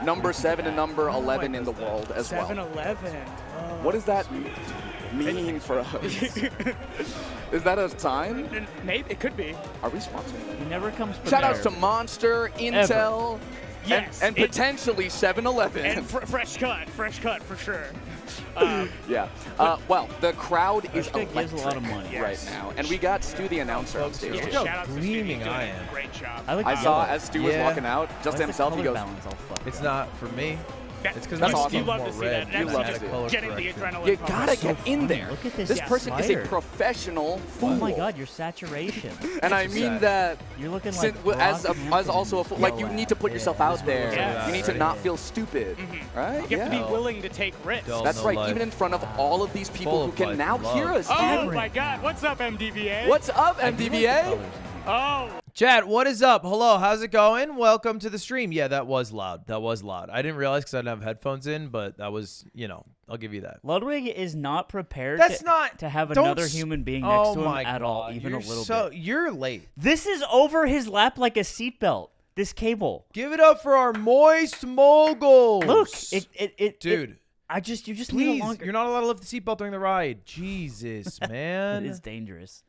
number 7 and number 11 in the world as well. 7-11. What does that mean for us? Is that a sign? Maybe it could be. Are we sponsored? He never comes prepared. Shout outs to Monster, Intel, Yes, and potentially 7-Eleven. And fresh cut for sure. Yeah. Well, the crowd is Gives electric a lot of money. right now, and we got Stu the announcer on stage. Yeah, too. shout out to gleaming Steve. I am. Great job. like I the saw yellow. as Stu was Yeah. walking out, just Why is the himself, he color goes, balance all fucked It's up? not for me. It's because That's my awesome. skin's You love more to see red. that. You That's love just to see color getting the correction. adrenaline. you pumping. gotta get in there. Look at this This person is a spider. professional fool. Oh my god, your saturation. And I mean that You're looking like as also a fool, like you need to put yourself out there. Yeah. You need to not feel stupid, right? You have to Yeah. be willing to take risks. Dull. That's No right, life. even in front of all of these people Full who of can life now love. hear us. Oh my God! What's up, MDVA? What's up, MDVA? Oh, Chat, what is up? Hello, how's it going? Welcome to the stream. Yeah, that was loud. That was loud. I didn't realize because I didn't have headphones in, but that was, I'll give you that. Ludwig is not prepared That's not to have don't another s- human being next Oh to him my at all, God, even a you're little bit. You're late. This is over his lap like a seatbelt. This cable. Give it up for our moist moguls. Look, Dude, you just need a please, longer. you're not allowed to lift the seatbelt during the ride. Jesus, man. It is dangerous.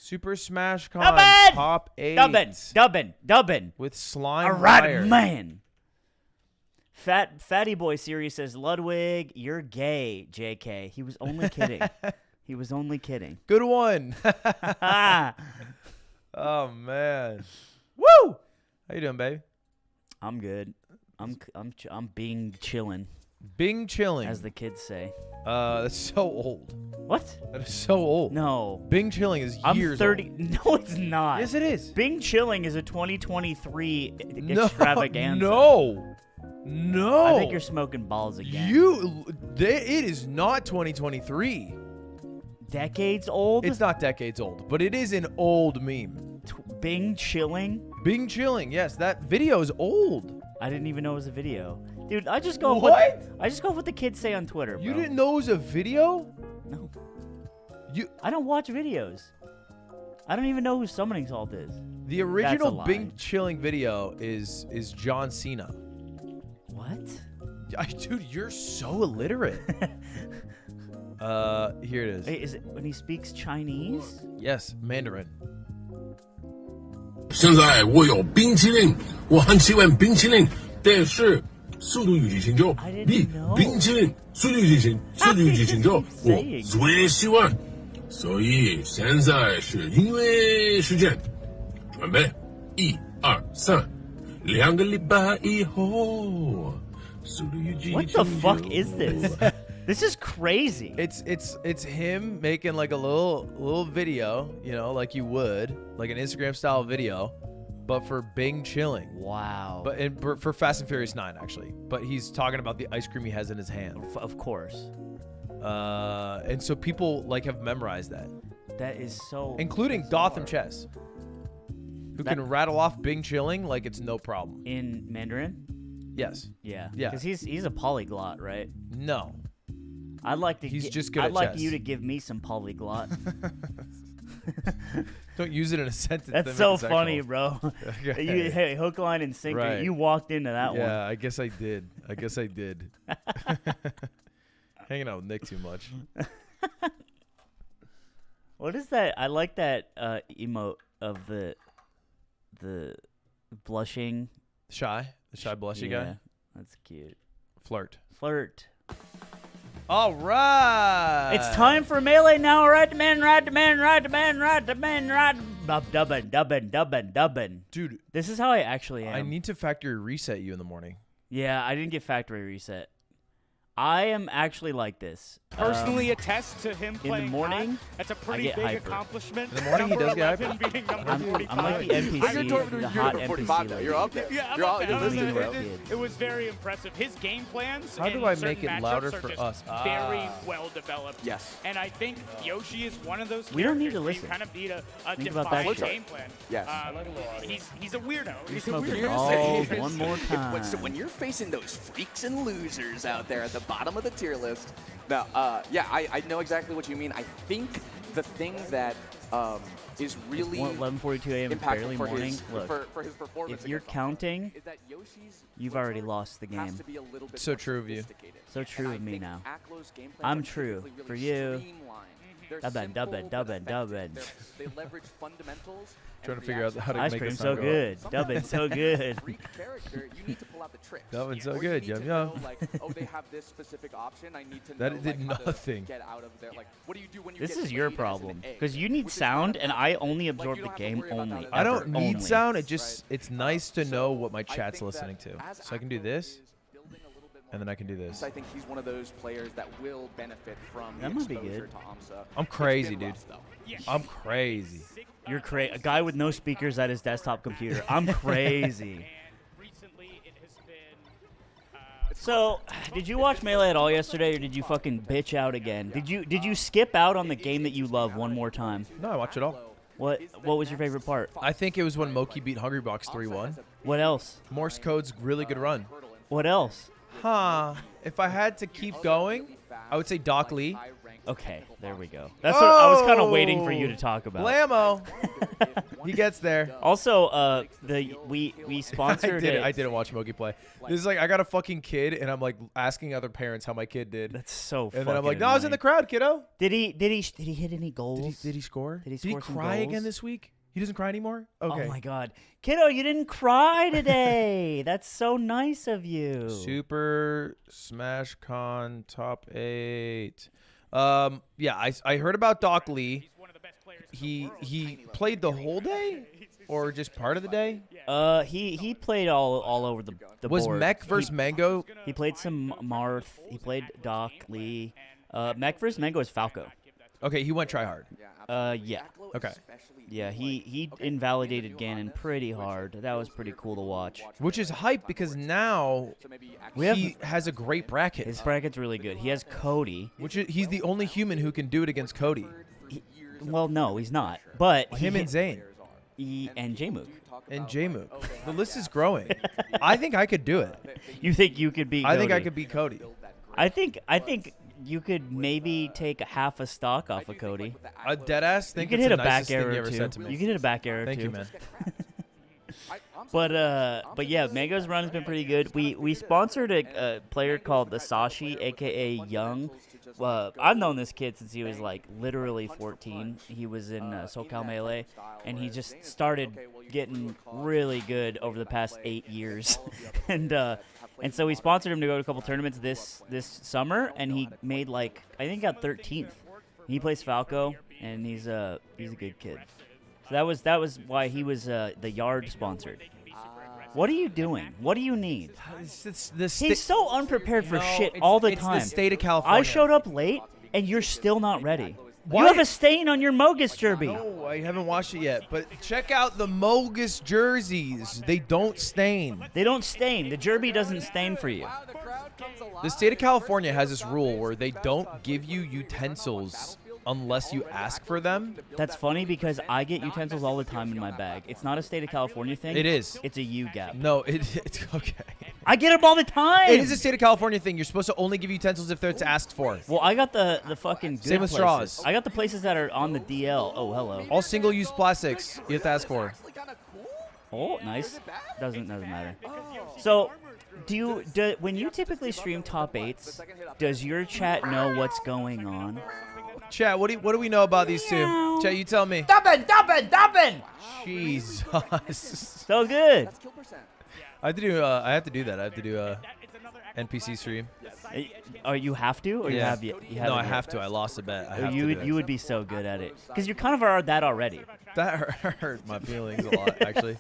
Super SmashCon Dubbin! top 8 Dubbin. with slime All right, wire. man. Fatty Boy Series says, Ludwig, you're gay, JK. He was only kidding. He was only kidding. Good one. Ah, Oh man. Woo! How you doing, baby? I'm good. I'm being chillin', Bing chilling. as the kids say. That's so old. What? That is so old. No. Bing chilling is I'm years 30. old. No, it's not. Yes, it is. Bing Chilling is a 2023 No, extravaganza. No. I think you're smoking balls again. It is not 2023. Decades old? It's not decades old, but it is an old meme. Bing Chilling? Bing chilling, yes, that video is old. I didn't even know it was a video. Dude, I just go What? I just go with what the kids say on Twitter, bro. You didn't know it was a video? No. You I don't watch videos. I don't even know who Summoning Salt is. The original lie. Bing chilling video is John Cena. What? Dude, you're so illiterate. Here it is. Wait, is it when he speaks Chinese? Yes, Mandarin. 现在我有冰淇淋，我很喜欢冰淇淋，但是速度与激情就 I didn't 比 know. 冰淇淋速度与激情，速度与激情就 What 我 are you saying? 最喜欢，所以现在是音乐时间，准备1、2、3，2个礼拜以后，速度与激情 What the fuck is this? This is crazy. It's him making like a little video, like you would, like an Instagram style video, but for Bing chilling. Wow. But for Fast and Furious 9 actually. But he's talking about the ice cream he has in his hand. Of course. And so people have memorized that, That is so including Gotham Chess, who can rattle off Bing chilling like it's no problem. in Mandarin? Yes. Yeah. Yeah. Because he's a polyglot, right? No. I'd like to. He's just good I'd at like chess. you to give me some polyglot. Don't use it in a sentence. That's that so makes it funny, sexual. bro. Okay. Hey, hook, line, and sinker. Right. You walked into that one. Yeah, I guess I did. Hanging out with Nick too much. What is that? I like that emote of the blushing. The shy blushy Yeah, guy. that's cute. Flirt. All right. It's time for melee now. Right to man. Dubbin. Dude, This is how I actually am. I need to factory reset you in the morning. Yeah, I didn't get factory reset. I am actually like this. personally attest to him in the playing morning, high. That's a pretty get big hyper. accomplishment. In the morning, he Number does get 11 hyper. being number I'm 45. like the NPC, the hot You're NPC. 45 now. lady. You're up there. Yeah, I'm You're up all, there. you're It was- listening. You're it- up there. It was very impressive. His game plans How do in I certain make it matchups louder are for just us? very well developed. Yes. And I think Yoshi is one of those We don't need characters to where you listen. kind of need a Think about that defined shit. game plan. Yes. He's a weirdo. He's a smoking weirdo. balls Here's- one more time. So when you're facing those freaks and losers out there at the bottom of the tier list, now, yeah, I know exactly what you mean. I think the thing that is really 11:42 a.m. is impactful barely for morning. his, Look, for his performance. if you're against counting, is that Yoshi's you've already lost the has game. to be a little bit So more true of you. sophisticated. So true And I of me think now. Aklo's game plans I'm are true. typically For really you. streamlined. They're Dubbin, simple dubbin, but dubbin, effective. dubbin. They leverage fundamentals. Trying and to figure out how to Ice make cream this so sound go up. good. Dubbin so good. For each character, you need to pull out the tricks. Dubbin so Or you good. need Yum to yum. know, like, oh, they have this specific option. I need to That know, did like, how nothing. to get out of there. Like, what do you do when you This get is your laid as an problem egg? because you need Which is sound, not and a- I only like, absorb you the don't have to game worry about only. that I ever. don't need only. sound. It just it's nice to know So what my I chat's think that listening to. as So I can do Aklo this, is building a little bit more and then I can do this. I think he's one of those players that will benefit from That the might be exposure good. to aMSa. I'm It's crazy, been dude. rough, though. I'm crazy. You're crazy. A guy with no speakers at his desktop computer. I'm crazy. And recently it has been. So, did you watch Melee at all yesterday, or did you fucking bitch out again? Did you skip out on the game that you love one more time? No, I watch it all. What was your favorite part? I think it was when Moky beat Hungrybox 3-1. What else? Morse code's really good run. What else? Huh. If I had to keep going, I would say Doc Lee. Okay, there we go. That's what I was kind of waiting for you to Oh, talk about. Blammo. He gets there. Also, we I sponsored did. it. I didn't watch Moky play. This is like I got a fucking kid, and I'm like asking other parents how my kid did. That's so. And then I'm like, fucking no, I was in the annoying. crowd, kiddo. Did he hit any goals? Did he score? Did he score some cry again goals? this week? He doesn't cry anymore? Okay. Oh my god, kiddo, you didn't cry today. That's so nice of you. Super SmashCon top 8. Yeah, I heard about Doc Lee. He's one of the best players in the world. He played the whole day, or just part of the day? He played all over the Was board. Mech versus Mango? He played some Marth. He played Doc Lee. Mech versus Mango is Falco. Okay, he went try hard. Yeah. Okay. Yeah, he invalidated Ganon pretty hard. That was pretty cool to watch. Which is hype because now he has a great bracket. His bracket's really good. He has Cody. He's the only human who can do it against Cody. Well, no, he's not. But Him and Zain and Jmook. and Jmook. The list is growing. I think I could do it. You think you could beat? I think I Cody? could beat Cody. I think you could maybe take half a stock off of Cody. A deadass You think could it's hit the a back nicest thing arrow you ever too. said to me. You could hit a back arrow Thank too. you, man. But yeah, Mango's run has been pretty good. We sponsored a player called the Sashi, aka Young. I've known this kid since he was like literally 14. He was in SoCal Melee, and he just started getting really good over the past 8 years. And so we sponsored him to go to a couple tournaments this summer, and he made like I think he got 13th. He plays Falco, and he's a good kid. So that was why he was the Yard sponsored. What are you doing? What do you need? He's so unprepared for shit all the time. It's the state of California. I showed up late, and you're still not ready. Why? You have a stain on your Mogus derby. No, I haven't watched it yet. But check out the Mogus jerseys. They don't stain. They don't stain. The derby doesn't stain for you. The state of California has this rule where they don't give you utensils unless you ask for them. That's funny because I get utensils all the time in my bag. It's not a state of California thing. It is. It's a U gap. No, it's okay. I get them all the time. It is a state of California thing. You're supposed to only give utensils if it's asked for. Well, I got the fucking good Same with places. straws. I got the places that are on the DL. Oh, hello. All single-use plastics you have to ask for. Oh, nice. Doesn't matter. So, when you typically stream top 8s, does your chat know what's going on? Chat, what do we know about these two? Chat, you tell me. Dubbin! Jesus. So good. I have to do that. I have to do a NPC stream. Or you have to, or you have you have No, it I yet? have to. I lost a bet. I Oh, have you to would do it. you would be so good at it because you kind of are that already. That hurt my feelings a lot, actually.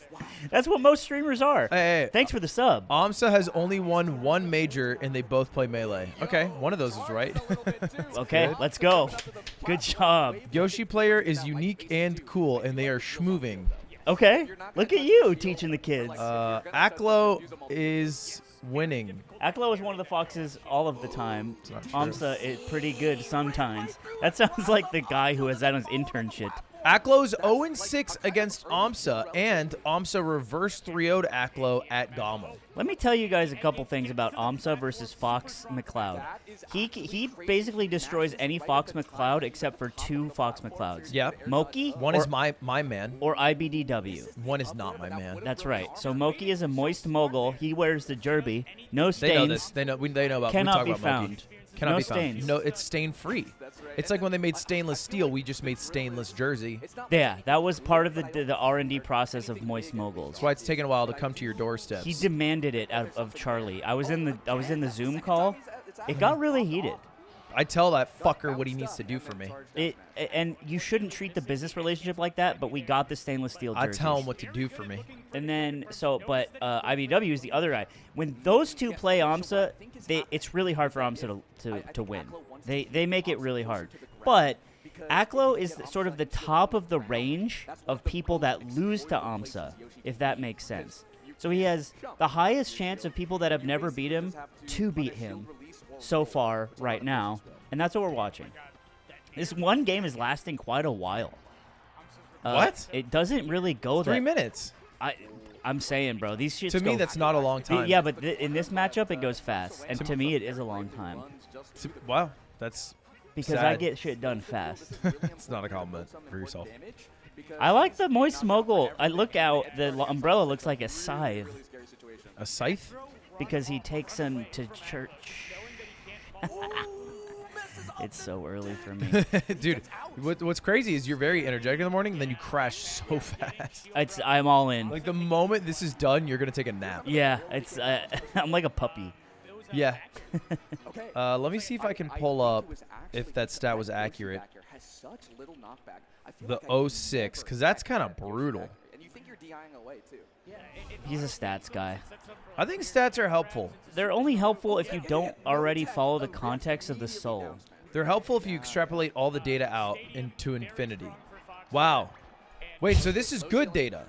That's what most streamers are. Hey. Thanks for the sub. aMSa has only won one major, and they both play Melee. Okay, one of those is right. Okay, Good. let's go. Good job. Yoshi player is unique and cool, and they are schmoving. Okay, look at you teaching the kids. Aklo is winning. Aklo is one of the foxes all of the time. not true. aMSa is pretty good sometimes. That sounds like the guy who has that on his intern shit. Aklo's 0-6 against aMSa, and aMSa reverse 3-0'd Aklo at Gommel. Let me tell you guys a couple things about aMSa versus Fox McCloud. He basically destroys any Fox McCloud except for 2 Fox McClouds. Yep. Moky. One is my man. Or IBDW. One is not my man. That's right. So Moky is a moist mogul. He wears the derby. No stains. They know this. They know about. Cannot we talk be about found. Moky. Cannot No be found. stains. No, it's stain free. It's like when they made stainless steel. We just made stainless jersey. Yeah, that was part of the R&D process of Moist Moguls. That's why it's taken a while to come to your doorsteps. He demanded it out of Charlie. I was in the Zoom call. It got really heated. I tell that fucker what he needs to do for me. And you shouldn't treat the business relationship like that, but we got the stainless steel I jerseys. tell him what to do for me. And then, IBW is the other guy. When those two play aMSa, it's really hard for aMSa to win. They make it really hard. But Aklo is sort of the top of the range of people that lose to aMSa, if that makes sense. So he has the highest chance of people that have never beat him to beat him so far right now, and that's what we're watching. This one game is lasting quite a while. What? It doesn't really go 3 that. minutes. I'm saying, bro, these shits To me, go that's not a long time. Yeah, but in this matchup, it goes fast, and to me, it is a long time Wow, that's because sad. I get shit done fast. It's not a compliment for yourself. I like the Moist Mogul. I look out, the umbrella looks like a scythe A scythe? because he takes him to church. It's so early for me. Dude, what's crazy is you're very energetic in the morning, and then you crash so fast. I'm all in. Like the moment this is done, you're gonna take a nap. Yeah, it's I'm like a puppy. Yeah. Let me see if I can pull up if that stat was accurate. The 06, because that's kind of brutal. He's a stats guy. I think stats are helpful. They're only helpful if you don't already follow the context of the soul. They're helpful if you extrapolate all the data out into infinity. Wow. Wait, so this is good data.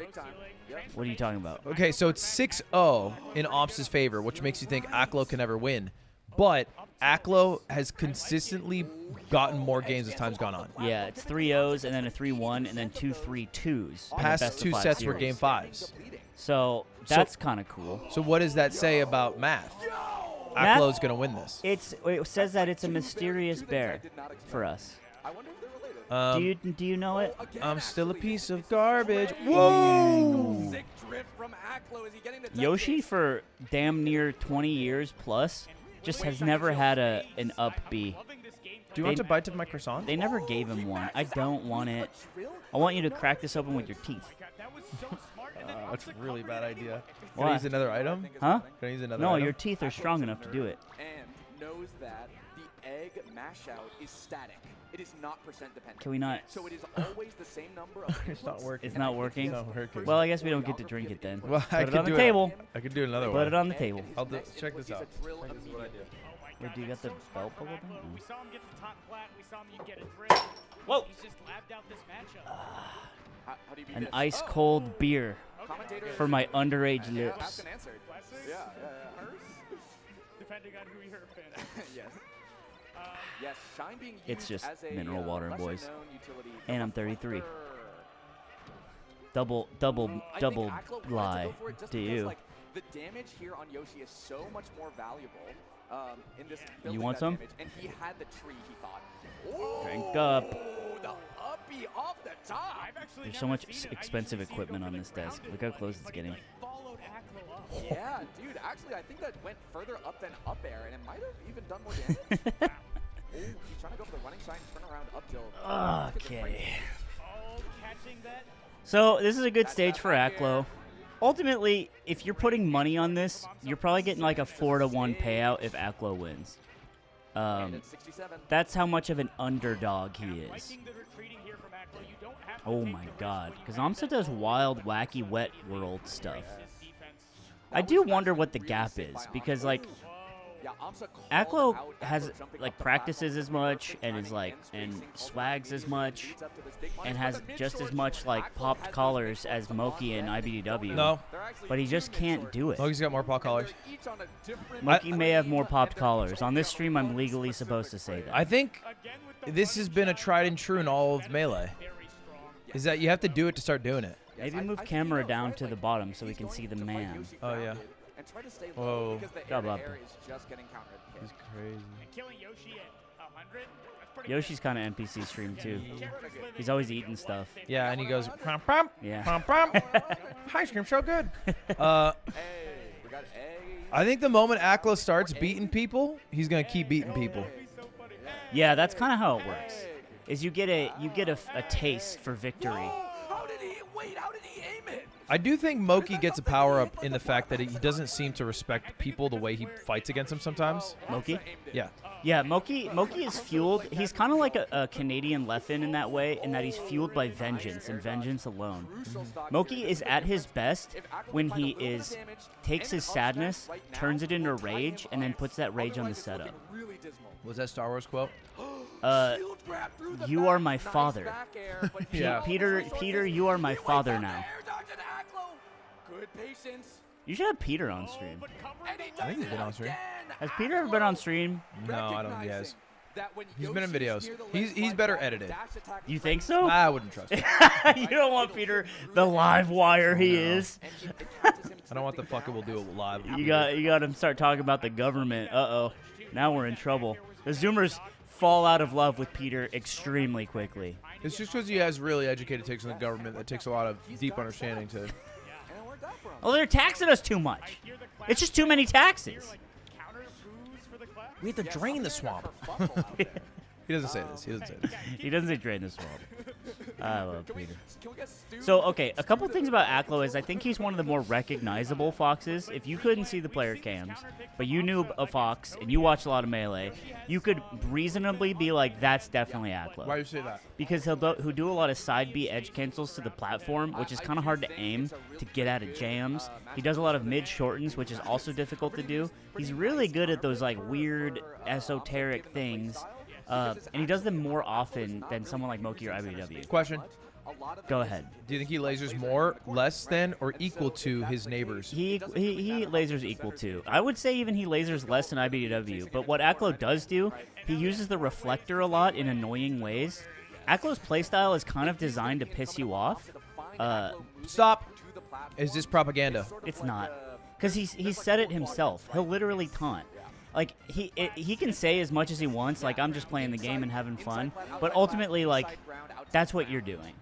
What are you talking about? Okay, so it's 6-0 in aMSa's favor, which makes you think Aklo can never win. But Aklo has consistently gotten more games as time's gone on. Yeah, it's 3-0s and then a 3-1 and then 2 3-2s. in the Past best of 2 5 sets were series. game 5s. So that's kind of cool. So what does that say about math? Math- Aklo's going to win this. It says that it's a mysterious bear for us. Do you know it? I'm still a piece of garbage. Whoa! Yoshi, for damn near 20 years plus, just has never had an up B. Do you want to bite of my croissant? They never gave him one. I don't want it. I want you to crack this open with your teeth. That's a really bad idea. Can Why? I use another item? Huh? Can I use another No, item? your teeth are strong enough to do it. And knows that the egg mash out is static. It is not percent dependent. Can we not? So it is always the same number of It's not working. It's not working? It's not working. Well, I guess we don't get to drink it then. Well, I Put it could on the do table. I could do another one. Put it on the table. I'll check this out. Wait, do you got the belt buckle down? We saw him get the top plat. We saw him get a drip. Whoa! He's just labbed out this matchup. How do you beat An this? ice cold beer Commentator for my underage asked lips. and answered. Classic. Yeah. Depending on who you're a fan of. Yes. Yes, Shine being It's used just as a, mineral water, lesser boys. known utility And I'm 33. for- Double I think Aklo wanted to lie go for it just to because, you. like, the damage here on Yoshi is so much more valuable in this. You building want that some? damage, and he had the tree. He thought. Ooh, Drink up. The uppy off the top. There's so much expensive equipment on this desk. Look how close it's getting. Followed Aklo up. Yeah, dude. Actually, I think that went further up than up air, and it might have even done more damage. Ooh, he's trying to go for the running shine turnaround up tilt. Okay. Oh, catching that. So this is a good stage for Aklo. Ultimately, if you're putting money on this, you're probably getting like a 4-1 payout if Aklo wins. And it's 67. That's how much of an underdog he is. Liking the retreating here from Aklo. You don't have to Oh take my the god. risk. Because aMSa does wild, wacky, wet world stuff. His defense. I do wonder what the gap is. Because, like, Yeah, aMSa Aklo called out has, Aklo jumping like, up the practices as platform, much and is, like, and swags as much leads up to this big and punch, has but the mid just as short, much, like, Aklo popped has those collars mid as shorts Moky and IBDW. No. They're actually But he two just mid can't shorts. do it. Moky's got more paw collars. They're each on a different- Moky may have more popped collars. On this stream, I'm legally supposed to say that. I think Again with the this has been a tried and true in all of Melee. very strong. is that you have to do it to start doing it. Maybe move camera down to the bottom so we can see the man. Oh, yeah. Whoa. Job up. He's crazy. Killing Yoshi at 100. That's pretty Yoshi's kind of NPC stream too. He's always eating stuff. Yeah, and he goes, prom, prom, Yeah. prom, prom. Ice cream so good. I think the moment Aklo starts beating people, he's going to keep beating people. Yeah, that's kind of how it works. Is you get a taste for victory. How did he aim it? I do think Moky gets a power-up in the fact that he doesn't seem to respect people the way he fights against them sometimes. Moky? Yeah. Yeah, Moky is fueled. He's kind of like a Canadian Leffen in that way, in that he's fueled by vengeance and vengeance alone. Moky is at his best when he takes his sadness, turns it into rage, and then puts that rage on the setup. Was that Star Wars quote? You are my father. Yeah. Peter, you are my father now. Good patience. You should have Peter on stream. I think he's been on stream. Has Peter ever been on stream? No, I don't think he has. He's been in videos. He's better edited. You think so? I wouldn't trust him. You don't want Peter, the live wire he is. I don't want the fucker will do it live. You got him start talking about the government. Uh-oh. Now we're in trouble. The Zoomers fall out of love with Peter extremely quickly. It's just because he has really educated takes on the government that takes a lot of deep understanding to. Oh, they're taxing us too much. It's just too many taxes. We have to drain the swamp. He doesn't say this. He doesn't say this. He doesn't say drain the swamp. I love Peter. So, okay, a couple things about Aklo is I think he's one of the more recognizable foxes. If you couldn't see the player cams, but you knew a fox and you watched a lot of Melee, you could reasonably be like, that's definitely Aklo. Why do you say that? Because he'll do a lot of side B edge cancels to the platform, which is kind of hard to aim to get out of jams. He does a lot of mid shortens, which is also difficult to do. He's really good at those like weird esoteric things. And he does them more often than someone like Moky or IBW. Question. Go ahead. Do you think he lasers more, less than, or equal to his neighbors? He lasers equal to. I would say even he lasers less than IBW. But what Aklo does do, he uses the reflector a lot in annoying ways. Aklo's playstyle is kind of designed to piss you off. Stop. Is this propaganda? It's not. Because he said it himself. He'll literally taunt. Like, he can say as much as he wants, like, I'm just playing the game and having fun. But ultimately, like, that's what you're doing,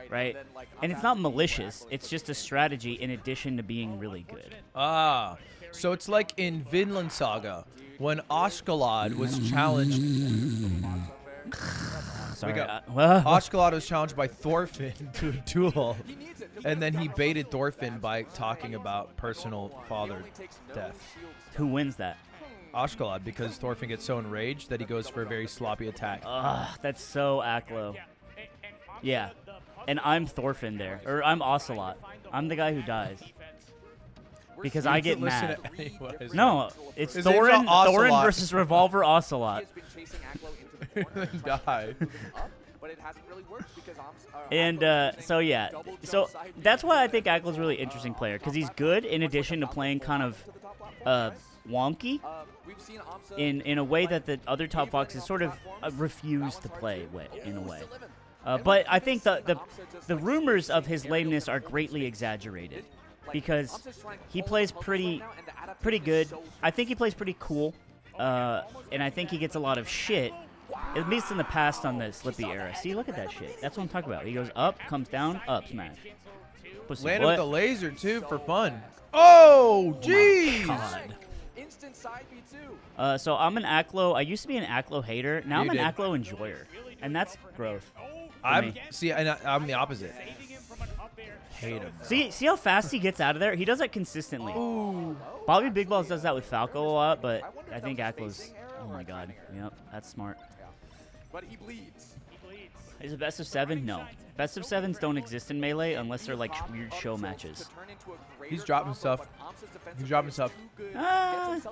right? And it's not malicious. It's just a strategy in addition to being really good. Ah, so it's like in Vinland Saga, when Ashkelad was challenged. Sorry. Ashkelad was challenged by Thorfinn to a duel, and then he baited Thorfinn by talking about personal father death. Who wins that? Ashkelad, because Thorfinn gets so enraged that he goes for a very sloppy attack. Ugh, that's so Aklo. Yeah. And I'm Thorfinn there. Or I'm Ocelot. I'm the guy who dies. Because I get mad. No, it's His name's Thorin Ocelot. versus Revolver Ocelot. Die. And so yeah. So that's why I think Aklo's a really interesting player. Because he's good in addition to playing kind of wonky in a way that the other top foxes sort of refuse to play in a way. But I think the rumors of his lameness are greatly exaggerated because he plays pretty good. I think he plays pretty cool, and I think he gets a lot of shit, at least in the past on the Slippy era. See, look at that shit. That's what I'm talking about. He goes up, comes down, up, smash. Pussy Landed butt. with a laser, too, for fun. Oh, jeez! God. So I'm an Aklo. I used to be an Aklo hater. Now I'm an Aklo enjoyer, and that's growth. I'm the opposite. Hate him. See how fast he gets out of there? He does that consistently. Ooh. Bobby Big Balls does that with Falco a lot, but I think Aklo's. Oh my God. Yep, that's smart. But he bleeds. Is it best of 7? No. Best of 7s don't exist in Melee unless they're like weird show matches. He's dropping stuff. He's dropping stuff.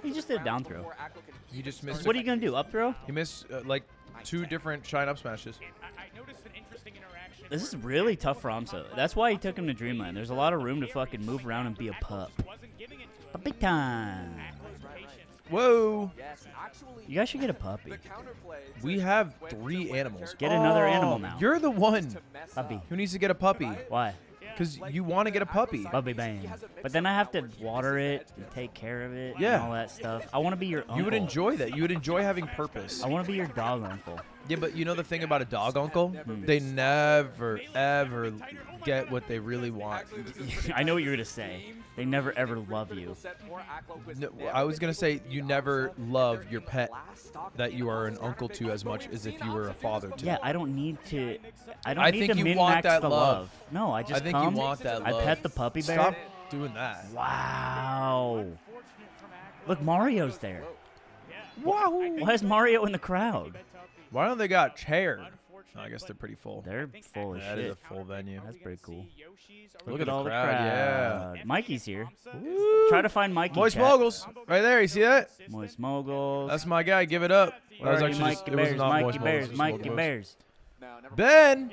He just did a down throw. He just missed. What are you gonna do? Up throw? He missed like 2 different shine up smashes. This is really tough for aMSa. That's why he took him to Dreamland. There's a lot of room to fucking move around and be a pup. But big time. Whoa. Yes, actually, You guys should get a puppy. the counterplay We have 3 animals. Get another animal now. You're the one to mess Puppy. up. who needs to get a puppy. Why? Because you want to get a puppy. Puppy bang. But then I have to water it and take care of it Yeah. and all that stuff. I want to be your uncle. You would enjoy that. You would enjoy having purpose. I want to be your dog uncle. Yeah, but you know the thing about a dog uncle? They never, ever get what they really want. I know what you're going to say. They never, ever love you. No, I was going to say you never love your pet that you are an uncle to as much as if you were a father to. Yeah, I don't need to. I don't I need think to you min-max want that the love. No, I just I think come. you want that love. I pet the puppy bear. Stop doing that. Wow. Look, Mario's there. Wow. Why is Mario in the crowd? Why don't they got chairs? I guess they're pretty full. They're full of That shit. is a full venue. That's pretty cool. Look at the all crowd, yeah. Mikey's here. Woo. Try to find Mikey. Moist chat. Moguls. Right there. You see that? Moist Moguls. That's my guy. Give it up. Where That was are you, actually just, Mikey it was Bears? not Mikey Moist Moguls, Bears. it was Mikey Moguls. Bears. Ben.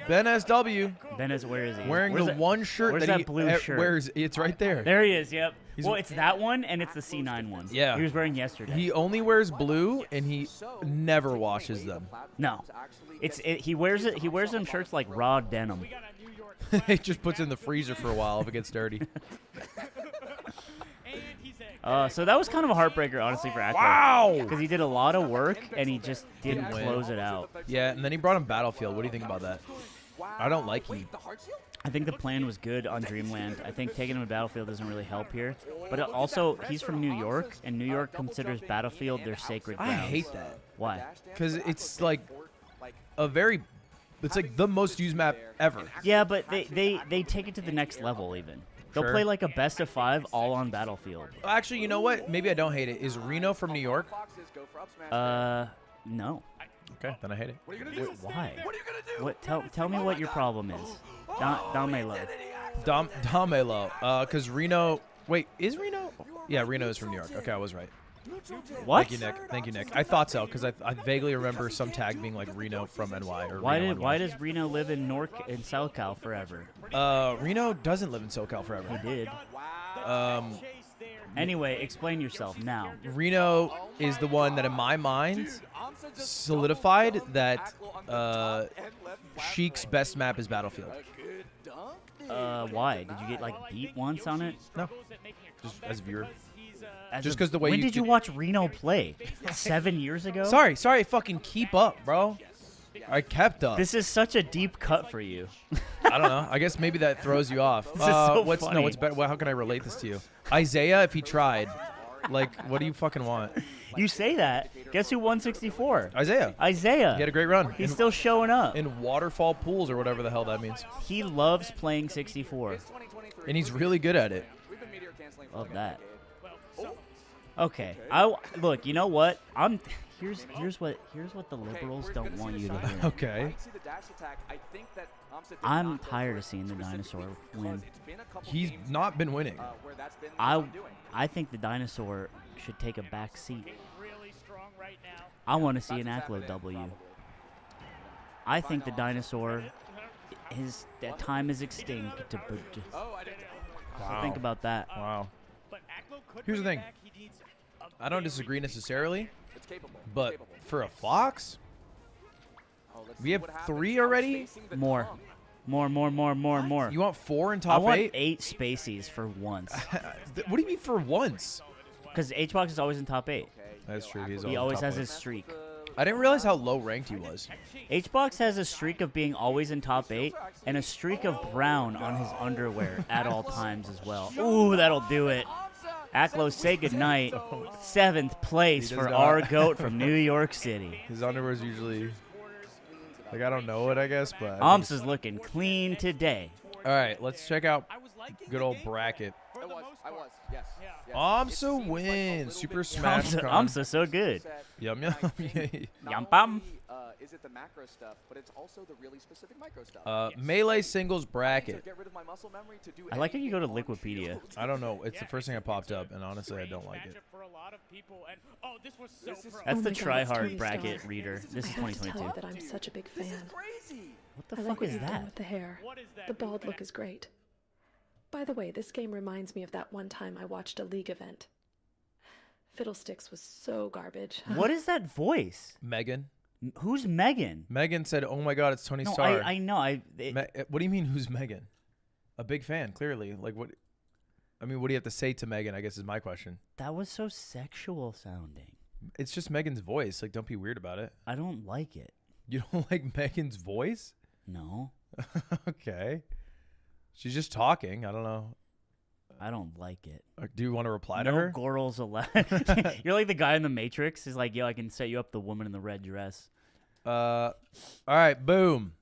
Ben SW. Ben is, where is he? Wearing Where's the that- one shirt where's that that blue he shirt? wears. It's right there. There he is. Yep. He's- Well, it's that one and it's the C9 one. Yeah. He was wearing yesterday. He only wears blue, and he never washes them. No. He wears it. He wears them shirts like raw denim. He just puts it in the freezer for a while if it gets dirty. So that was kind of a heartbreaker, honestly, for Aklo. Wow. Because he did a lot of work and he just didn't Didn't win. close it out. Yeah, and then he brought him Battlefield. What do you think about that? I don't like Heat. I think the plan was good on Dreamland. I think taking him to Battlefield doesn't really help here. But also, he's from New York, and New York considers Battlefield their sacred I grounds. hate that. Why? Because it's like a very, it's like the most used map ever. Yeah, but they take it to the next level even. They'll Sure. play like a best of 5 all on Battlefield. Actually, you know what? Maybe I don't hate it. Is Reno from New York? No. Okay, then I hate it. Wait, why? What? Tell me what your problem is. Damelo. Damelo. Because Reno. Wait, is Reno? Yeah, Reno is from New York. Okay, I was right. What? Thank you, Nick. Thank you, Nick. I thought so because I vaguely remember some tag being like Reno from NY or Reno Why NY. does Reno live in SoCal forever? Reno doesn't live in SoCal He forever. did. Um, Anyway, explain yourself now. Reno is the one that, in my mind, solidified that Sheik's best map is Battlefield. Why? Did you get like beat once on it? No, just as a viewer. As Just of- 'cause the way When you did you could- watch Reno play? 7 years ago? Sorry, fucking keep up, bro. I kept up. This is such a deep cut for you. I don't know. I guess maybe that throws you off. This is so what's funny. no? What's better? How can I relate this to you? Isaiah, if he tried, like, what do you fucking want? You say that. Guess who won 64? Isaiah. Isaiah. He had a great run. He's in, still showing up. in waterfall pools or whatever the hell that means, He loves playing 64. and he's really good at it. Love that. Okay. Look. You know what? Here's what the liberals don't want you to hear. Okay. I'm tired of seeing the dinosaur win. He's not been winning. I think the dinosaur should take a back seat. I want to see an Aklo W. I think the dinosaur, that time is extinct. So think about that. Wow. Here's the thing. I don't disagree necessarily, but for a Fox, we have 3 already. More. You want 4 in I top want 8? 8 spacies for once. What do you mean for once? Because HBox is always in top 8. That's true. He always has his streak. I didn't realize how low ranked he was. HBox has a streak of being always in top 8 and a streak of brown on his underwear at all times as well. Ooh, that'll do it. Aklo, say goodnight. 7th place He for does our not. goat from New York City. His underwear is usually, like, I don't know it, I guess, but. aMSa's looking clean today. All right, let's check out good old bracket. I was, yes. aMSa wins. Super Smash Con. aMSa so good. Yum, yum. Yum bum. Is it the macro stuff, but it's also the really specific micro stuff. Melee singles bracket. Get rid of my muscle memory to do I like how you go to Liquipedia. I don't know. It's the first thing that popped up, and honestly, I don't like it. That's the Oh my God, try it's hard Tony bracket Stark. reader. This is I have to tell 2022. you that I'm such a big fan. What the I like fuck what is you've done that? with the hair. The bald look is great. By the way, this game reminds me of that one time I watched a League event. Fiddlesticks was so garbage. What is that voice? Megan. Who's Megan? Megan said, "Oh my God, it's Tony No, Stark." I know. What do you mean? Who's Megan? A big fan, clearly. Like what? I mean, what do you have to say to Megan? I guess is my question. That was so sexual sounding. It's just Megan's voice. Like, don't be weird about it. I don't like it. You don't like Megan's voice? No. Okay. She's just talking. I don't know. I don't like it. Do you want to reply to No her? girls allowed. You're like the guy in the Matrix. He's like, yo, I can set you up the woman in the red dress. All right, boom.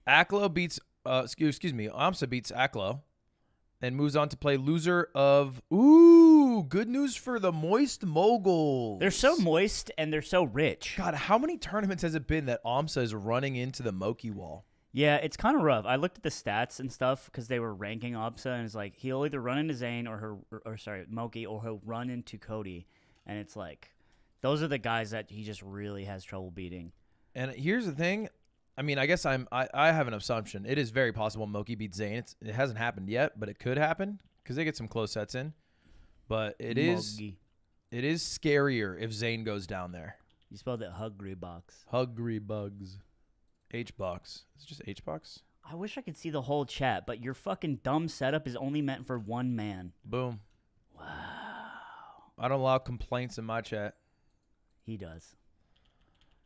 Aklo beats, excuse me, aMSa beats Aklo and moves on to play loser of, good news for the Moist Moguls. They're so moist and they're so rich. God, how many tournaments has it been that aMSa is running into the Moky wall? Yeah, it's kind of rough. I looked at the stats and stuff because they were ranking aMSa, and it's like he'll either run into Zain or Moky, or he'll run into Cody, and it's like those are the guys that he just really has trouble beating. And here's the thing, I mean, I guess I have an assumption. It is very possible Moky beats Zain. It hasn't happened yet, but it could happen because they get some close sets in. But it is scarier if Zain goes down there. You spelled it Hungrybox. Hungrybox. H-box. Is it just H-box? I wish I could see the whole chat, but your fucking dumb setup is only meant for one man. Boom. Wow. I don't allow complaints in my chat. He does.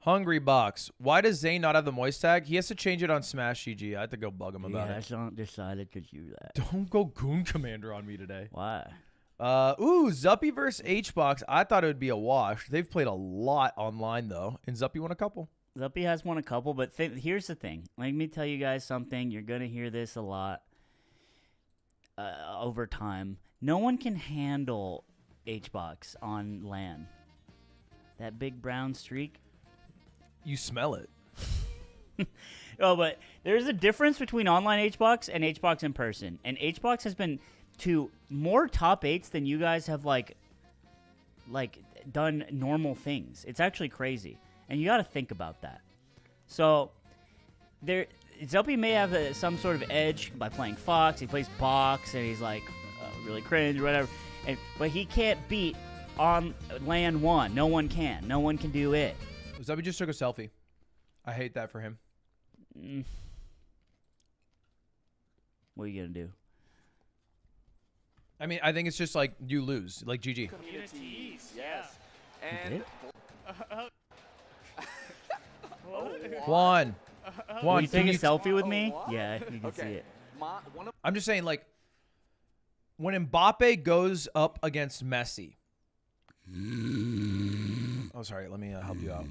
Hungrybox. Why does Zain not have the moist tag? He has to change it on Smash GG. I have to go bug him about it. I don't decided to do that. Don't go Goon Commander on me today. Why? Zuppy versus H-box. I thought it would be a wash. They've played a lot online, though, and Zuppy won a couple. Zuppy has won a couple, but here's the thing. Let me tell you guys something. You're going to hear this a lot over time. No one can handle H-box on LAN. That big brown streak. You smell it. Oh, but there's a difference between online H-box and H-box in person. And H-box has been to more top 8s than you guys have, like done normal things. It's actually crazy. And you got to think about that. So, Zuppy may have some sort of edge by playing Fox. He plays Box, and he's like really cringe or whatever. But he can't beat on LAN 1. No one can. No one can do it. Zuppy just took a selfie. I hate that for him. What are you going to do? I mean, I think it's just like you lose. Like GG. Communities, Yes. You And Juan. Will you take a can selfie with me? what? Yeah, you can see okay. it. I'm just saying, like, when Mbappe goes up against Messi. Oh, sorry. Let me help you out.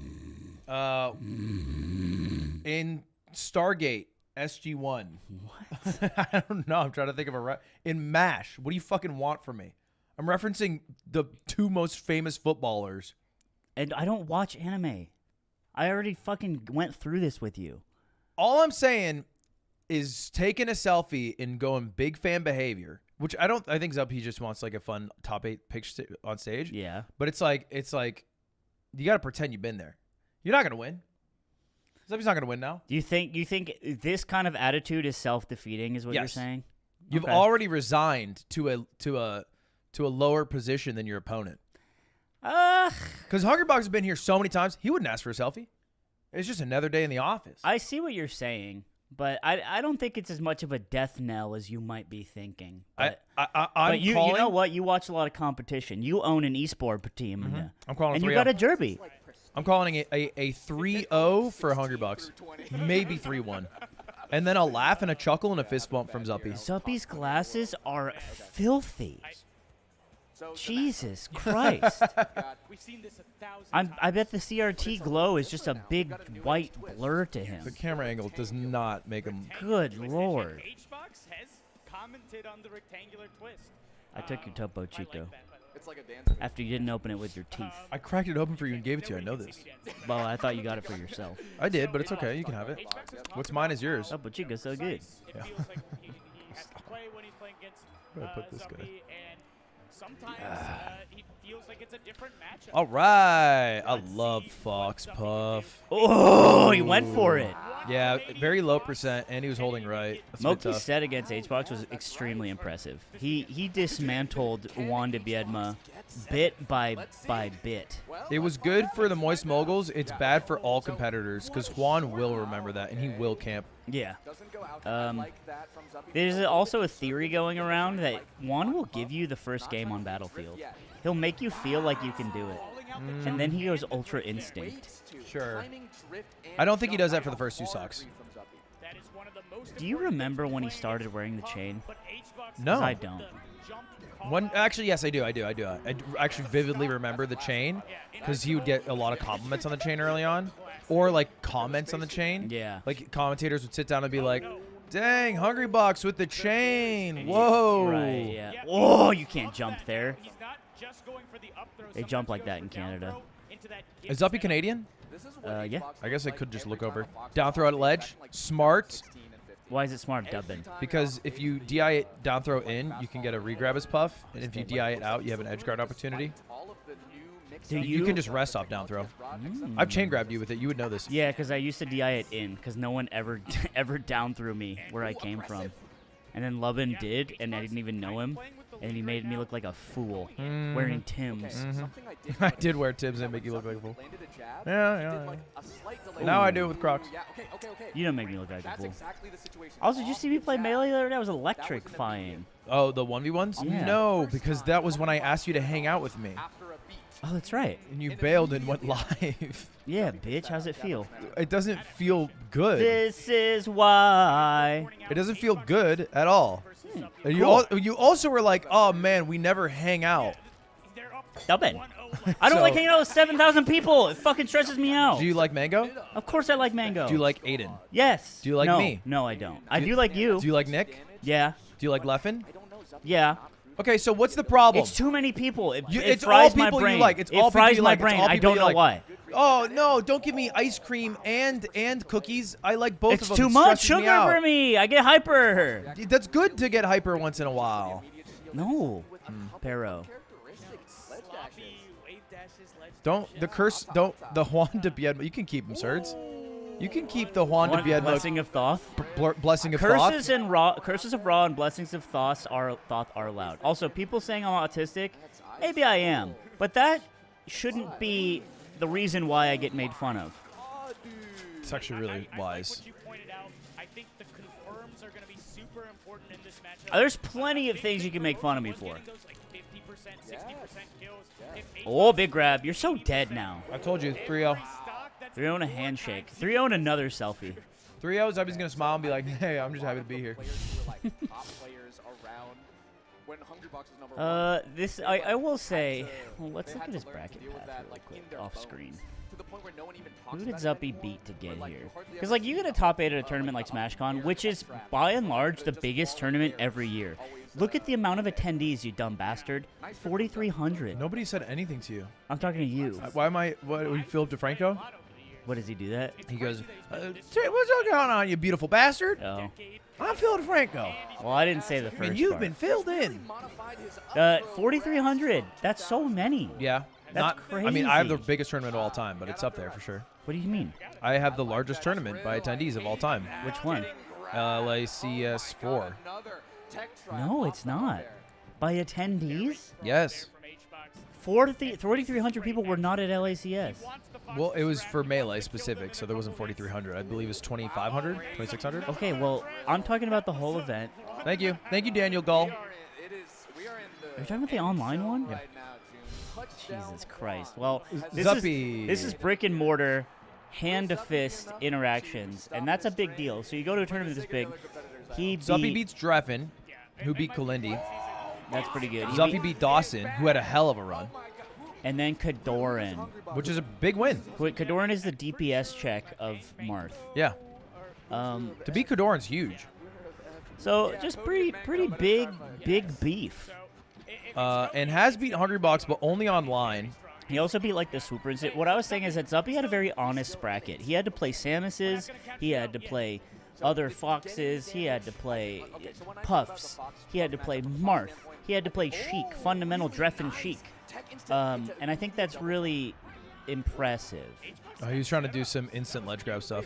In Stargate SG1. What? I don't know. I'm trying to think of in MASH. What do you fucking want from me? I'm referencing the two most famous footballers. And I don't watch anime. I already fucking went through this with you. All I'm saying is taking a selfie and going big fan behavior, which I think Zuppy just wants like a fun top 8 picture on stage. Yeah. But it's like you got to pretend you've been there. You're not going to win. Zuppy's not going to win now. Do you think this kind of attitude is self-defeating is what you're Yes. saying? You've Okay. already resigned to a lower position than your opponent. Because Hungrybox has been here so many times, he wouldn't ask for a selfie. It's just another day in the office. I see what you're saying, but I don't think it's as much of a death knell as you might be thinking. But, I'm you calling, know what? You watch a lot of competition. You own an esport team. I'm calling and a you 3-0. got a derby. I'm calling it a 3-0 for Hungrybox. Maybe 3-1. And then a laugh and a chuckle and a fist bump from Zuppy. Zuppy's glasses are filthy. So Jesus Christ. We've seen this 1,000 I bet the CRT glow is just a big white blur to The him. camera angle does not make him. Good Lord. H-box has commented on the rectangular twist. I took your Topo Chico it's like a dance. after you didn't open it with your teeth. I cracked it open for you and gave it to you. I know this. Well, I thought you got it for yourself. I did, but it's okay. You can have it. What's mine is yours. Topo Chico's so good. It feels like he has to play when he's playing against Where do I put this guy? Zuppy, and sometimes he feels like it's a different matchup. All right. I love Fox Puff. Oh, he went for it. Yeah, very low percent, and he was holding right. That's a bit Moky's tough. set against H-box was extremely impressive. He dismantled Juan de Biedma bit by bit. It was good for the Moist Moguls. It's bad for all competitors because Juan will remember that, and he will camp. Yeah. There's also a theory going around that Juan will give you the first game on Battlefield. He'll make you feel like you can do it. And then he goes Ultra Instinct. Sure. I don't think he does that for the first 2 stocks. Do you remember when he started wearing the chain? No. 'Cause I don't. Actually, yes, I do. I actually vividly remember the chain because he would get a lot of compliments on the chain early on, or like comments on the chain. Yeah. Like commentators would sit down and be like, "Dang, Hungrybox with the chain! Whoa!" Right. Yeah. Oh, you can't jump there. They jump like that in Canada. Is Uppy Canadian? Yeah. I guess I could just look over. Down throw at ledge. Smart. Why is it smart dubbing? Because if you DI it down throw in, you can get a regrab as puff. And if you DI it out, you have an edge guard opportunity. You can just rest off down throw. I've chain grabbed you with it. You would know this. Yeah, because I used to DI it in because no one ever down threw me where I came from. And then Lubin did, and I didn't even know him. And he made me look like a fool wearing Timbs. I did wear Timbs and make you look like a fool. Yeah. Now I do it with Crocs. You don't make me look like a fool. Also, did you see me play Melee the other day? I was electrifying. Oh, the 1v1s? Yeah. No, because that was when I asked you to hang out with me. Oh, that's right. And you bailed and went live. Yeah, bitch. How's it feel? It doesn't feel good. This is why. It doesn't feel good at all. And you also were like, "Oh man, we never hang out." Dubbin. I don't like hanging out with 7,000 people. It fucking stresses me out. Do you like Mango? Of course I like Mango. Do you like Aiden? Yes. Do you like no, me? No, I don't. I do like you. Do you like Nick? Yeah. Do you like Leffen? Yeah. Okay, so what's the problem? It's too many people. It it's fries all my people brain. you like. It's it all people fries you my like. It's brain. all I people don't you know like. why. Oh no! Don't give me ice cream and cookies. I like both It's of them. too It much stresses me sugar out. for me. I get hyper. That's good to get hyper once in a while. No. Pero. Don't the Juan de Biedma. You can keep them, Surds. You can keep the Juan de One Biedma. blessing of Thoth. Blessing of Thoth. Curses of Ra and blessings of Thoth are allowed. Also, people saying I'm autistic, maybe I am, but that shouldn't be the reason why I get made fun of. It's actually really wise. There's plenty of things you can make fun of me for. Oh, big grab. You're so dead now. I told you, 3-0. 3-0 and a handshake. 3-0 and another selfie. 3-0 is I'm just going to smile and be like, hey, I'm just happy to be here. I will say, well, let's look at his bracket path really quick, off screen. Who did Zuppy beat to get here? Because, like, you get a top 8 at a tournament like SmashCon, which is, by and large, the biggest tournament every year. Look at the amount of attendees, you dumb bastard. 4,300. Nobody said anything to you. I'm talking to you. Why am I, are you Philip DeFranco? What does he do that? He goes, what's going on, you beautiful bastard? Oh. I'm Philip DeFranco. Well, I didn't say the first And you've part. been filled in. 4,300. That's so many. Yeah. That's I mean, I have the crazy. biggest tournament of all time, but it's up there for sure. What do you mean? I have the largest tournament by attendees of all time. Which one? LACS 4. No, it's not. By attendees? Yes. 4,300 people were not at LACS. Well, it was for Melee specific, so there wasn't 4,300. I believe it was 2,500, 2,600. Okay, well, I'm talking about the whole event. Thank you. Thank you, Daniel Gull. Are you talking about the online one? Yeah. Jesus Christ. Well, Zuppy. this is brick and mortar, hand to fist interactions, and that's a big deal. So you go to a tournament this big. Zuppy beats Dreffen, who beat Kalindi. That's pretty good. Zuppy beat Dawson, who had a hell of a run. And then Kadoran. Which is a big win. Kadoran is the DPS check of Marth. Yeah. To beat Kadoran's huge. So just pretty big beef. And has beat Hungrybox, but only online. He also beat like the Swooper. What I was saying is that Zuppy had a very honest bracket. He had to play Samuses. He had to play other Foxes. He had to play Puffs. He had to play Marth. He had to play Sheik, fundamental Dreffen Sheik. And I think that's really impressive. He was trying to do some instant ledge grab stuff.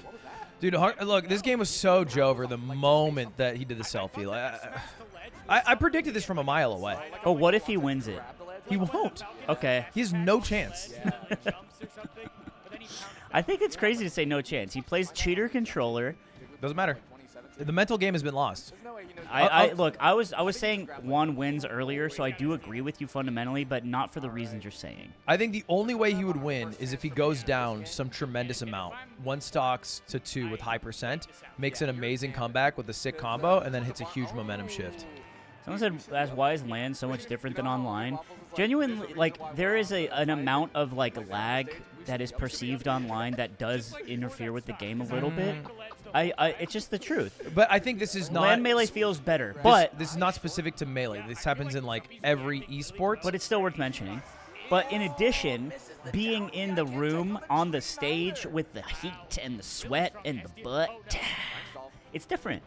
Dude, look, this game was so Jover the moment that he did the selfie. Like, I predicted this from a mile away. But what if he wins it? He won't. Okay. He has no chance. I think it's crazy to say no chance. He plays cheater controller. Doesn't matter. The mental game has been lost. Look, I was saying Juan wins earlier, so I do agree with you fundamentally, but not for the reasons you're saying. I think the only way he would win is if he goes down some tremendous amount. 1 stocks to 2 with high percent, makes an amazing comeback with a sick combo, and then hits a huge momentum shift. Someone said, "As why is LAN so much different than online?" Genuinely, like there is an amount of like lag that is perceived online that does interfere with the game a little bit. It's just the truth. But I think this is not... LAN Melee feels better, but... This is not specific to Melee. This happens in, like, every esport. But it's still worth mentioning. But in addition, being in the room, on the stage, with the heat and the sweat and the butt, it's different.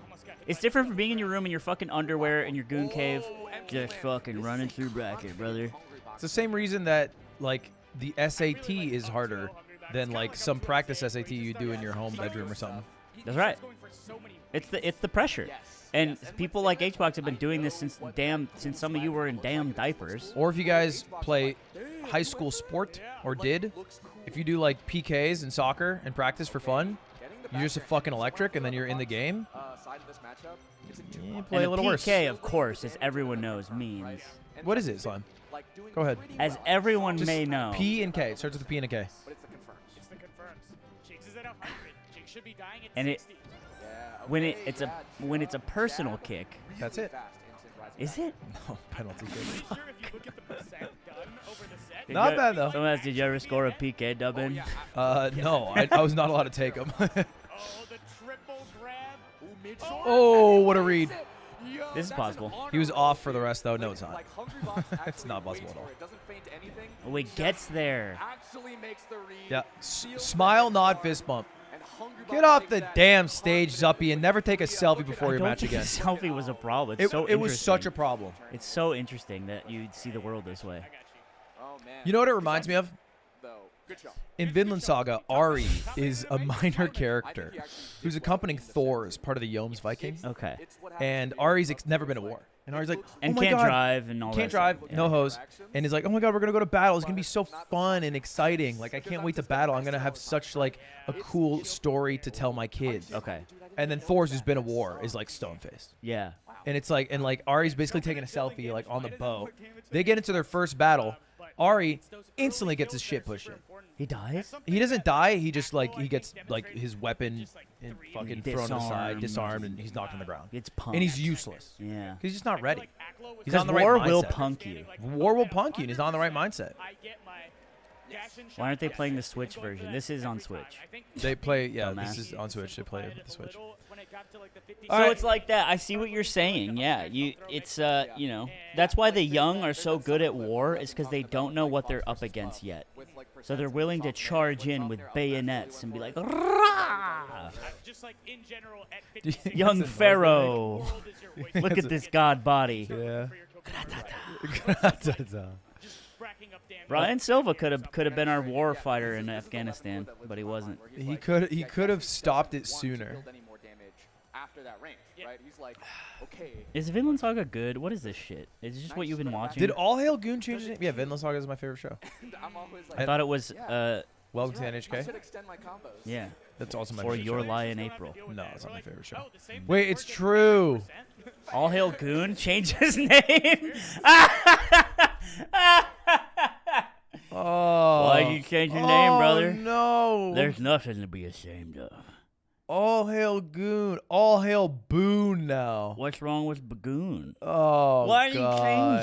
It's different from being in your room in your fucking underwear in your goon cave, just fucking running through bracket, brother. It's the same reason that, like, the SAT is harder than, like, some practice SAT you do in your home bedroom or something. That's right. It's the pressure, and people like HBox have been doing this since some of you were in damn diapers. Or if you guys play high school sport or did, if you do like PKs in soccer and practice for fun, you're just a fucking electric, and then you're in the game. You play a little worse. PK, of course, as everyone knows, means. What is it, Slime? Go ahead. As everyone Just may know. P and K. It starts with a P and a K. It's the confirms. Jigs is at 100. Jigs should be dying at And 60. when it's a personal kick. That's it. Is it? No, penalty kick. Pretty sure if you look at the percent done over the set. Not bad, though. Someone asked, did you ever score a PK dub in? No, I was not allowed to take them. Oh, the triple grab. Oh, what a read. This is possible. He was off for the rest, though. No, it's not. It's not possible at all. Oh, it gets there. Yeah. Smile, nod, fist bump. Get off the damn stage, Zuppy, and never take a selfie before your match again. Selfie was a problem. It's so It was such a problem. It's so interesting that you see the world this way. You know what it reminds me of? In Vinland Saga, Ari is a minor character who's accompanying Thor as part of the Yoms Vikings. Okay. And Ari's never been to war. And Ari's like, oh And my can't God. drive and all that Can't drive, stuff. no Yeah. hose. And he's like, oh my God, we're going to go to battle. It's going to be so fun and exciting. Like, I can't wait to battle. I'm going to have such, like, a cool story to tell my kids. Okay. And then Thor's, who's been to war, is, like, stone-faced. Yeah. And it's like, Ari's basically taking a selfie, like, on the boat. They get into their first battle. Ari instantly gets his shit pushed in. He dies? He doesn't die. He just, like, he gets, like, his weapon and fucking thrown aside, Disarmed. disarmed, and he's knocked on the ground. It's punked. And he's useless. Yeah. He's just not ready. He's Because on the right war mindset. will punk you. War will punk you, and he's not on the right mindset. Why aren't they playing the Switch version? This is on Switch. They play, yeah, Dumbass. this is on Switch. They play with the Switch. So it's like that. I see what you're saying. Yeah, it's you know, that's why the young are so good at war, is because they don't know what they're up against yet. So they're willing to charge in with bayonets and be like, "Rah!" Young Pharaoh, look at this god body. Yeah. Brian Silva could have been our war fighter in Afghanistan, but he wasn't. He could have stopped it sooner. Is Vinland Saga good? What is this shit? Is it just what you've been watching? Did All Hail Goon change his name? Yeah, Vinland Saga is my favorite show. I thought it was Welcome to NHK. yeah. That's also my Or favorite Your show. Lie in April. No, it's not my favorite show. Wait, it's true. All Hail Goon changed his name. Oh. Why'd you change your name, brother? No. There's nothing to be ashamed of. All Hail Goon. All Hail Boone now. What's wrong with Bagoon? Oh, Why did God. you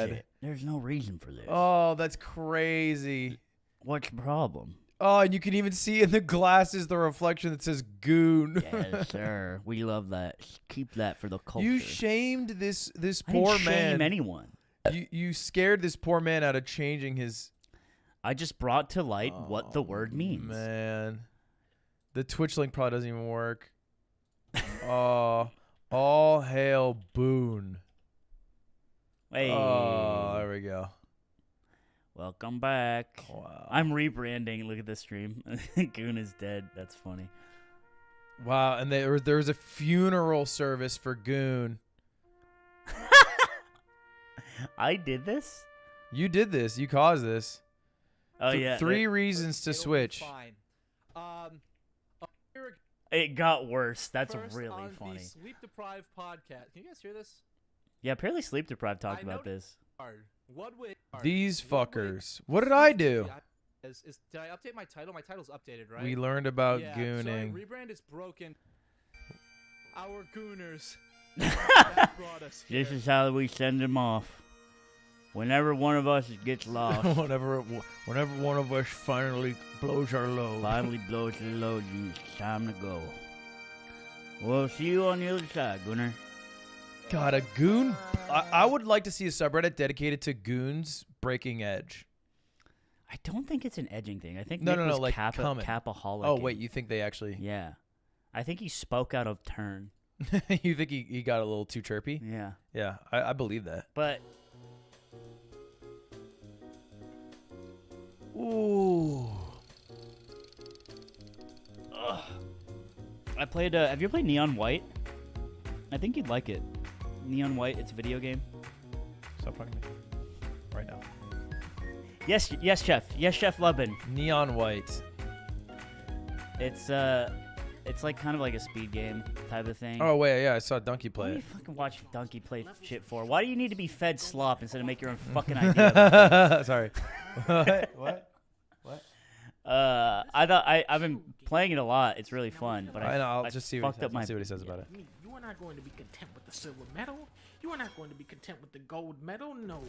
change it? There's no reason for this. Oh, that's crazy. What's the problem? Oh, and you can even see in the glasses the reflection that says Goon. Yes, sir. We love that. Keep that for the culture. You shamed this I didn't poor shame man. anyone. You scared this poor man out of changing his. I just brought to light what the word means. Man, the Twitch link probably doesn't even work. Oh, all hail Boone. Hey. Oh, there we go. Welcome back. Wow. I'm rebranding. Look at this stream. Goon is dead. That's funny. Wow, and there was a funeral service for Goon. I did this? You did this. You caused this. Oh yeah. Three reasons to switch. Fine. It got worse. That's First really on funny. The Sleep Deprived podcast. Can you guys hear this? Yeah, apparently Sleep Deprived talked I about this. Ludwig. These fuckers. What did I do? Did I update my title? My title's updated, right? We learned about yeah, gooning. Sorry, rebrand is broken. Our gooners. That brought us here. This is how we send them off. Whenever one of us gets lost, whenever one of us finally blows our load. finally blows the load, it's time to go. We'll see you on the other side, Gunner. God, a goon. I would like to see a subreddit dedicated to goons breaking edge. I don't think it's an edging thing. I think No, Nick no, no, was like Capaholic. Oh, wait, you think they actually... Yeah. I think he spoke out of turn. You think he got a little too chirpy? Yeah. Yeah, I believe that. But... Ooh. Ugh. I played... have you ever played Neon White? I think you'd like it. Neon White, it's a video game. Stop talking to me. Right now. Yes, chef. Yes, Chef Lubin. Neon White. It's like kind of like a speed game type of thing. Oh, wait, yeah, I saw Donkey What play do you it. fucking watch Donkey play shit for? Why do you need to be fed slop instead of make your own fucking idea? About Sorry. What? I've been playing it a lot. It's really fun, but I know, I'll I just see what fucked up my. he says about it. You are not going to be content with the silver medal. You are not going to be content with the gold medal. No.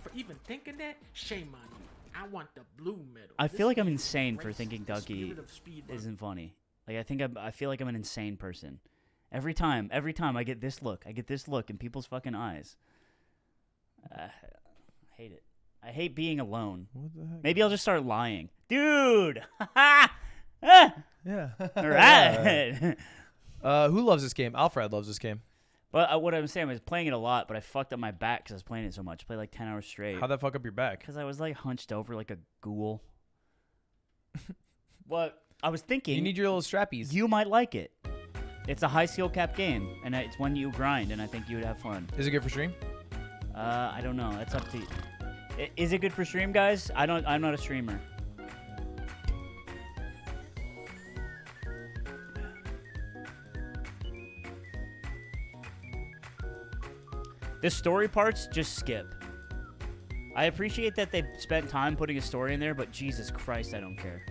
For even thinking that, shame on you. I want the blue medal. I feel like I'm This insane for race, thinking the Donkey spirit of speed run. isn't funny. Like I feel like I'm an insane person. Every time I get this look in people's fucking eyes. I hate it. I hate being alone. What the heck? Maybe I'll just start lying, dude. Yeah. All right. Who loves this game? Alfred loves this game. But what I'm saying, I was playing it a lot, but I fucked up my back because I was playing it so much. I played like 10 hours straight. How'd that fuck up your back? Because I was like hunched over like a ghoul. What? I was thinking You need your little strappies. you might like it. It's a high skill cap game, and it's one you grind, and I think you would have fun. Is it good for stream? I don't know. That's up to you. Is it good for stream, guys? I'm not a streamer. The story parts, just skip. I appreciate that they spent time putting a story in there, but Jesus Christ, I don't care.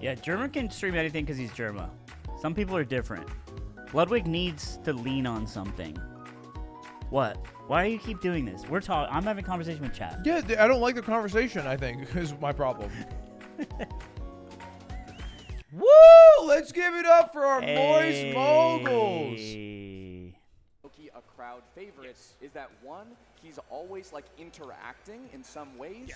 Yeah, German can stream anything because he's Germa. Some people are different. Ludwig needs to lean on something. What? Why do you keep doing this? I'm having a conversation with chat. Yeah, I don't like the conversation, I think, is my problem. Woo! Let's give it up for our Moist Moguls. Moky, a crowd favorite, is that one, he's always like interacting in some ways. Yeah.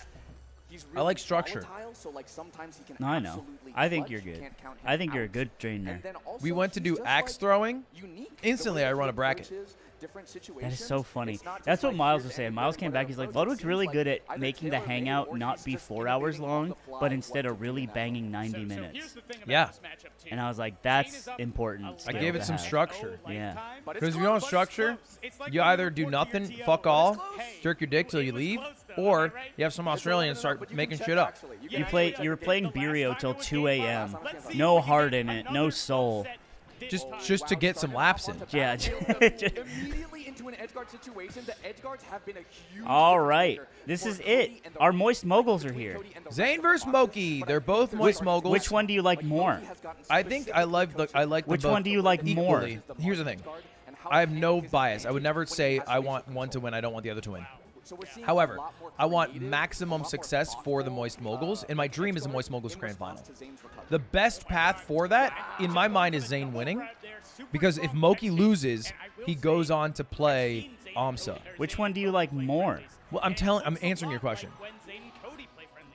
He's really I like structure. volatile, so like sometimes he can No, I know. absolutely I think clutch. you're You good. can't count him I think you're a out. good trainer. And then also, We went to he's do just, axe like, throwing. unique. Instantly, The way I run he a bracket. approaches different That is situations, so funny. it's not just That's what like, Miles here's was saying. every Miles way, came back. whatever He's like, approach. Ludwig's It really seems good like at either making the tailor-made hangout or not he's be just 4 hours innovating on long, the fly but what instead to of do really now. banging 90 So here's minutes. the thing about Yeah. this matchup, too. And I was like, Zain that's is up important. a I skill gave to it some have. structure. Yeah. But it's Because if you close, want but structure, it's close. It's like you when either do report to your nothing, TO, fuck but it's all, close. Hey, jerk your dick till you it was leave, close, though, or am I right? you have some It's Australians no, start but you making can shit check, up. actually. You were playing The last Birio time till it was 2 game a.m. five. Let's see No if we can heart get in it, another no soul. set this Just time. to get some laps in. Yeah. Immediately into an edge guard situation, the edge guards have been a huge All right. differentiator This for is Cody it. and the Our Moguls. Moist Moguls are Between here. Cody and the Zain rest of versus the Moky. boxers, They're both but Moist there's Moguls. Which one do you like Moky more? has gotten I think I like Which them one both do you like more? equally. Here's the thing. I have no bias. I would never say I want one to win. I don't want the other to win. However, I want maximum success for the Moist Moguls, and my dream is a Moist Moguls Grand Final. The best path for that, in my mind, is Zain winning, because if Moky loses, he goes on to play aMSa. Which one do you like more? Well, I'm answering your question.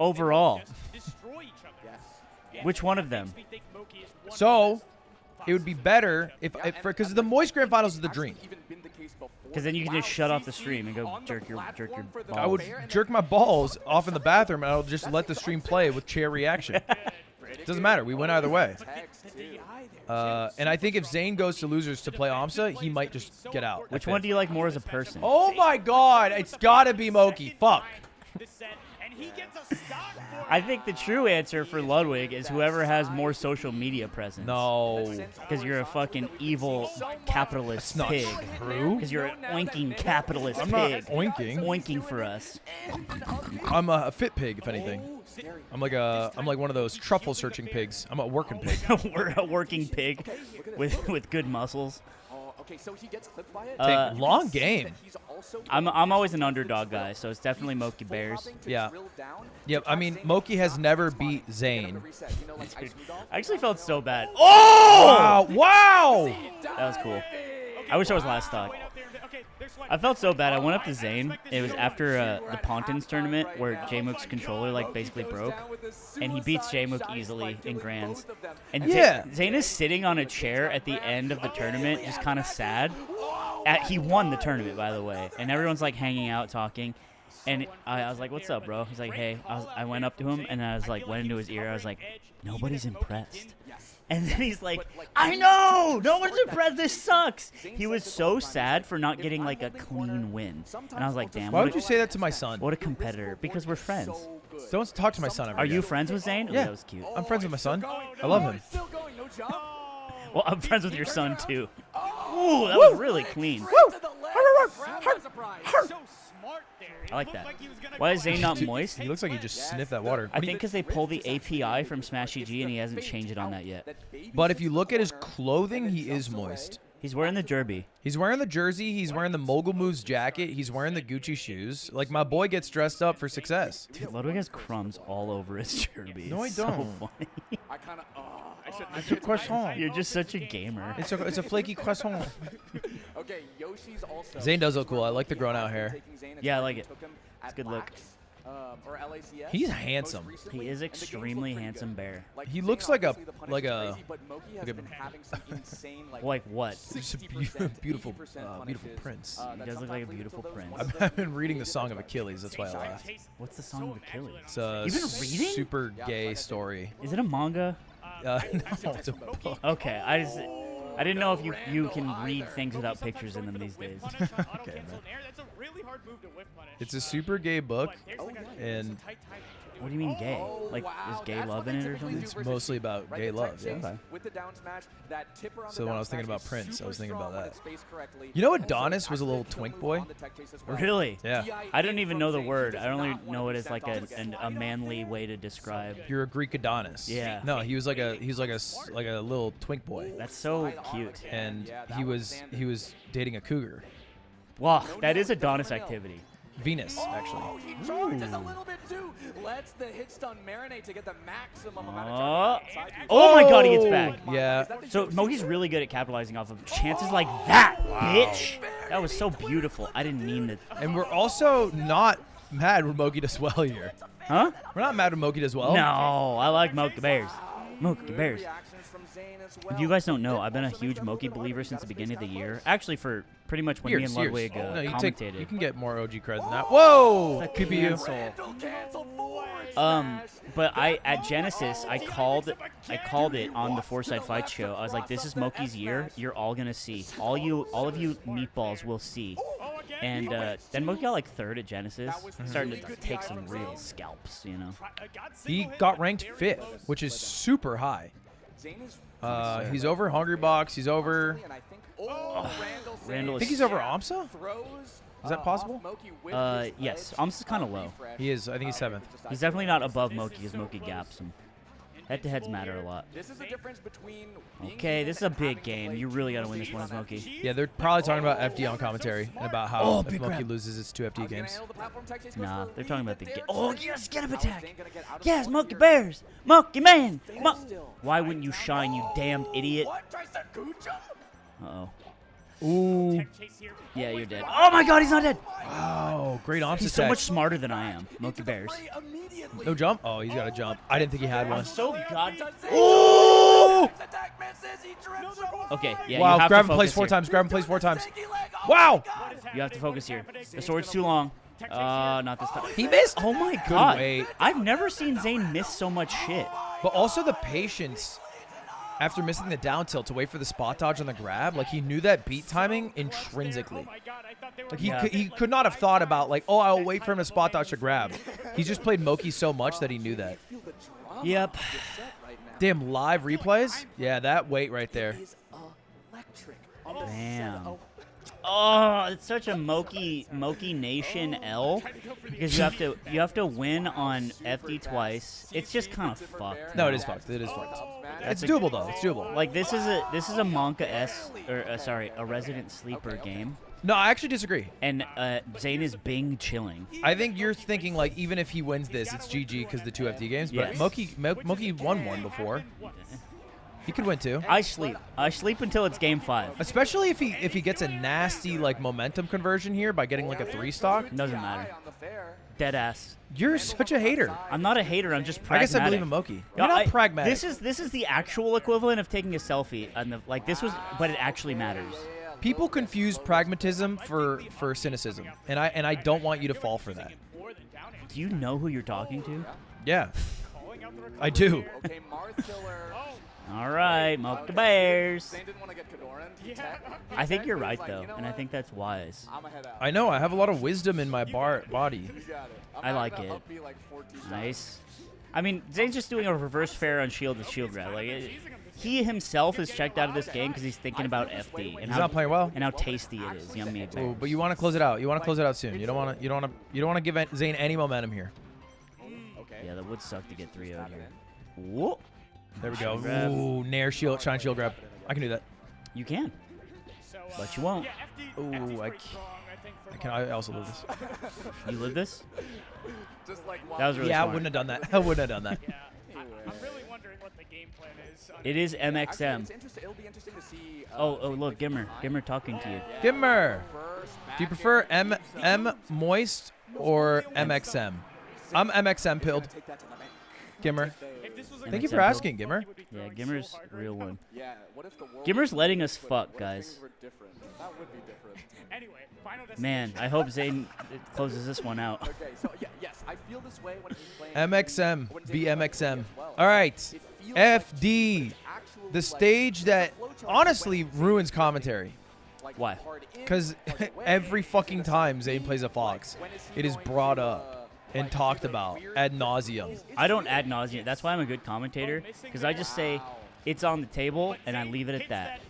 Overall. Which one of them? So, it would be better if because the Moist Grand Finals is the dream. Because then you can just shut off the stream and go jerk your balls. I would jerk my balls off in the bathroom, and I'll just let the stream play with chair reaction. Doesn't matter. We win either way. And I think if Zain goes to losers to play aMSa, he might just get out. Which one do you like more as a person? Oh my god, it's gotta be Moky. Fuck. This set, and he gets a stock for I think the true answer for Ludwig is whoever has more social media presence. No. Because you're a fucking evil capitalist That's not pig. true. Because you're an oinking capitalist I'm not pig. oinking. Oinking for us. I'm a fit pig, if anything. I'm like one of those truffle searching pigs. I'm a working pig. We're a working pig with good muscles. Okay, so he gets clipped by it. Take long game. I'm always an underdog guy, so it's definitely Moky Bears. Yeah. Yep. I mean, Moky has never beat Zain. I actually felt so bad. Oh! Wow! Wow! That was cool. I wish I was last stock. I felt so bad. I went up to Zain. It was after the Pontins tournament where J-Mook's controller like basically broke, and he beats J-Mook easily in grands. And Yeah. Zain is sitting on a chair at the end of the tournament, just kind of sad. He won the tournament, by the way, and everyone's like hanging out, talking. And I was like, "What's up, bro?" He's like, "Hey." I went up to him and I was like, went into his ear. I was like, "Nobody's impressed." And then he's like, "I know! No one's impressed. This sucks." He was so sad for not getting like a clean win. And I was like, "Damn." Why what would a- you say that to my son? What a competitor. Because we're friends. Don't talk to my son ever Are you again. friends with Zain? Ooh, Yeah. that was cute. I'm friends with my son. I love him. Well, I'm friends with your son too. Ooh, that was really clean. I like that. Why is Zain not moist? He looks like he just sniffed that water. I think because they pull the API from Smash EG and he hasn't changed it on that yet. But if you look at his clothing, he is moist. He's wearing the derby. He's wearing the jersey. He's wearing the Mogul Moves jacket. He's wearing the Gucci shoes. Like, my boy gets dressed up for success. Dude, Ludwig has crumbs all over his derby. No, I It's don't. So funny. It's a croissant. You're just such a gamer. It's a flaky croissant. Okay, Yoshi's also. Zain does look cool. I like the grown out hair. Yeah, I like it. It's a good look. He's handsome. He is extremely handsome bear. He looks like a Like what? just a beautiful prince. He does look like a beautiful prince. I've been reading the Song of Achilles. That's why I laughed. What's the Song of Achilles? It's a You've been reading? super gay story. Is it a manga? No, it's a book. Okay, I didn't know if you can read things without pictures in them these days. Okay, man. It's a super gay book, and What do you mean gay? Like, is gay love in it or something? it's mostly about gay love. Yeah. Okay. So when I was thinking about Prince, I was thinking about that. You know, Adonis was a little twink boy. Really? Yeah. I don't even know the word. I only know it as like a manly way to describe. You're a Greek Adonis. Yeah. No, he was like a little twink boy, That's so cute. and he was dating a cougar, Wow, that is Adonis activity. Venus actually. He charges a little bit too. Lets the hit stun marinate to get the maximum amount of charge. Oh my god, he gets back. Yeah. So Moky's really good at capitalizing off of chances like that, bitch. That was so beautiful. I didn't mean to. And we're also not mad when Moky does well here. Huh? We're not mad when Moky does well. No, I like Moky Bears. Moky Bears. If you guys don't know, I've been a huge Moky believer since the beginning of the year. Actually, for pretty much when me and Ludwig No, you commentated. can get more OG cred than that. Whoa! That PPU. But at Genesis, I called it on the Foresight Fight show. I was like, "This is Moky's year. You're all gonna see. All of you meatballs will see." And then Moky got like third at Genesis, starting to take some real scalps, you know. He got ranked 5th, which is super high. He's over Hungrybox. He's over. Randall I is. think he's over aMSa. Is that possible? Yes. aMSa's kind of low. He is. I think he's 7th. He's definitely not above Moky because Moky gaps him. Head-to-heads matter a lot. This is the difference between Okay, this is a big game. You really got to win this one as Moky. Yeah, they're probably talking about FD on commentary and about how Oh, if big Moky grab. loses, it's 2 FD games. Nah, they're talking about the game. Oh, yes, get up attack. Yes, Moky Bears. Moky man. Why wouldn't you shine, you damned idiot? Uh-oh. Ooh. Yeah, you're dead. Oh my god, he's not dead. Wow, great aMSa He's so tech. much smarter than I am. Moky Bears. No jump? Oh, he's got a jump. I didn't think he had one. So god. Ooh! Okay, yeah, Wow, you have grab to him, place focus 4 here. times. Grab him, place 4 times. Wow! You have to focus here. The sword's too long. Not this time. He missed. Oh my god. wait. I've never seen Zain miss so much shit. But also the patience. after missing the down tilt to wait for the spot dodge on the grab. Like, he knew that beat timing intrinsically. Like, he could not have thought about, like, oh, I'll wait for him to spot dodge to grab. He's just played Moky so much that he knew that. Yep. Damn, live replays? Yeah, that wait right there. Damn. Oh, it's such a Moky Nation L because you have to win on FD twice. It's just kind of fucked. No, it is fucked. It is fucked. It's doable though. It's doable. Like this is a Monka a Resident Sleeper game. No, I actually disagree. And Zain is Bing chilling. I think you're thinking like even if he wins this, it's GG because the 2 FD games. But Yes. Moky won one before. He could win 2. I sleep until it's game 5. Especially if he gets a nasty like momentum conversion here by getting like a 3 stock. Doesn't matter. Dead ass. You're such a hater. I'm not a hater. I'm just I pragmatic. guess I believe in Moky. You're No, not pragmatic. This is the actual equivalent of taking a selfie. But it actually matters. People confuse pragmatism for cynicism, and I don't want you to fall for that. Do you know who you're talking to? Yeah, I do. Okay, Marth Killer. All right, Moky Bears. Zain didn't want to get Kadoran to tech. I think you're right Like, though, you know and I what? think that's wise. I'ma head out. I know. I have a lot of wisdom in my body. You got it. I'm I not like gonna it. up be like 14 times. Nice. I mean, Zane's just doing a reverse fair on shield with shield grab. Like he himself is checked out of this game because he's thinking about FD and He's not playing well. and how tasty it is. Yummy. Ooh, but you want to close it out. You want to close it out soon. You don't want to give Zain any momentum here. Okay. Yeah, that would suck to get 3-0'd here. Whoa. There we go. Grab. Ooh, nair shield, shine shield grab. I can do that. You can, but you won't. Ooh, I also love this. You live this? Just like That was really Yeah, I smart. wouldn't have done that. I wouldn't have done that. I'm really wondering what the game plan is. It is Actually, MXM. it'll be interesting to see. Oh, look, Gimmer talking to you. Gimmer. First Do you back prefer air. M moist or MXM? I'm MXM pilled. Take that to the bank. Gimmer. If this was a Thank you MXM for pilled. asking, Gimmer. Yeah, Gimmer's real one. Yeah. What if the world Gimmer's was letting different, us but fuck, what if guys. things were different? That would be different. Anyway, final Man, I hope Zain closes this one out. Okay, so yeah, yes, I feel this way when he's playing. MXM when v Zain's playing MXM. as well. All right. It feels FD. like actually, The like, stage that flow chart honestly went ruins commentary. like Why? hard in, Because hard away, every fucking to the time side Zain plays a B, Fox, like, when is he it is going brought to, up and like, talked do the about weird ad thing? nauseum. It's I don't weird. ad nauseum. That's why I'm a good commentator, because I just say it's on the table and I leave it at that.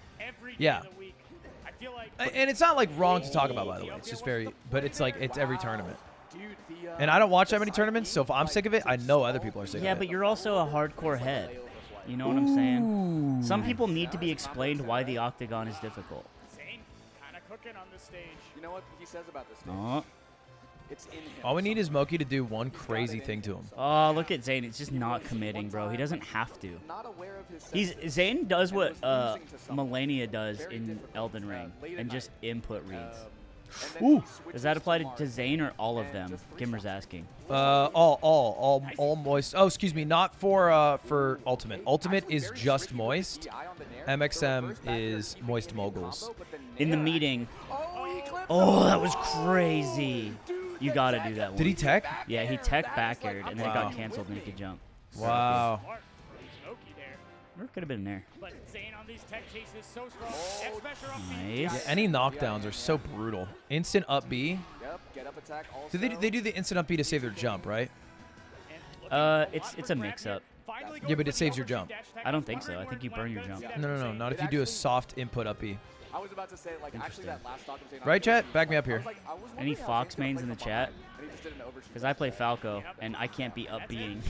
Yeah. I feel like And it's not like wrong to talk about, by the way. It's just but it's like it's every tournament. Dude, the, And I don't watch that many tournaments, so if I'm sick of it, I know other people are sick Yeah, of but it. you're also a hardcore head. You know what I'm saying? Some people need to be explained why the octagon is difficult. Zain kind of cooking on this stage. You know what he says about this? Stage? Oh, It's in him. All we need is Moky to do one crazy thing to him. oh, look at Zain. It's just not committing, bro. He doesn't have to. Not aware of his Zain does what Melania does in Elden Ring and just input reads. Ooh. Does that apply to Zain or all of them? Gimmer's asking. All moist. Oh, excuse me, not for ultimate. Ultimate is just moist. MXM is moist moguls. In the meeting. Oh, that was crazy. You gotta do that one. Did he tech? Yeah, he tech back aired and then it Wow. got canceled and he could jump. Wow. Smart. Moky there. Or it could have been there. But Zain on these tech chases so strong. X pressure up Nice. Yeah, any knockdowns are so brutal. Instant up B. Yep, get up attack also. Do they do the instant up B to save their jump, right? It's a mix-up. Yeah, but it saves your jump. I don't think so. I think you burn your jump. No, not if you do a soft input up B. I was about to say, like, actually that last stock of Zain Right, chat? Back me up here. Any Fox mains in the chat? Because I play Falco and I can't be up B'ing.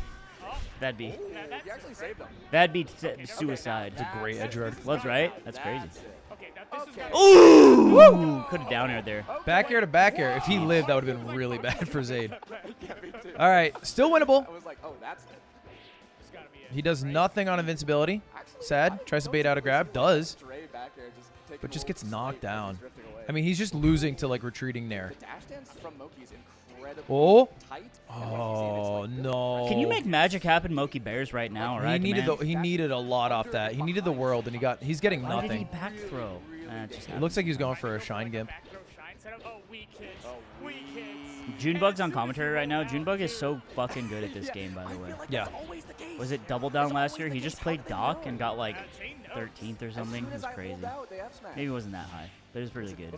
That'd be He actually saved them. suicide. Great edge guard. Was right? That's crazy. Okay, now this is Ooh! Could have down air there. Back air to back air. If he lived, that would have been really bad for Zain. All right, still winnable. I was like, oh, that's it. gotta be it. He does nothing on invincibility. Sad. Tries to bait out a grab. Does. Stray back air, just But just gets knocked down. drifting away. I mean, he's just losing to, like, retreating Nair. The dash dance from Moky is incredibly Oh. tight. Oh, no. Can you make magic happen, Moky Bears, right now? He Right, needed he needed a lot off that. He needed the world, and he's getting Why did he nothing. back throw? It looks like he's going for a shine gimp. Back throw shine setup. Oh, weak hits. Weak hits. Junebug's on commentary right now. Junebug is so fucking good at this game, by the way. Yeah. always the case. Was it Double Down last year? He just played Doc and got like 13th or something. It was crazy. Maybe it wasn't that high, but it was really good.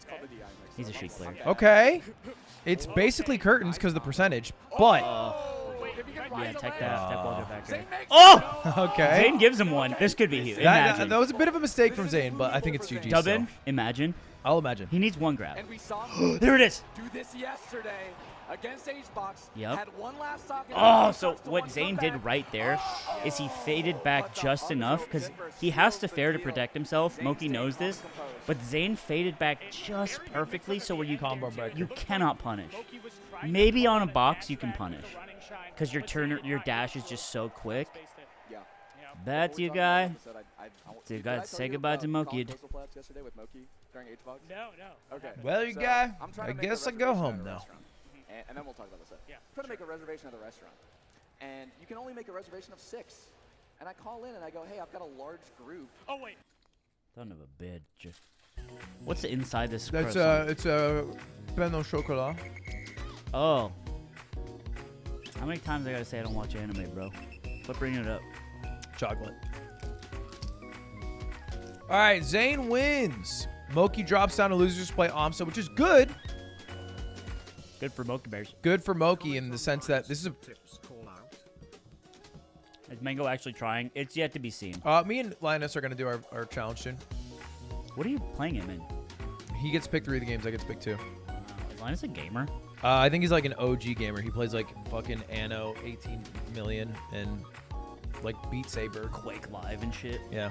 He's a Sheik player. Okay. It's basically curtains because of the percentage, but Yeah, tech that. Tech wall, go back there. oh, okay. Zain gives him one. This could be huge. That was a bit of a mistake from Zain, but I think it's GG. Dub in. Imagine. I'll imagine. He needs one grab. And we saw him There it is. do this yesterday against Agebox. Yep. Had one last stock and Oh, then so touched to what one Zain comeback. did right there is he faded back just enough because he has to fair to protect himself. Moky knows this, but Zain faded back just perfectly so where Combo breaker. you cannot punish. Maybe on a box you can punish because your dash is just so quick. Yeah. That's you, guy. So you got to say goodbye to Moky. Yesterday with Moky during Hbox? No. Okay. Well, you So, guy, I'm trying I to make a guess I go reservation home at a now. restaurant. And then we'll talk about this later. Yeah, I'm trying to make a reservation at the restaurant. And you can only make a reservation of 6. And I call in and I go, hey, I've got a large group. Oh wait. Son of a bitch. What's inside this That's croissant? it's a pain au chocolat. Oh. How many times I gotta say I don't watch anime, bro? Quit bringing it up. Chocolate. All right, Zain wins. Moky drops down to losers play aMSa, which is good. Good for Moky Bears. Good for Moky in the sense that this is Is Mango actually trying? It's yet to be seen. me and Linus are gonna do our challenge soon. What are you playing him in? He gets to pick 3 of the games. I get to pick 2. Is Linus a gamer? I think he's like an OG gamer. He plays like fucking Anno 18 million and like Beat Saber. Quake Live and shit. Yeah.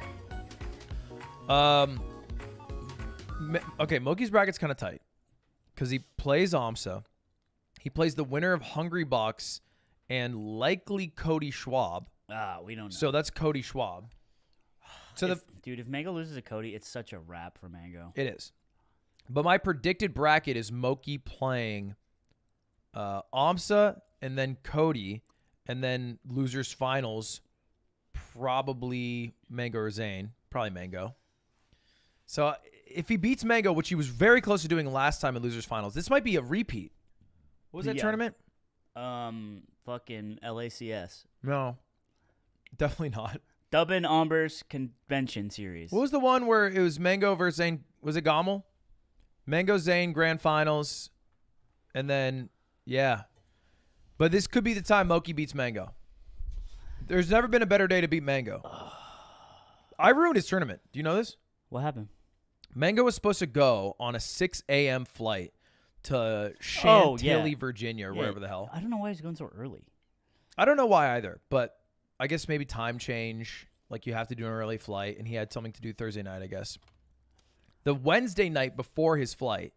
Okay, Moky's bracket's kind of tight because he plays aMSa. He plays the winner of Hungrybox and likely Cody Schwab. We don't know. So that's Cody Schwab. So Dude, if Mango loses to Cody, it's such a wrap for Mango. it is. But my predicted bracket is Moky playing aMSa and then Cody, and then losers finals, probably Mango or Zain. Probably Mango. So if he beats Mango, which he was very close to doing last time in losers finals, this might be a repeat. What was that tournament? Fucking LACS. No, definitely not. Dublin Ombers Convention Series. What was the one where it was Mango versus Zain? Was it Gommel? Mango Zain grand finals, and then yeah. But this could be the time Moky beats Mango. There's never been a better day to beat Mango. I ruined his tournament. Do you know this? What happened? Mango was supposed to go on a 6 a.m. flight to Chantilly, Virginia, or wherever the hell. I don't know why he's going so early. I don't know why either, but I guess maybe time change. Like you have to do an early flight, and he had something to do Thursday night, I guess. The Wednesday night before his flight,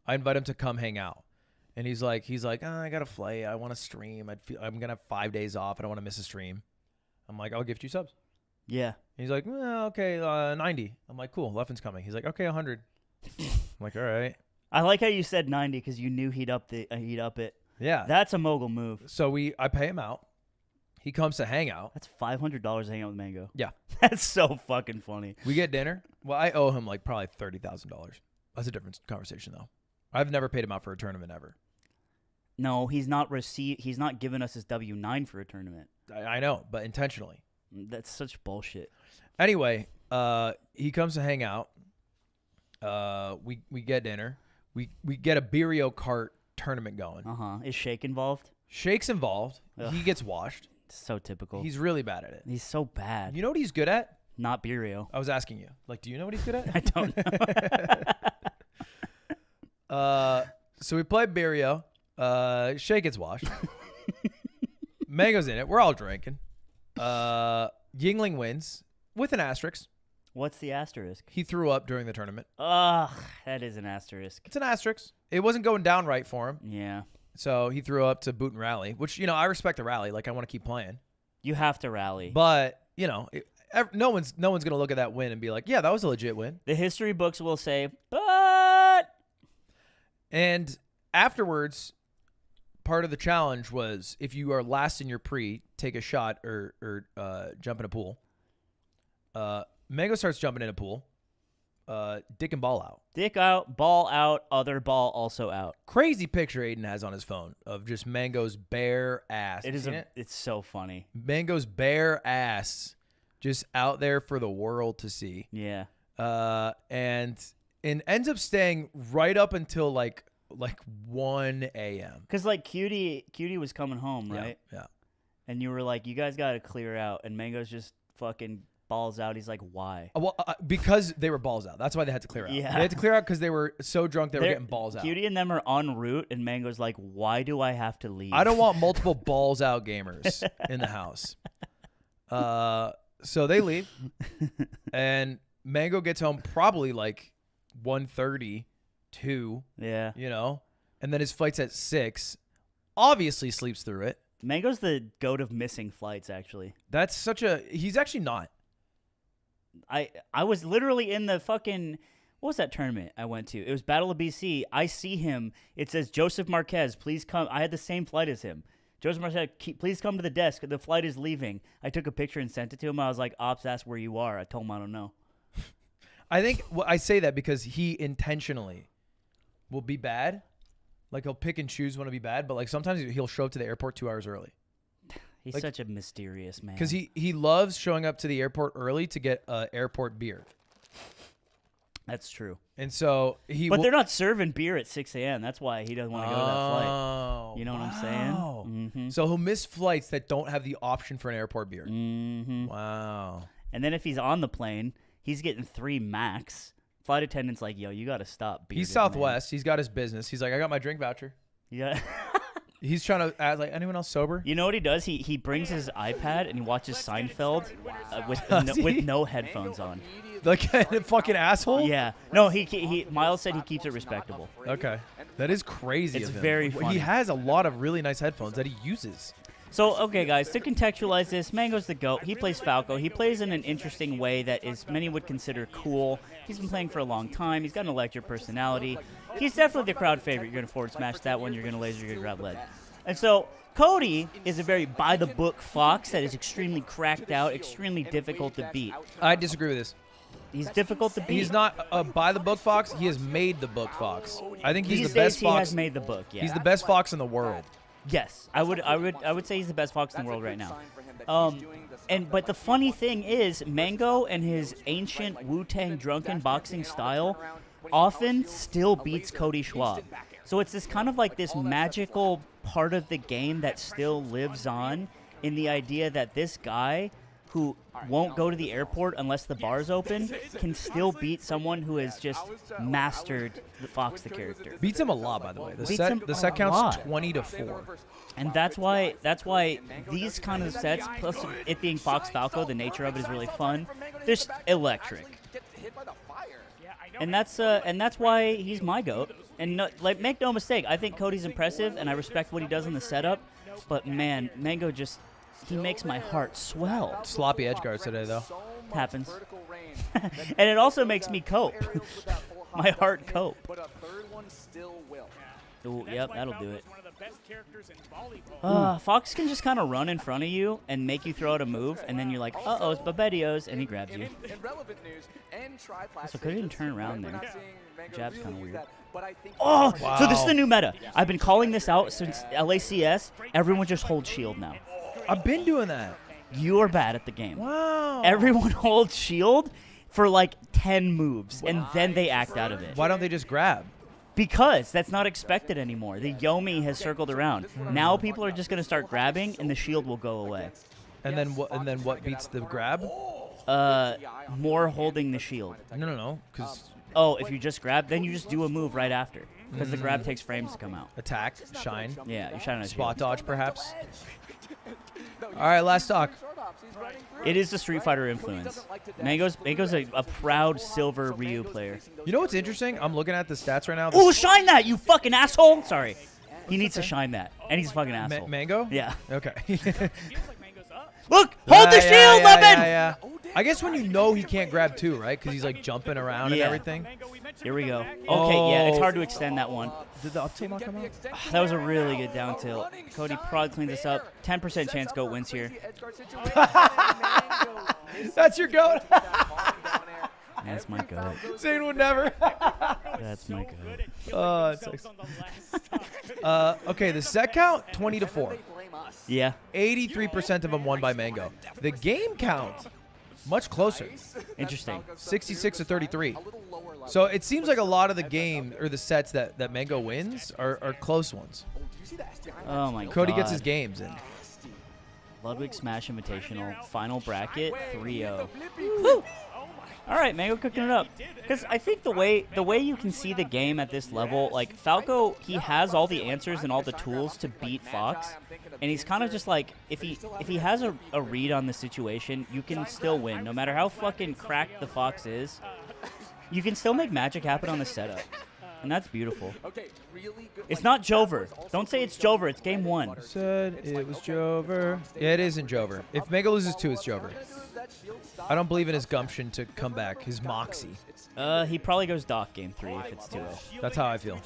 I invite him to come hang out. And he's like, oh, I got a flight. I want to stream. I'm going to have 5 days off. I don't want to miss a stream. I'm like, I'll gift you subs. Yeah. He's like, well, okay, 90. I'm like, cool. Leffen's coming. He's like, okay, 100. I'm like, all right. I like how you said 90 because you knew he'd up it. Yeah. That's a mogul move. So I pay him out. He comes to hang out. That's $500 to hang out with Mango. Yeah. That's so fucking funny. We get dinner. Well, I owe him like probably $30,000. That's a different conversation though. I've never paid him out for a tournament ever. No, he's not giving us his W-9 for a tournament. I know, but intentionally. That's such bullshit. Anyway, he comes to hang out. We get dinner. We get a Birrio Kart tournament going. Is Shake involved? Shake's involved. Ugh. He gets washed. So typical. He's really bad at it. He's so bad. You know what he's good at? Not Birrio. I was asking you. Like, do you know what he's good at? I don't know. So we play Birrio. Shake gets washed. Mango's in it. We're all drinking. Yingling wins with an asterisk. What's the asterisk? He threw up during the tournament. Ugh, that is an asterisk. It's an asterisk. It wasn't going down right for him. Yeah. So he threw up to boot and rally, which, I respect the rally. Like, I want to keep playing. You have to rally. But, no one's going to look at that win and be like, yeah, that was a legit win. The history books will say, but. And afterwards, part of the challenge was if you are last in your pre, take a shot or jump in a pool. Mango starts jumping in a pool. dick and ball out. Dick out, ball out, other ball also out. Crazy picture Aiden has on his phone of just Mango's bare ass. It You is seen it? It's so funny. Mango's bare ass just out there for the world to see. Yeah. And ends up staying right up until like 1 a.m. Because, like, Cutie was coming home, Yeah, right? Yeah. And you were like, you guys got to clear out. And Mango's just fucking balls out. He's like, why? Well, because they were balls out. That's why they had to clear out. Yeah. They had to clear out because they were so drunk they were getting balls out. Cutie and them are en route, and Mango's like, why do I have to leave? I don't want multiple balls out gamers in the house. So they leave, and Mango gets home probably like 1:30, 2. Yeah. You know, and then his flight's at 6. Obviously sleeps through it. Mango's the goat of missing flights, actually. That's such a. He's actually not. I was literally in the fucking, what was that tournament I went to? It was Battle of BC. I see him. It says, Joseph Marquez, please come. I had the same flight as him. Joseph Marquez, please come to the desk. The flight is leaving. I took a picture and sent it to him. I was like, Ops, ask where you are. I told him I don't know. I think I say that because he intentionally will be bad. Like, he'll pick and choose when to be bad, but like sometimes he'll show up to the airport 2 hours early. He's Like, such a mysterious man. Because he loves showing up to the airport early to get airport beer. That's true. And so But they're not serving beer at 6 a.m. That's why he doesn't want to go to that flight. Oh, You know what I'm saying? Mm-hmm. So he'll miss flights that don't have the option for an airport beer. Mm-hmm. Wow. And then if he's on the plane, he's getting 3 max. Flight attendant's like, yo, you got to stop. He's bearded Southwest. He's got his business. He's like, I got my drink voucher. Man. Yeah. He's trying to ask, like, anyone else sober? You know what he does? He brings his iPad and he watches Seinfeld with no headphones on. Like a fucking asshole? Yeah. No, Miles said he keeps it respectable. Okay. That is crazy. It's of him. very funny. He has a lot of really nice headphones that he uses. So, okay, guys, to contextualize this, Mango's the GOAT. He plays Falco. He plays in an interesting way that many would consider cool. He's been playing for a long time. He's got an electric personality. He's definitely the crowd favorite. You're going to forward smash that one. You're going to laser, you're going to grab lead. And so, Cody is a very by-the-book fox that is extremely cracked out, extremely difficult to beat. I disagree with this. He's difficult to beat. He's not a by-the-book fox. He has made the book fox. I think he's These the best days, fox. he has made the book, yeah. He's the best fox in the world. Yes, I would say he's the best fox in the world right now. But the funny thing is, Mango and his ancient Wu-Tang drunken boxing style often still beats Cody Schwab. So it's this kind of like this magical part of the game that still lives on in the idea that this guy who won't go to the airport unless the bar's open can still beat someone who has just mastered the Fox the character. Beats him a lot, by the way. Beats him The set a counts lot. 20-4. And that's why these kind of sets, plus it being Fox Falco, the nature of it is really fun. They're just electric. And that's why he's my GOAT. And no, like, make no mistake, I think Cody's impressive, and I respect what he does in the setup. But man, Mango he makes my heart swell. Sloppy edge guards today, though. Happens. And it also makes me cope. My heart cope. Ooh, yep, that'll do it. Fox can just kind of run in front of you and make you throw out a move, and then you're like, uh-oh, it's Babedios, and he grabs you. So Cody didn't turn around there. Jab's kind of weird. Oh, Wow. So this is the new meta. I've been calling this out since LACS. Everyone just holds shield now. I've been doing that. You are bad at the game. Wow. Everyone holds shield for like 10 moves, and then they act out of it. Why don't they just grab? Because that's not expected anymore. The Yomi has circled around. Now people are just going to start grabbing, and the shield will go away. And then what? And then what beats the grab? More holding the shield. No. Because Oh, if you just grab, then you just do a move right after. Because the grab takes frames to come out. attack, shine, Yeah, you shine on a spot shield. dodge, perhaps. All right, last talk. It is the Street Fighter influence. Mango's a proud silver Ryu player. You know what's interesting? I'm looking at the stats right now. Oh, shine that, you fucking asshole! Sorry. He needs to shine that. And he's a fucking asshole. Mango? Yeah. Okay. Look! Hold the shield, Levin! Yeah. I guess when you know he can't grab two, right? Because he's like jumping around and Yeah. everything. Here we go. Okay, yeah, it's hard to extend that one. Did the up tilt not come out? That was a really good down tilt. Cody probably cleans this up. 10% chance GOAT wins here. That's your goat. That's my goat. Zain would never. That's my goat. Oh, it's okay, the set count 20-4. Yeah. 83% of them won by Mango. The game count much closer. Interesting. 66-33. So it seems like a lot of the game or the sets that Mango wins are close ones. Oh my god. Cody gets his games in. Ludwig Smash Invitational final bracket 3-0. Woo! All right, Mango cooking it up. Because I think the way you can see the game at this level, like Falco, he has all the answers and all the tools to beat Fox, and he's kind of just like if he has a read on the situation, you can still win, no matter how fucking cracked the Fox is. You can still make magic happen on the setup, and that's beautiful. It's not Jover. Don't say it's Jover. It's game 1. Said it was Jover. Yeah, it isn't Jover. If Mango loses 2, it's Jover. I don't believe in his gumption to come back, his moxie. He probably goes Doc game 3 if it's 2-0. That's how I feel.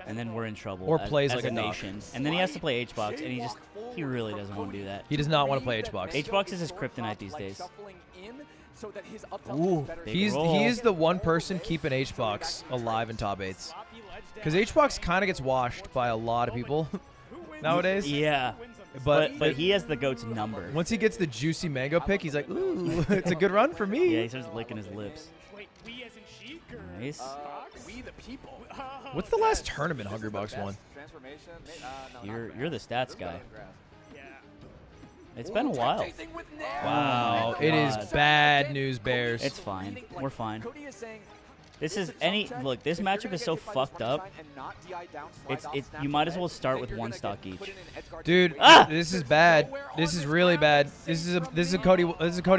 And then we're in trouble. Or plays as like a a Doc. nation. And then he has to play H-Box, and he really doesn't want to do that. He does not want to play H-Box. H-Box is his kryptonite these days. Ooh, He is the one person keeping H-Box alive in top 8s. Because H-Box kind of gets washed by a lot of people nowadays. Yeah. But he has the GOAT's number. Once he gets the juicy Mango pick, he's like, ooh, it's a good run for me. Yeah, he starts licking his lips. Nice. What's the last tournament Hungrybox won? You're the stats guy. It's been a while. Wow, it is bad news, Bears. It's fine. We're fine. This is look. This matchup is so fucked up. You might as well start with 1 stock each. Dude, this is bad. This is really bad. This is a Cody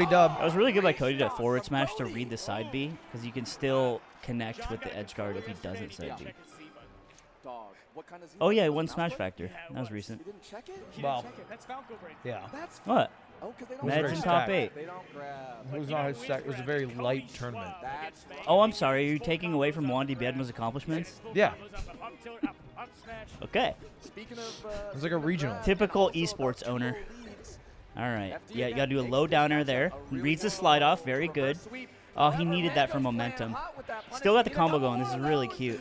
dub. That was really good by Cody to forward smash to read the side B, because you can still connect with the edge guard if he doesn't side B. Oh yeah, he won Smash Factor. That was recent. Wow. Yeah. What? It Meds in top 8. It was not his stack. It was a very light tournament. Oh, I'm sorry. Are you taking away from Wandy Biedma's accomplishments? Yeah. Okay. It was like a regional. Typical esports owner. All right. Yeah, you got to do a low downer there. Reads the slide off. Very good. Oh, he needed that for momentum. Still got the combo going. This is really cute.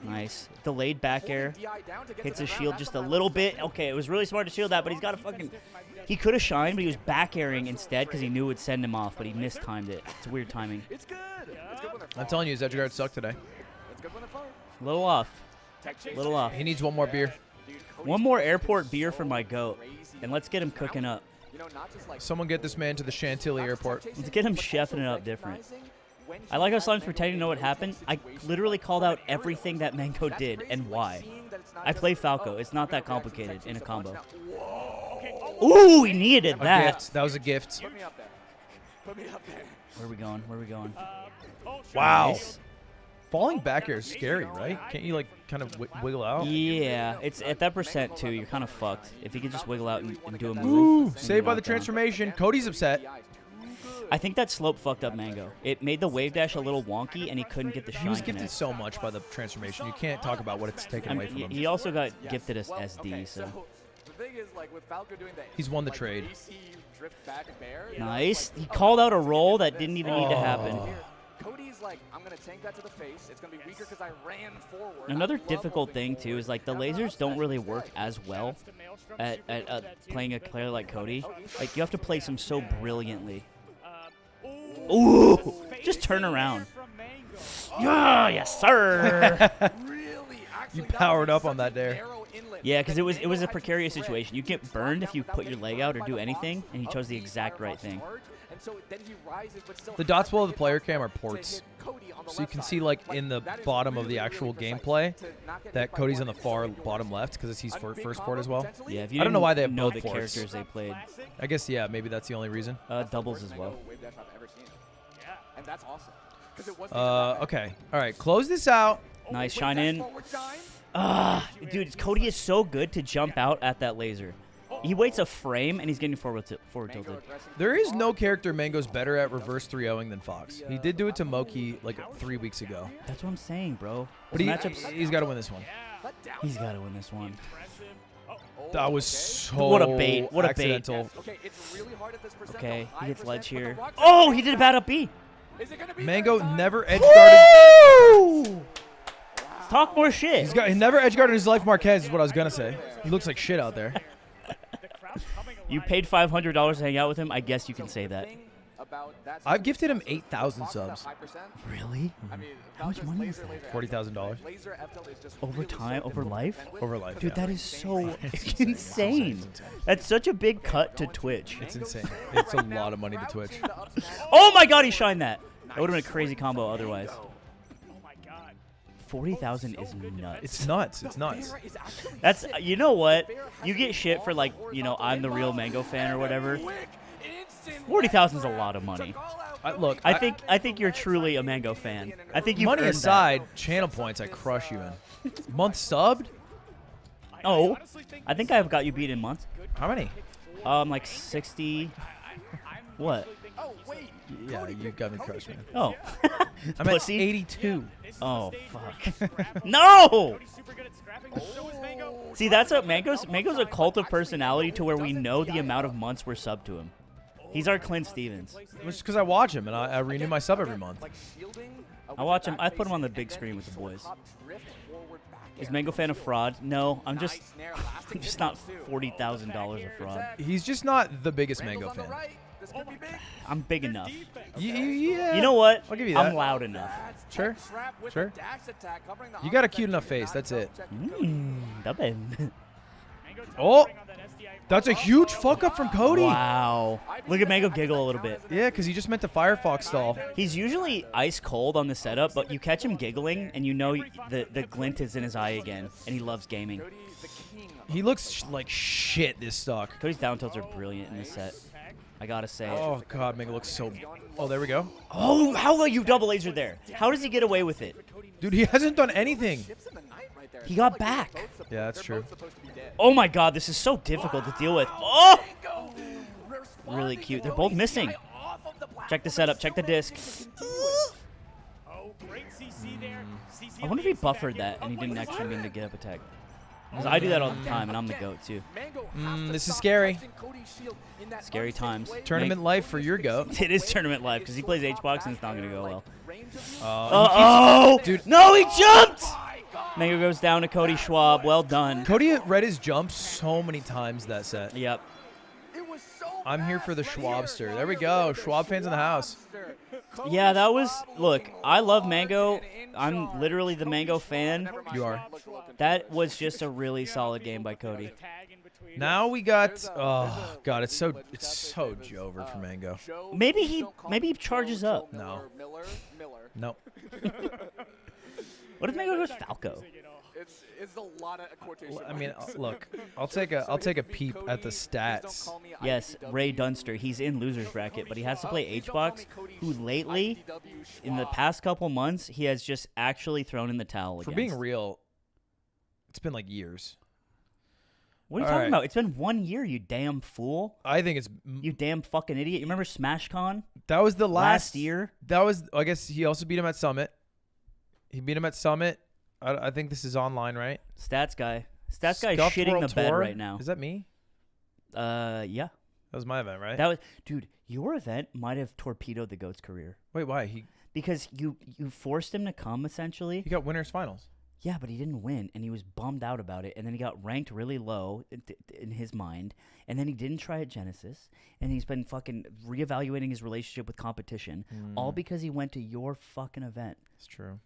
Nice. Delayed back air. Hits his shield just a little bit. Okay, it was really smart to shield that, but he's got a fucking... He could have shined, but he was back airing instead because he knew it would send him off, but he mistimed it. It's weird timing. I'm telling you, his edge guard sucked today. A little off. A little off. He needs one more beer. One more airport beer for my goat, and let's get him cooking up. Someone get this man to the Chantilly airport. Let's get him chefing it up different. I like how Slime's pretending to know what happened. I literally called out everything that Mango did and why. I play Falco. It's not that complicated in a combo. Ooh, he needed that. Gift. That was a gift. Where are we going? Where are we going? Wow. Nice. Falling back air is scary, right? Can't you, like, kind of wiggle out? Yeah, it's at that percent, too. You're kind of fucked. If you could just wiggle out and do a move. Ooh, saved by the transformation. Cody's upset. I think that slope fucked up Mango. It made the wave dash a little wonky, and he couldn't get the shine. He was in gifted it. so much by the transformation. You can't talk about what it's taken away from him. He also got gifted as SD, so. He's won the trade. Nice. He called out a roll that didn't even need to happen. Cody's like, I'm going to tank that to the face. It's going to be weaker because I ran forward. Another difficult thing, too, is like the lasers don't really work as well at playing a player like Cody. Like, you have to place him so brilliantly. Ooh! Just turn around. Yeah, yes, sir! You powered up on that there. Yeah, because it was a precarious situation. You get burned if you put your leg out or do anything, and he chose the exact right thing. The dots below the player cam are ports. So you can see, like, in the bottom of the actual gameplay that Cody's on the far bottom left because it's his first port as well. Yeah, if you I don't know why they have know both the ports. characters they played. I guess, yeah, maybe that's the only reason. Doubles as well. Okay. All right, close this out. Nice, shine in. Dude, Cody is so good to jump out at that laser. He waits a frame, and he's getting forward tilted. There is no character Mango's better at reverse 3-0ing than Fox. He did do it to Moky like 3 weeks ago. That's what I'm saying, bro. But he's got to win this one. He's got to win this one. That was so What a bait. What a bait. accidental. Okay, it's really hard at this percent. Okay, the he gets high ledge percent, but here. the rock Oh, side- he did a bad up B. Is it gonna be Mango that time? never edge guarded. Let's talk more shit. He never edge guarded his life. Marquez is what I was gonna say. He looks like shit out there. You paid $500 to hang out with him. I guess you can say that. I've gifted him 8,000 subs. Really? How much money is that? $40,000 Over time? Over life? over life. Dude, yeah. that is so insane. That's such a big cut to Twitch. It's insane. It's a lot of money to Twitch. Oh my god, he shined that. That would have been a crazy combo otherwise. Oh my god. 40,000 is nuts. It's nuts. It's nuts. That's, you know what? You get shit for like, you know, I'm the real Mango fan or whatever. 40,000 is a lot of money. Look, I think you're truly a Mango fan. I think you money aside, channel points I crush you in. Month subbed? Oh, I think I've got you beat in months. How many? Like 60. What? Yeah, you got me crushed, man. Oh. I'm at Pussy. 82. Oh fuck. No. See, that's what Mango's a cult of personality to where we know the amount of months we're subbed to him. He's our Clint Stevens. It's because I watch him and I renew my sub every month. I watch him. I put him on the big screen with the boys. Is Mango fan a fraud? No, I'm just not $40,000 a fraud. He's just not the biggest Mango fan. I'm big enough. Yeah. You know what? I'll give you that. I'm loud enough. Sure. Sure. You got a cute enough face. That's it. Daben. Oh, that's a huge fuck up from Cody. Wow. Look at Mango giggle a little bit. Yeah, because he just meant to Firefox stall. He's usually ice cold on the setup, but you catch him giggling, and you know the glint is in his eye again, and he loves gaming. He looks like shit this stock. Cody's down tilts are brilliant in this set. I gotta say. Oh, God, Mango looks so... Oh, there we go. Oh, how will you double laser there? How does he get away with it? Dude, he hasn't done anything. He got back. Yeah, that's true. Oh my god, this is so difficult to deal with. Oh! Really cute. They're both missing. Check the setup. Check the disc. I wonder if he buffered that and he didn't actually mean to get up attack. Because I do that all the time, and I'm the GOAT, too. This is scary. Scary times. Tournament life for your goat. It is tournament life, because he plays H-Box, and it's not going to go well. Oh, Dude. No, he jumped! Mango goes down to Cody Schwab. Well done. Cody read his jump so many times that set. Yep. I'm here for the Schwabster. There we go. Schwab fans in the house. Yeah, that was... Look, I love Mango. I'm literally the Mango fan. You are. That was just a really solid game by Cody. Now we got... Oh, God, it's so Jover for Mango. Maybe he charges up. No. No. What if Mango goes Falco? It's a lot of quotation. I mean, look, I'll take a peep at the stats. Yes, Ray Dunster. He's in loser's bracket, but he has to play H-Box, who lately, in the past couple months, he has just actually thrown in the towel For against. being real, it's been like years. What are you All talking right. about? It's been 1 year, you damn fool. I think it's... You damn fucking idiot. You remember SmashCon? That was the Last year? That was... I guess he also beat him at Summit. He beat him at Summit. I think this is online, right? Stats guy. Stats guy Scuffed shitting World the bed Tour? right now. Is that me? Yeah. That was my event, right? That was, dude, your event might have torpedoed the GOAT's career. Wait, why? Because you forced him to come, essentially. He got winners finals. Yeah, but he didn't win, and he was bummed out about it. And then he got ranked really low in his mind. And then he didn't try at Genesis. And he's been fucking reevaluating his relationship with competition. All because he went to your fucking event. It's true.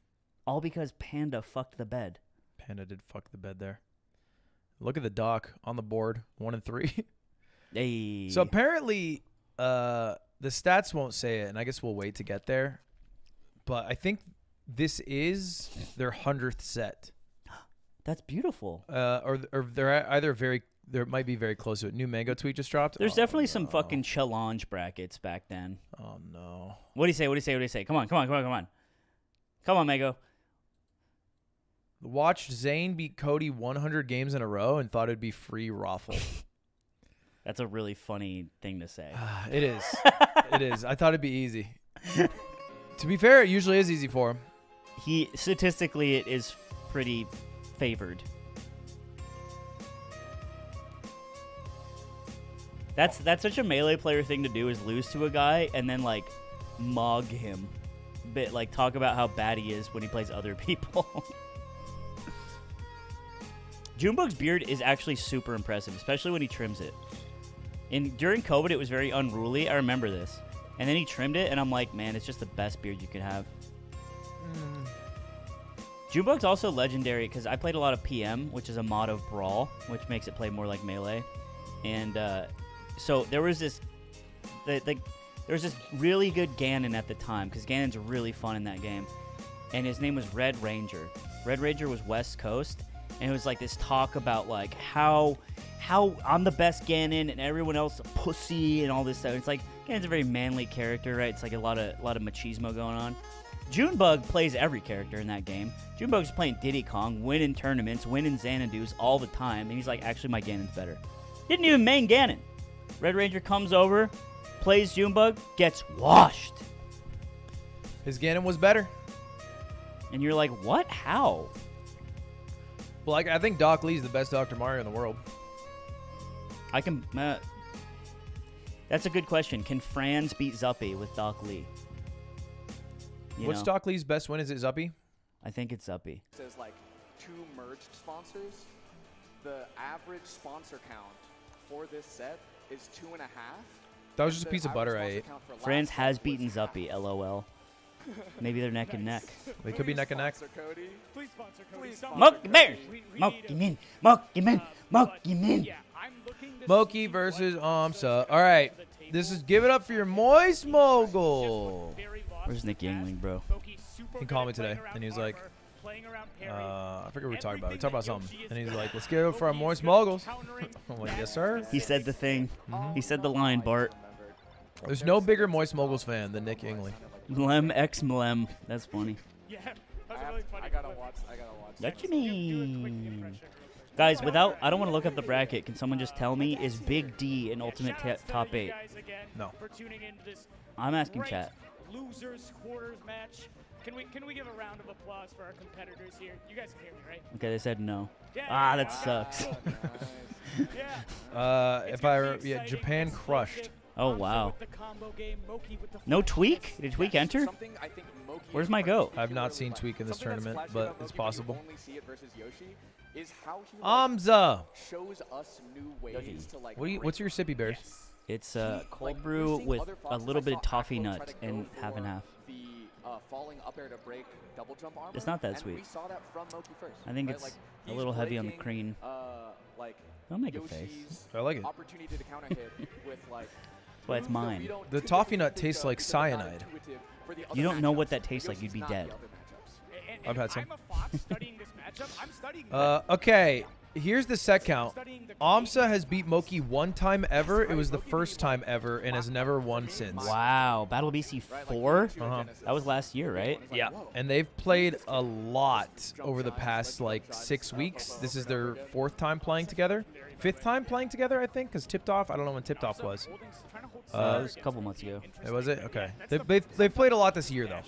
All because Panda fucked the bed. Panda did fuck the bed there. Look at the doc on the board. 1 and 3. Hey. So apparently, the stats won't say it, and I guess we'll wait to get there. But I think this is their 100th set. That's beautiful. Or they're either there might be very close to it. New Mango tweet just dropped. There's definitely some fucking challenge brackets back then. Oh no. What do you say? What do you say? What do you say? Come on, come on, come on, come on. Come on, Mango. Watched Zain beat Cody 100 games in a row and thought it'd be free raffle. That's a really funny thing to say. It is. It is. I thought it'd be easy. To be fair, it usually is easy for him. Statistically, it is pretty favored. That's such a Melee player thing to do, is lose to a guy and then like mog him. Like talk about how bad he is when he plays other people. Junebug's beard is actually super impressive, especially when he trims it. During COVID, it was very unruly. I remember this. And then he trimmed it, and I'm like, man, it's just the best beard you can have. Junebug's also legendary because I played a lot of PM, which is a mod of Brawl, which makes it play more like Melee. And so there was this... there was this really good Ganon at the time, because Ganon's really fun in that game. And his name was Red Ranger. Red Ranger was West Coast, and it was like this talk about like how I'm the best Ganon and everyone else a pussy and all this stuff. It's like Ganon's a very manly character, right? It's like a lot of machismo going on. Junebug plays every character in that game. Junebug's playing Diddy Kong, winning tournaments, winning Xanadu's all the time, and he's like, actually my Ganon's better. Didn't even main Ganon. Red Ranger comes over, plays Junebug, gets washed. His Ganon was better. And you're like, what? How? Well, I think Doc Lee's the best Dr. Mario in the world. I can... that's a good question. Can Franz beat Zuppy with Doc Lee? What's Doc Lee's best win? Is it Zuppy? I think it's Zuppy. It says like 2 merged sponsors. The average sponsor count for this set is 2.5. That was just a piece of butter I ate. Franz has beaten Zuppy, LOL. Maybe they're neck and neck. They could be neck and neck. Please sponsor Cody. Moky Bears! Moky Min! Moky Min! Moky Min! Moky versus aMSa. All right. This is Give It Up for Your Moist Mogul. Where's Nick Yangling, bro? He called me today, and he was like, I forget what we talked about. We talked about something. And he's like, let's give it up for our Moist Moguls. I'm like, yes, sir. He said the thing. He said the line, Bart. There's no bigger Moist Moguls fan than Nick Yangling. Mlem x Mlem. That's funny. Yeah, that's really funny. I gotta watch. What you mean? Guys, I don't want to look up the bracket. Can someone just tell me, is Big D in Ultimate Top 8? No. I'm asking chat. Losers quarters match. Can we give a round of applause for our competitors here? You guys can hear me, right? Okay, they said no. Yeah, that sucks. Japan crushed. Oh, wow. No Tweak? Did Tweak enter? Where's my goat? I've not seen Tweak in this tournament, but it's possible. aMSa! What's your sippy bears? It's cold brew with a little bit of toffee nut and half and half. It's not that sweet. I think it's a little heavy on the cream. Don't make a face. I like it. That's why it's mine. The toffee nut tastes like cyanide. You don't know what that tastes like. You'd be dead. I've had some. Okay, here's the set count. aMSa has beat Moky 1 time ever. It was the first time ever and has never won since. Wow. Battle BC 4? That was last year, right? Yeah. And they've played a lot over the past, like, 6 weeks. This is their 4th time playing together. 5th time playing together, I think, because Tipped Off. I don't know when Tipped Off was. It was a couple months ago. Was it? Okay. They've played a lot this year, though.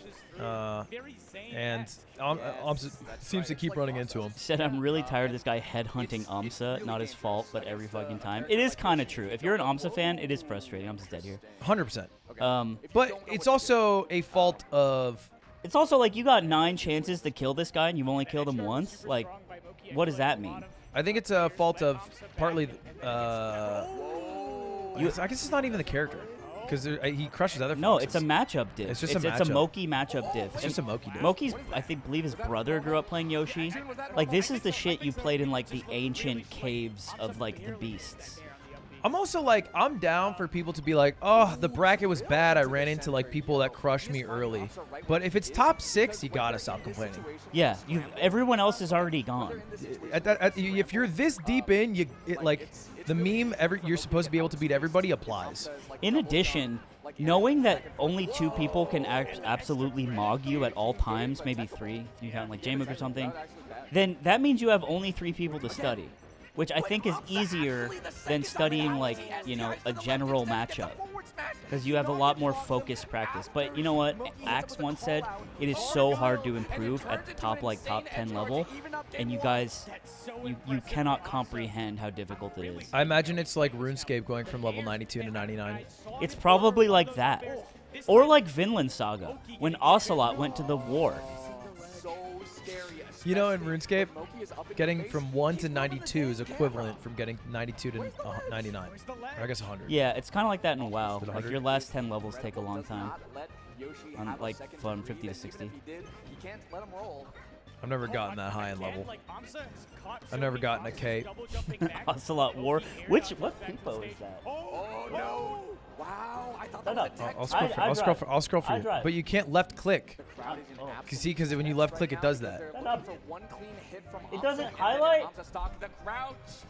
And aMSa seems to keep running into him. Said, I'm really tired of this guy headhunting aMSa. Not his fault, but every fucking time. It is kind of true. If you're an aMSa fan, it is frustrating. aMSa's dead here. 100%. But it's also a fault of... It's also like you got 9 chances to kill this guy and you've only killed him once. Like, what does that mean? I think it's a fault of partly... I guess it's not even the character. Because he crushes other No, foxes. it's a matchup diff. It's just a matchup. It's a Moky matchup diff. It's just a Moky diff. Moky's, believe his brother grew up playing Yoshi. Like, this is the shit you played in, like, the ancient caves of, like, the beasts. I'm also, like, I'm down for people to be like, oh, the bracket was bad. I ran into, like, people that crushed me early. But if it's top 6, you gotta stop complaining. Yeah, everyone else is already gone. If you're this deep in, like, the meme, you're supposed to be able to beat everybody applies. In addition, knowing that only 2 people can absolutely mog you at all times, maybe 3, if you count like J-Mook or something, then that means you have only 3 people to study. which I think is easier than studying like, you know, a general matchup. Because you have a lot more focused practice. But you know what? Axe once said, it is so hard to improve at the top 10 level. And you guys, you cannot comprehend how difficult it is. I imagine it's like RuneScape going from level 92 to 99. It's probably like that. Or like Vinland Saga, when Ocelot went to the war. You know, in RuneScape, getting from 1 to 92 is equivalent from getting 92 to 99. Or I guess 100. Yeah, it's kind of like that in WoW. Is it Like 100? your last 10 levels take a long time. On like from 50 to 60. I've never gotten that high in level. I've never gotten a K. Ocelot War. What people is that? Oh no! Wow, I thought that No, was a tech. I'll scroll for I you. drive. But you can't left click. Oh. You see, because when you left click, it does that. It doesn't highlight?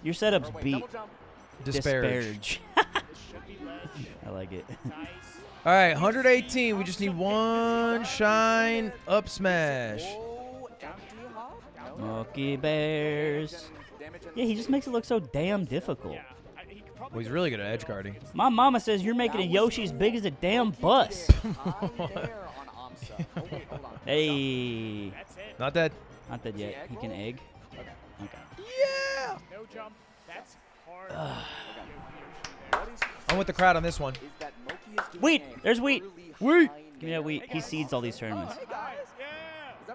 Your setup's beat. Disparage. I like it. All right, 118. We just need one shine up smash. Moky Bears. Yeah, he just makes it look so damn difficult. Well, he's really good at edge guarding. My mama says you're making a Yoshi as big as a damn bus. Hey. Not dead. Not dead yet. He can egg. Okay. Yeah. No jump. That's hard. I'm with the crowd on this one. Wheat. There's Wheat. Wheat. Give me that Wheat. He seeds all these tournaments.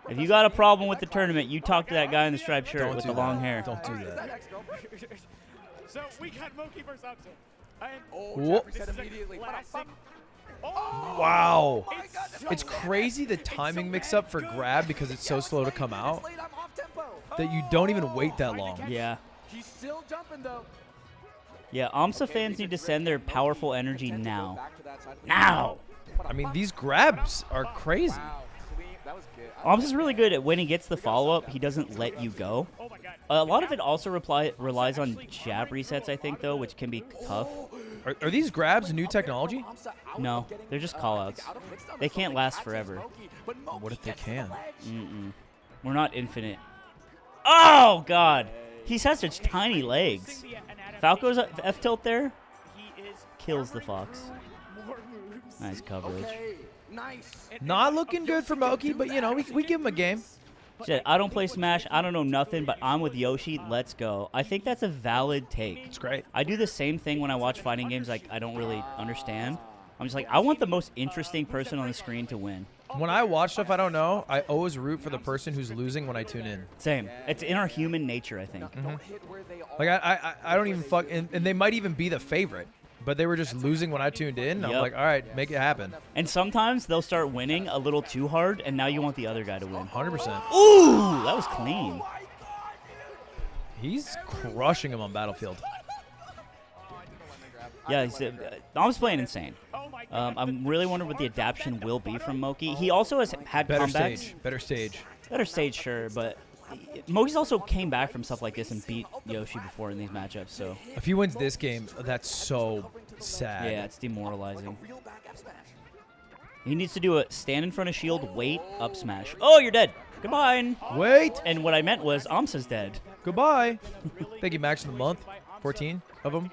If you got a problem with the tournament, you talk to that guy in the striped shirt Don't with do the long that. hair. Don't do that. So we got Moky versus aMSa. Whoa. This is a classic. Wow. It's It's crazy the timing mix up for grab because it's so slow to come out that you don't even wait that long. Yeah. He's still jumping though. Yeah, aMSa fans need to send their powerful energy now. Now! I mean, these grabs are crazy. That was good. aMSa's really good at when he gets the follow-up, he doesn't let you go. A lot of it also relies on jab resets, I think, though, which can be tough. Are these grabs new technology? No, they're just call-outs. They can't last forever. What if they can? We're not infinite. Oh, God! He's has such tiny legs. Falco's F-tilt there kills the Fox. Nice coverage. Nice. Not looking good for Moky, but, you know, we give him a game. Shit, I don't play Smash. I don't know nothing, but I'm with Yoshi. Let's go. I think that's a valid take. It's great. I do the same thing when I watch fighting games like I don't really understand. I'm just like, I want the most interesting person on the screen to win. When I watch stuff I don't know, I always root for the person who's losing when I tune in. Same. It's in our human nature, I think. Like, I don't even fuck... And they might even be the favorite, but they were just losing when I tuned in. I'm Yep. like, all right, make it happen. And sometimes they'll start winning a little too hard, and now you want the other guy to win. 100%. Ooh, that was clean. He's crushing him on Battlefield. Yeah, I'm playing insane. I'm really wondering what the adaptation will be from Moky. He also has had Better comebacks. stage. Better stage. Better stage, sure, but Moky's also came back from stuff like this and beat Yoshi before in these matchups, so If he wins this game, that's so sad. yeah, it's demoralizing. He needs to do a stand in front of shield, wait, up smash. Oh, you're dead. Goodbye. Wait. And what I meant was aMSa's dead. Goodbye. Thank you, Max, of the month. 14 of them.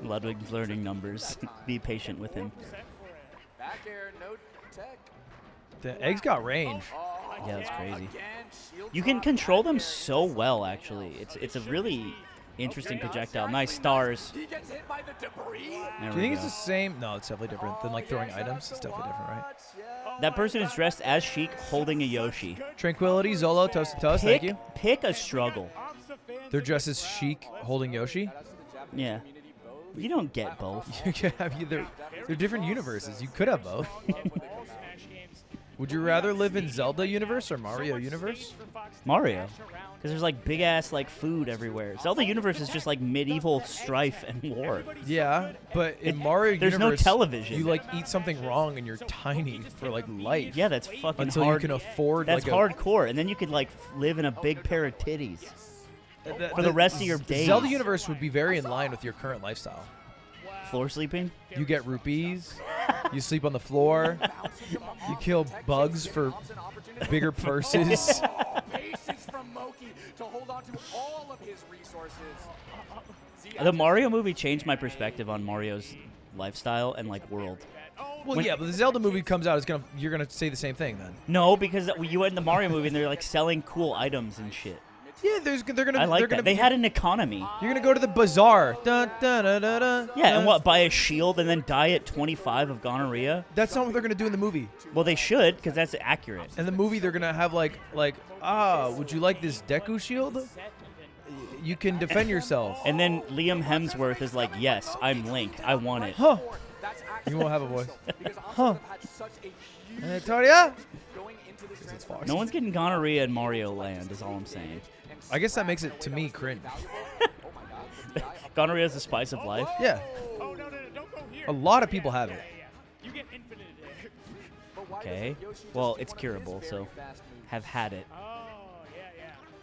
Ludwig's learning numbers. Be patient with him. Back air, no tech. The Egg's got range. Yeah, that's crazy. You can control them so well, actually. It's a really interesting projectile. Nice stars. He gets hit by the debris. There Do you we think go. it's the same? No, it's definitely different than like throwing items. It's definitely different, right? That person is dressed as Sheik holding a Yoshi. Tranquility, Zolo, Toast to Toast, thank you. Pick a struggle. They're dressed as Sheik holding Yoshi. Yeah. You don't get both. You can have either. They're different universes. You could have both. Would you rather live in Zelda universe or Mario universe? Mario. Because there's like big ass like food everywhere. Zelda universe is just like medieval strife and war. Yeah, but in Mario there's no universe, television. you like eat something wrong and you're tiny for like life. Yeah, that's fucking until hard. you can afford. That's like hardcore. And then you could like live in a big pair of titties for the rest of your days. Zelda universe would be very in line with your current lifestyle. Floor sleeping? You get rupees. You sleep on the floor. You kill bugs for bigger purses. from Moky to hold on to all of his resources. The Mario movie changed my perspective on Mario's lifestyle and like world. Well, yeah, but the Zelda movie comes out, you're gonna say the same thing then. No, because you went in the Mario movie and they're like selling cool items and shit. Yeah, they're gonna. I like they're that. gonna, They had an economy. You're gonna go to the bazaar. Dun, dun, dun, dun, dun, Yeah, and what? Buy a shield and then die at 25 of gonorrhea? That's not what they're gonna do in the movie. Well, they should, because that's accurate. In the movie, they're gonna have like, would you like this Deku shield? You can defend yourself. And then Liam Hemsworth is like, yes, I'm Link. I want it. Huh? You won't have a voice. Huh? Victoria? No one's getting gonorrhea in Mario Land, is all I'm saying. I guess that makes it, to me, cringe. Gonorrhea is the spice of life. Yeah. Oh, no, don't go here. A lot of people have it. You get infinite there. Okay. Well, it's curable, so have had it. Oh,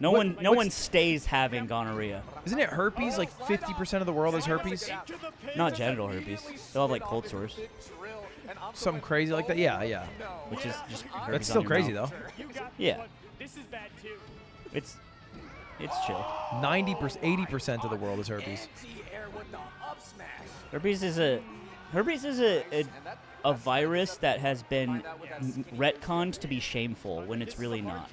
yeah. No one stays having gonorrhea. Isn't it herpes? Like 50% of the world has herpes? Not genital herpes. They'll have like cold sores, Something crazy like that? Yeah. which is just herpes That's on still your crazy, mouth. though. Yeah. This is bad, too. It's chill. 90%, 80% of the world is herpes. Herpes is a virus that has been retconned to be shameful when it's really not.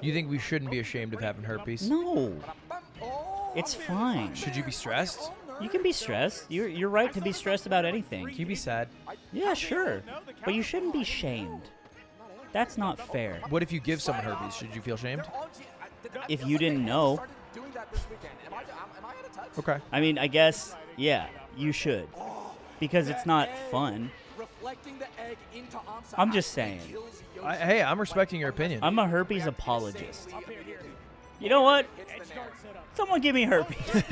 You think we shouldn't be ashamed of having herpes? No. It's fine. Should you be stressed? You can be stressed. You're right to be stressed about anything. Can you be sad? Yeah, sure. But you shouldn't be shamed. That's not fair. What if you give someone herpes? Should you feel shamed? If you didn't know. Okay. I mean, I guess, yeah, you should. Because it's not fun. I'm just saying. Hey, I'm respecting your opinion. I'm a herpes apologist. You know what? Someone give me herpes.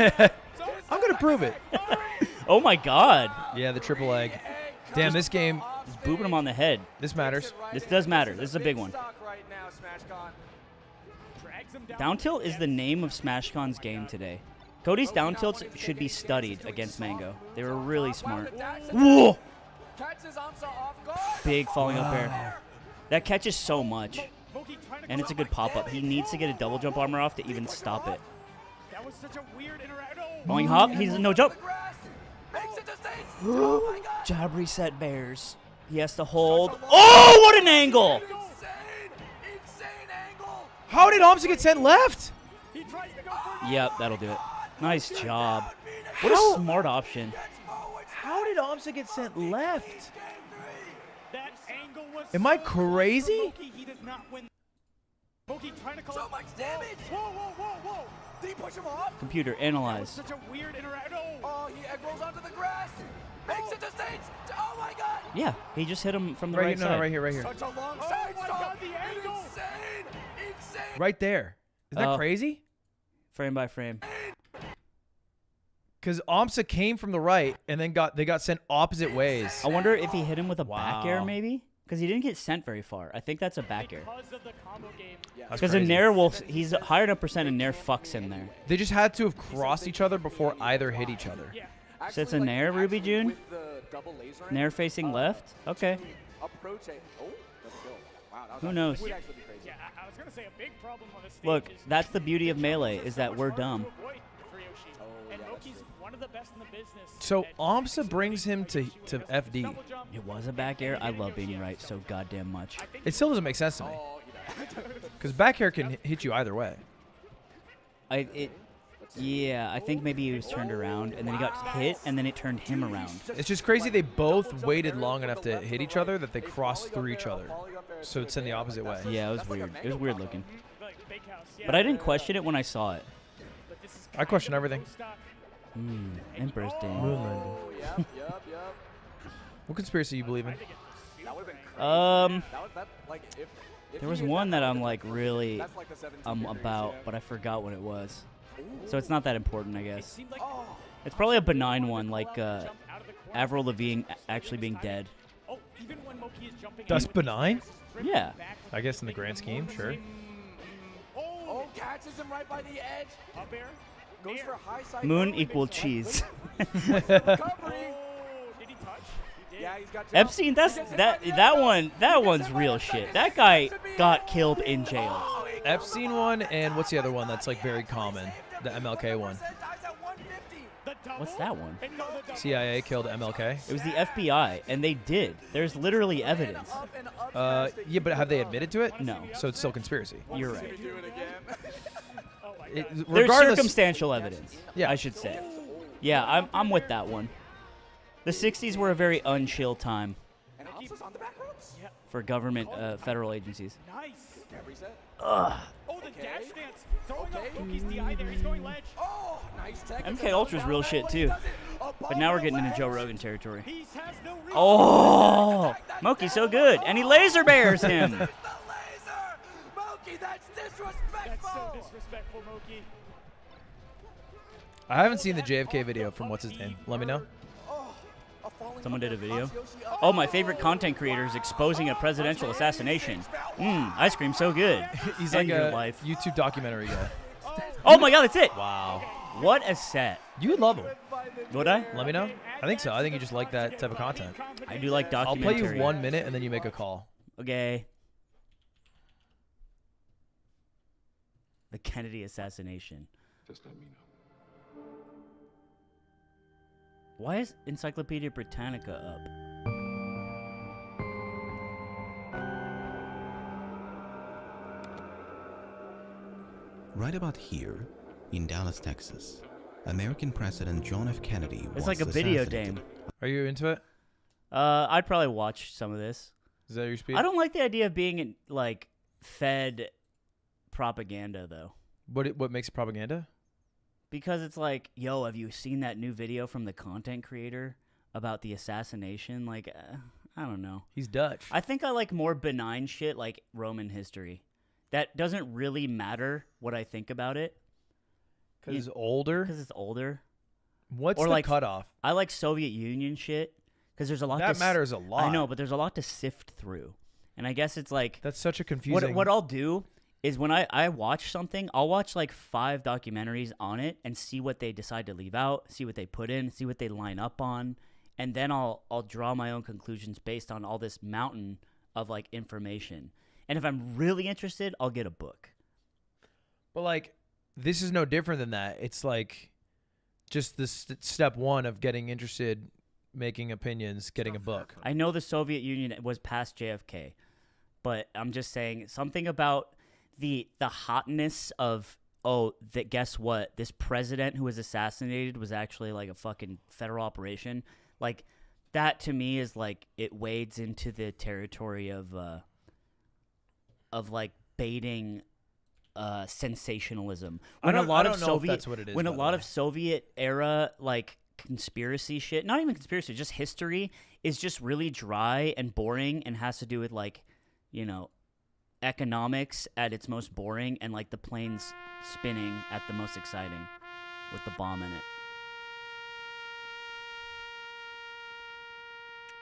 I'm going to prove it. Oh my god. Yeah, the triple egg. Damn, this game, Just booping him on the head. this matters. This does matter. This is a big one. Down tilt is the name of SmashCon's game today. Cody's down tilts should be studied against Mango. They were really smart. Whoa! Big falling up air. That catches so much. And it's a good pop-up. He needs to get a double jump armor off to even stop it. That was such a weird interaction. Going hop. He's no jump. Job reset bears. He has to hold. Oh, what an angle! How did aMSa get sent left? Yep, that'll do it. Nice job. What How- a smart option. How did aMSa get sent left? That angle was Am I so crazy? good for Moky. He does not win. Moky trying to call So much damage! Whoa. Did he push him off? Computer, analyze. Such a weird interaction. Oh, he egg rolls onto the grass. Makes it to stage. Oh my god! Yeah, he just hit him from the Right right here, side. no, right here, right here. Such a long Oh side my stop. God, the angle. Insane! Right there. Isn't that Oh. crazy? Frame by frame. Because aMSa came from the right and then they got sent opposite ways. I wonder if he hit him with a back air, Wow. maybe? Because he didn't get sent very far. I think that's a back air. Because of the combo game. That's Because a crazy. Nair will, he's higher enough percent and Nair fucks him there. They just had to have crossed each other before either hit each other. Yeah. So it's a Nair, Ruby June? With the double laser Nair facing left? Okay. approach a let's go. Wow, that was Who knows? That would actually be crazy. Yeah, I was gonna say a big problem on this stage. Look, is that's the beauty of Melee, is that we're dumb. to avoid for Yoshi. And yeah, that's Moki's one of the best in the business. So at aMSa brings him to FD. double jump. It was a back air. I love being right so goddamn much. It still doesn't make sense to me. Oh, Because back air can hit you either way. Yeah, I think maybe he was turned around and then he got hit and then it turned him around. It's just crazy they both waited long enough to hit each other that they crossed through each other. So it's in the opposite way. Yeah, it was weird. It was weird looking. Like Bakehouse. Yeah, But I didn't question it when I saw it. but this is I question everything. stop. Emperor's Day. Oh, yep. What conspiracy you believe in? That would have been crazy. That like if There was he hit one that I'm back, like really that's like the 17 degrees, about, yeah. but I forgot what it was. So it's not that important, I guess. Seemed like Oh, It's probably a benign one, like jump out of the corner. Avril Lavigne actually being dead. Oh, even when Moky is jumping That's out, benign? Yeah. back I guess in the grand scheme, sure. oh, catches him right by the edge. up air. Goes Nair. for high side. Moon throw. equal cheese. Recovery. Oh, did he touch? He did. Yeah, he's got Epstein, that one's real shit. That guy got killed in jail. Oh, he Epstein one, and what's the other one that's like very common? The MLK one. What's that one? CIA killed MLK. It was the FBI, and they did. There's literally evidence. Yeah, but have they admitted to it? No. So it's still conspiracy. You're right. There's Regardless, circumstantial evidence, Yeah. I should say. Yeah, I'm with that one. The 60s were a very unchill time And aMSa's on the back ropes. for government federal agencies. Nice. Ugh. Oh, the dash dance. Throwing up Moky's DI there. He's going ledge. Oh, nice tech. MK Ultra's real shit too. But now we're getting into Joe Rogan territory. He has no reach. Oh, Moky's so good, and he laser bears him. The laser! Moky, that's disrespectful! That's so disrespectful, Moky. I haven't seen the JFK video from what's his name. Let me know. Someone did a video. Oh, my favorite content creator is exposing a presidential assassination. Ice cream so good. He's End like your a life. YouTube documentary guy. Oh my god, that's it. Wow. What a set. You would love him. Would I? Let me know. I think so. I think you just like that type of content. I do like I'll documentary. play you 1 minute and then you make a call. Okay. The Kennedy assassination. Just let me know. Why is Encyclopedia Britannica up? Right about here, in Dallas, Texas, American President John F. Kennedy was It's like a video assassinated. game. Are you into it? I'd probably watch some of this. Is that your speed? I don't like the idea of being like fed propaganda though, What makes it propaganda? because it's like, yo, have you seen that new video from the content creator about the assassination? Like, I don't know. He's Dutch. I think I like more benign shit like Roman history. That doesn't really matter what I think about it Because it's older. because it's older. What's or the like cutoff? I like Soviet Union shit because there's a lot. That matters a lot. I know, but there's a lot to sift through, and I guess it's like That's such a confusing. what I'll do is when I watch something, I'll watch like 5 documentaries on it and see what they decide to leave out, see what they put in, see what they line up on, and then I'll draw my own conclusions based on all this mountain of like information. And if I'm really interested, I'll get a book. But like, this is no different than that. It's like just the step one of getting interested, making opinions, getting a book. I know the Soviet Union was past JFK, but I'm just saying something about the hotness of, guess what? This president who was assassinated was actually like a fucking federal operation. Like that to me is like it wades into the territory of like baiting sensationalism. When I don't know if that's what it is, when a by the lot way. of Soviet era like conspiracy shit, not even conspiracy, just history is just really dry and boring and has to do with like, you know, economics at its most boring and like the planes spinning at the most exciting with the bomb in it.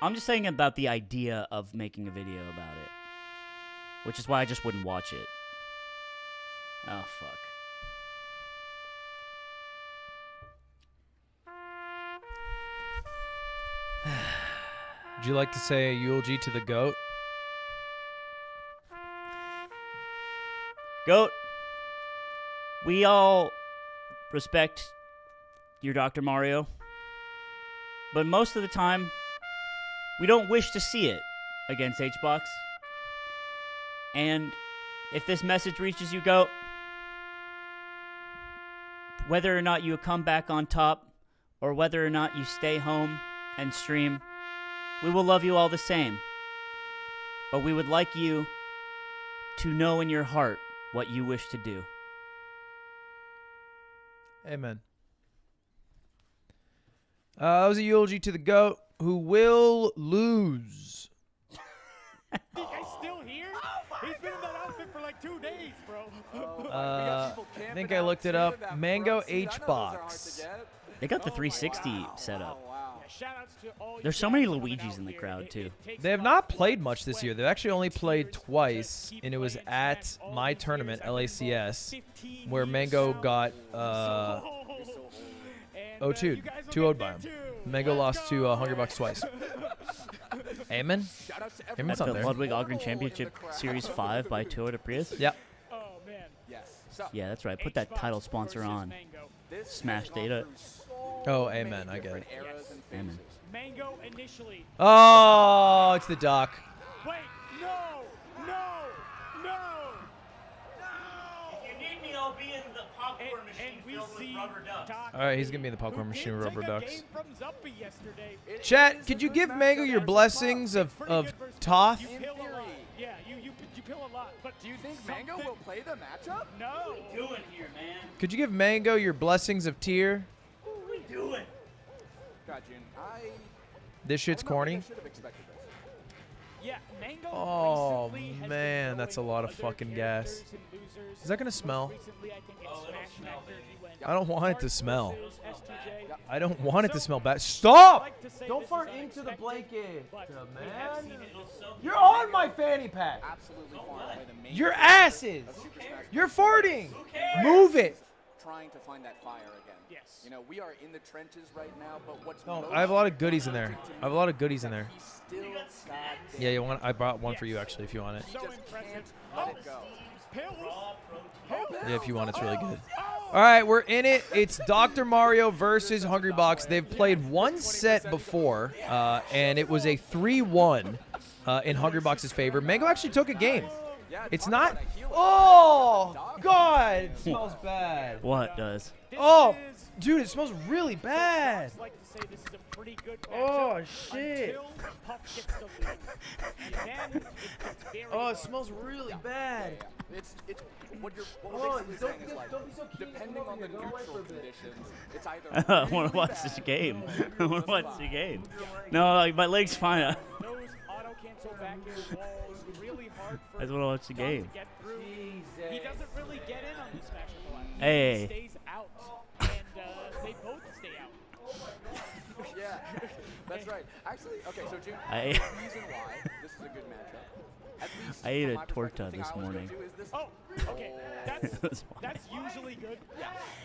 I'm just saying about the idea of making a video about it, which is why I just wouldn't watch it. Oh, fuck. Would you like to say a eulogy to the GOAT? Goat, we all respect your Dr. Mario, but most of the time, we don't wish to see it against HBox. And if this message reaches you, Goat, whether or not you come back on top, or whether or not you stay home and stream, we will love you all the same. But we would like you to know in your heart what you wish to do. Amen. That was a eulogy to the GOAT, who will lose. The guy's still here? He's been in that outfit for like 2 days, bro. I think I looked it up. Mango HBox. They got the 360 set up. Shout-outs to all you There's so guys many coming Luigis out in the here. crowd, too. It takes They have a lot not of played blood, much this sweat, year. They've actually only and played tears. twice, Keep and it was playing at Smash all my these tournament, years. I've been involved LACS, 15 where years Mango now. got And, 0-2'd, you guys will 2-0'd get by there him. too. Mango Let's lost to go. Hungrybox twice. Amen. At Amon's the on there. Ludwig Championship Series 5 by Toyota Prius. Yep. Oh man, Yeah, that's right. Put that title sponsor on. Smash Data. Oh, amen. I get it. Amen. Mango initially. Oh, it's the Doc. Wait, no! If you need me, I'll be in the popcorn And we see Doc. All right, he's gonna be in the popcorn machine with rubber ducks. Chat, Could you give Mango your blessings of Toth? You pill a lot. Yeah, you pill a lot. But Do you think Mango will play the matchup? No. What are we doing here, man? Could you give Mango your blessings of Tier? What are we doing? God, June, This shit's corny. I should have expected this. Yeah, Mango Oh recently has been man, that's a growing lot of other fucking gas. characters and losers. Is that gonna smell? Recently, I think it's Smash Factor, he went I don't want it to smell. versus STJ. I don't want it to smell bad. Stop! Like to say Don't this fart is into the unexpected, blanket, but we man. have seen it. You're on my fanny pack. Absolutely far away the main Your focus asses. of Super Smash You're Bros. farting. Move it. Trying to find that fire again. Yes. You know, we are in the trenches right now, but what's No, most I have a lot of goodies in there. I have a lot of goodies in there. he's still goddamn. Yeah, you want? I brought one for you actually, if you want it. So just impressive. can't let it go. Pills. Yeah, if you want, it's really good. All right, we're in it. It's Dr. Mario versus Hungrybox. They've played one set before, and it was a 3-1 in Hungrybox's favor. Mango actually took a game. Yeah, It's talk not. about a healer. Oh God, it smells bad. What does? Oh, dude, it smells really bad. Like to say this is a pretty good Oh matchup shit. until Puff gets the lead. And then it gets very Oh, it close. smells really bad. It's what Oh, we're basically saying is like, don't be so keen. depending on the Go away neutral for a bit. conditions, it's either I want really to watch bad this game. I or want to really watch the fine. game. No, like my leg's fine. Those auto cancel back air walls really hard for I just want to watch the Doc game. to get through. He doesn't really get in on these matches a lot. He Hey. stays out, and they both stay out. Yeah, that's right. Actually, okay, so June, I- the reason why this is a good matchup, at least I ate from a my perspective, torta the thing this I always go morning. to is this- Oh, okay. That's fine. That's usually good.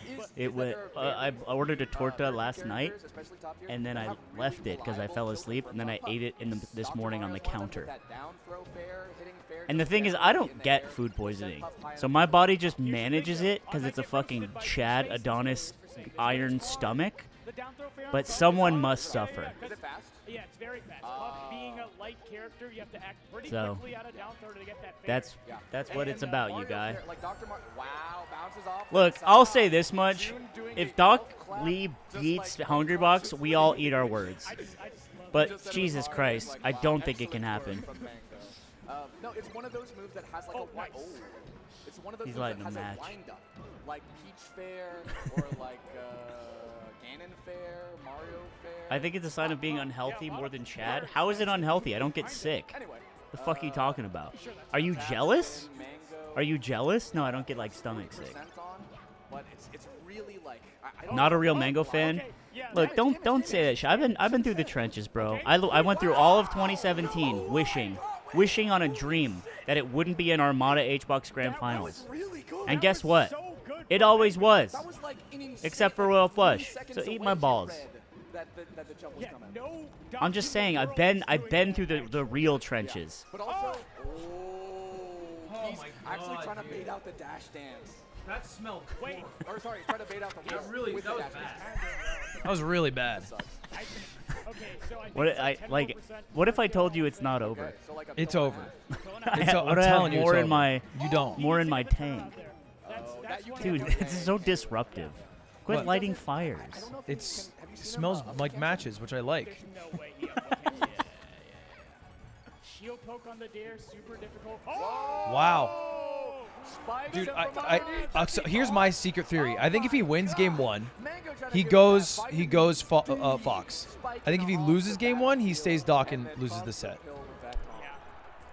is It that went. there are I ordered a torta very last good night, characters, especially top tier, and then that I have left really it because I reliable fell kills asleep, and then I from ate it in the, this Dr. morning on the Mario's one of them counter. with that down throw fair, hitting fair And the just thing is, barely I in don't the get air, food send poisoning, Puff high so on my the body just manages it because it's a fucking Chad Adonis iron stomach. The down throw fair on But Puff is someone hard. must Yeah, suffer. yeah, Is it fast? Yeah, it's very fast. Puff being a light character, you have to act pretty So, quickly out of down throw to get that fair. That's what it's about, you guy. Like Dr. wow, bounces off. Look, to the I'll side. say this much: June doing if a Doc golf clap, Lee just beats like Hungrybox, we all eat our words. I just love But Just said it was Jesus hard, Christ, like, I wow, don't think it excellent can happen. work from Mango. No, it's one of those moves that has like Oh, a wind. nice. Oh, it's one of those He's moves lighting that has a a match. wind up, like Peach Fair or like Ganon Fair, Mario Fair. I think it's a sign of being unhealthy more than Chad. How is it unhealthy? I don't get sick. Anyway, The fuck are you talking about? Are you jealous? Mango. Are you jealous? No, I don't get like stomach sick. 40% on, but it's really like I don't Not a know. real Mango fan. Okay, yeah, Look, don't say that shit. I've been through the trenches, bro. I went through all of 2017 wishing on a dream that it wouldn't be an Armada H-Box Grand Finals. Really good. And guess what? so good. It always was. That was like an insane, Except for Royal 3 Flush. seconds So eat away my he balls. read that the jump was Yeah, coming. no I'm just saying, I've been through the real trenches. But also, Oh he's my actually God, trying to dude. bait out the dash dance. That smelled. Wait. Or sorry, trying to bait out the wall really- with that the was dash bad. dance. That was really bad. Okay, so I think What it's I like like? 10%. What if I told you it's not over? Okay, so like a It's pill and a over. half. It's What I'm do I have telling you, more it's in over. my You don't. more in my tank? That's you one Dude, of the- this is so disruptive. Quit What? lighting fires. I don't know if It's have you it seen smells him, like uppercut? matches, which I like. There's no way he uppercuts it. Shield poke on the dare, super difficult. Oh! Wow. Spikes Dude, him from underneath. so here's my secret theory. I think if he wins game 1, Mango trying to he give goes him that he fight. goes Fox. I think if he loses game 1, he stays Doc and loses the set. Pill with that combo.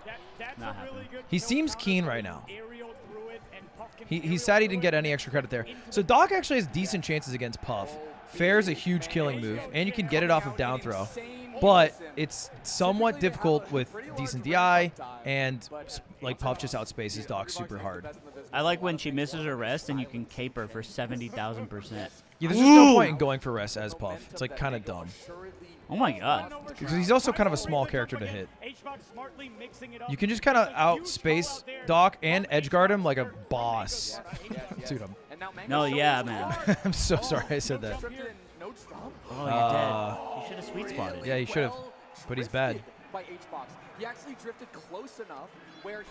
Yeah. That's Not a really happening. good He kill see's counter. keen right now. Aerial through it, and Puff can He's aerial sad he through didn't get it any extra credit there. into So the Doc actually has decent chances against Puff. Fair's a huge killing move, and you can get it off of down throw. But it's somewhat difficult with decent DI, and like Puff just outspaces Doc super hard. I like when she misses her rest and you can cape her for 70,000%. Yeah, there's just no point in going for rest as Puff. It's like kind of dumb. Assuredly Oh my god. Because he's also kind of a small character to hit. You can just kind of outspace Doc and edge guard him like a boss. Dude, No, yeah, man. I'm so sorry I said that. Oh, you're dead. You should have sweet spotted. Yeah, he should have, but he's bad. By HBox. He actually drifted close enough where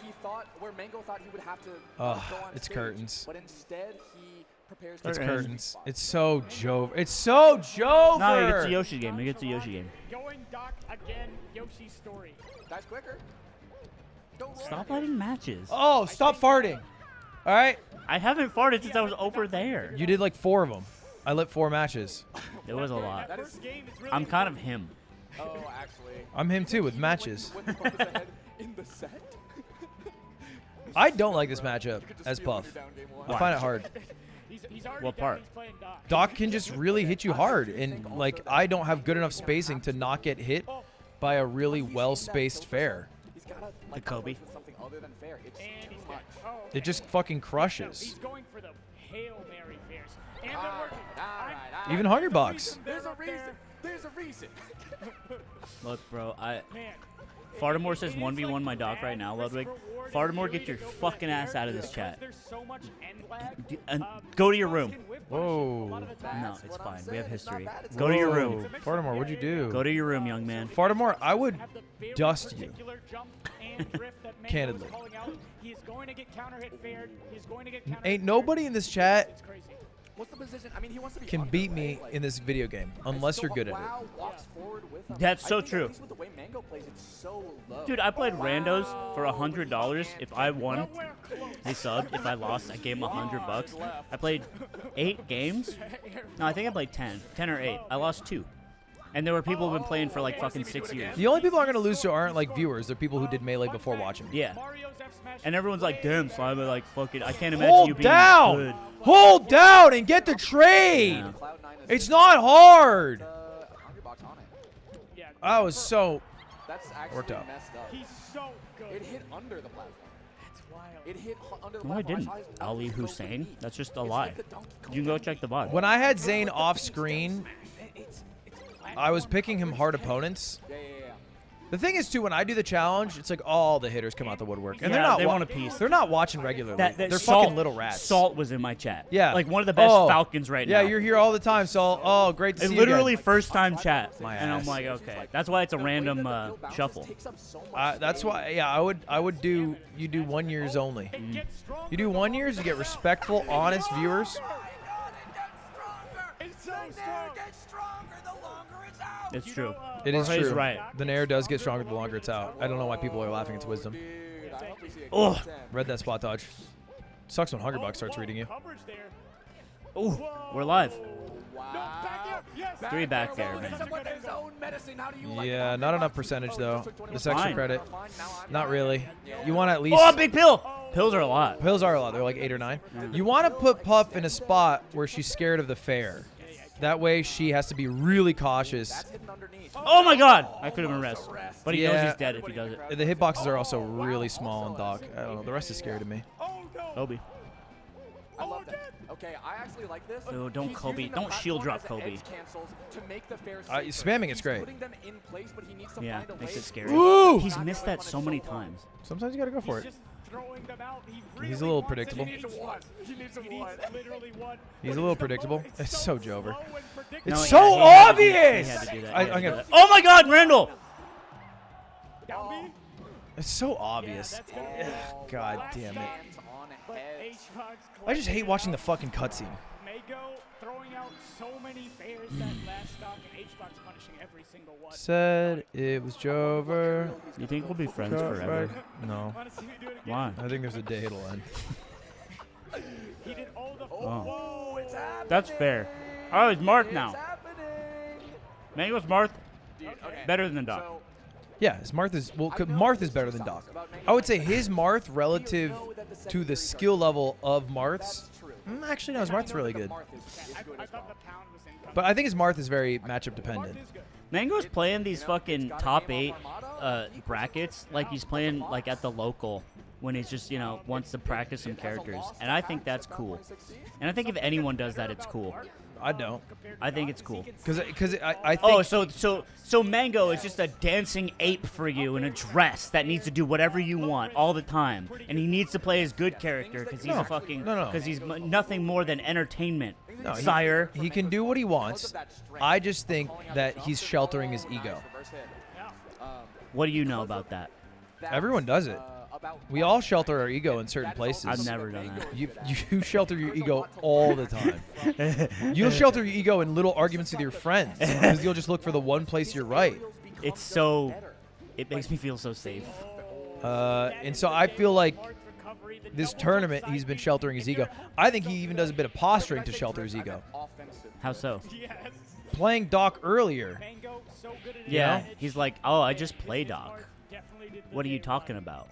Mango thought he would have to go on It's stage, curtains. but instead he prepares to It's curtains. It's so Jove. It's so Jover. No, he gets a Yoshi game. He gets a Yoshi game. Going Doc again, Yoshi's story. Dies quicker. Stop lighting matches. Oh, stop farting. All right. I haven't farted since I was over there. You did like 4 of them. I lit 4 matches. It was a lot. I'm kind of him. Oh, actually. I'm him too with matches. When Puff is ahead in the set. I don't like this matchup as Puff. I find it hard. What part? Doc can just really hit you hard, and like I don't have good enough spacing to not get hit by a really well-spaced fair. The Kobe. It just fucking crushes. He's going for the Hail Mary fairs. And they're working. Even Hungrybox. There's a reason. There's a reason. Look, bro, Fartimore says 1v1 my doc right now, Ludwig. Fartimore, get your fucking ass out of this chat. And go to your room. Whoa. No, it's fine. We have history. Go to your room. Fartimore, what'd you do? Go to your room, young man. Fartimore, I would dust you. Candidly. Ain't nobody in this chat What's the position? I mean, he wants to be can beat me in this video game unless you're good at it. That's so true. Dude, I played randos for $100. If I won, they subbed. If I lost, I gave them $100. I played 8 games. No, I think I played 10 or 8. I lost 2. And there were people who've been playing for like fucking 6 years. The only people I'm going to lose to aren't like viewers. They're people who did Melee before watching. Yeah. And everyone's like, damn, Slime, like, fuck it. I can't imagine you being good. Hold down and get the trade. Yeah. It's not hard. I was so worked out. He's so good. It hit under the platform. That's wild. It hit under the No, I platform. didn't. Ali Hussein? That's just a lie. You can go check the VOD. When I had Zain off screen, I was picking him hard opponents. Yeah. The thing is, too, when I do the challenge, it's like all the hitters come out the woodwork, and Yeah, they're not. they want a piece. They're not watching regularly. That they're Salt, fucking little rats. Salt was in my chat. Yeah. Like one of the best Falcons right now. Yeah, you're here all the time, Salt. Oh, great to see you literally again. first time chat. My And I'm ass. like, okay. That's why it's a random shuffle. That's why. Yeah, I would do. You do 1 years only. You do 1 years, you get respectful, honest viewers. It's true. It is He's true. right. The Nair does get stronger the longer it's out. I don't know why people are laughing. It's wisdom. Oh, Read that spot dodge. Sucks when Hungrybox starts reading you. ooh, we're live. Wow. 3 back there, man. Yeah, not enough percentage though. This extra Fine. credit, not really. You want to at least. Oh, big pill. Pills are a lot. Pills are a lot. They're like 8 or 9. You want to put Puff in a spot where she's scared of the fair. That way she has to be really cautious. Oh my God! I could have been rest, but he knows Yeah. he's dead if he does it. The hitboxes are also really small on Doc. I don't know. The rest is scary to me. Kobe. I love that. Okay, I actually like this. Oh, don't He's Kobe. using the Don't shield drop platform as Kobe. edge cancels to make the fair Spamming safer. it's great. He's putting them in place, but he needs to Yeah, find a makes way it scary. Ooh! He's missed that so many times. Sometimes you gotta go for it. Just throwing them out. He He's a really little wants it. predictable. He needs literally one. He's a little predictable. It's so Jover. Slow and predictable. It's No, so yeah, he had to obvious. do that. I- He had I'm to do gonna- that. Oh my God, Randall! Down B. It's so obvious. that's gonna be Ugh, God damn it. hands on But head. HBox I just hate closing watching it the out. fucking cutscene. Mago throwing out so many fairs that last stock, and HBox punishing every single one. Said it was Jover. You think we'll be friends forever? No. Wanna see me do it again? Why? I think there's a day it'll end. He did all the. Oh. Whoa, it's happening. That's fair. Oh, it's Marth It's now. happening. Mango's Marth. Dude, okay. Better than Doc. So, Yeah, his Marth is well. Marth is better than Doc. I would say his Marth relative to the skill level of Marth's. Actually, no, his Marth's really good. I thought the pound was incoming. But I think his Marth is very matchup dependent. Is good. Mango's playing these fucking top 8 brackets like he's playing like at the local when he's just, you know, wants to practice some characters. And I think that's cool. And I think if anyone does that, it's cool. I don't. I think it's cool. Because I think. Oh, so Mango is just a dancing ape for you in a dress that needs to do whatever you want all the time, and he needs to play his good character because he's because he's nothing more than entertainment. No, sire. He can do what he wants. I just think that he's sheltering his ego. What do you know about that? Everyone does it. We all shelter our ego in certain places. I've never done that. You shelter your ego all the time. You'll shelter your ego in little arguments with your friends because you'll just look for the one place you're right. It makes me feel so safe. And so I feel like this tournament, he's been sheltering his ego. I think he even does a bit of posturing to shelter his ego. How so? Playing Doc earlier. Yeah, he's like, oh, I just play Doc. What are you talking about?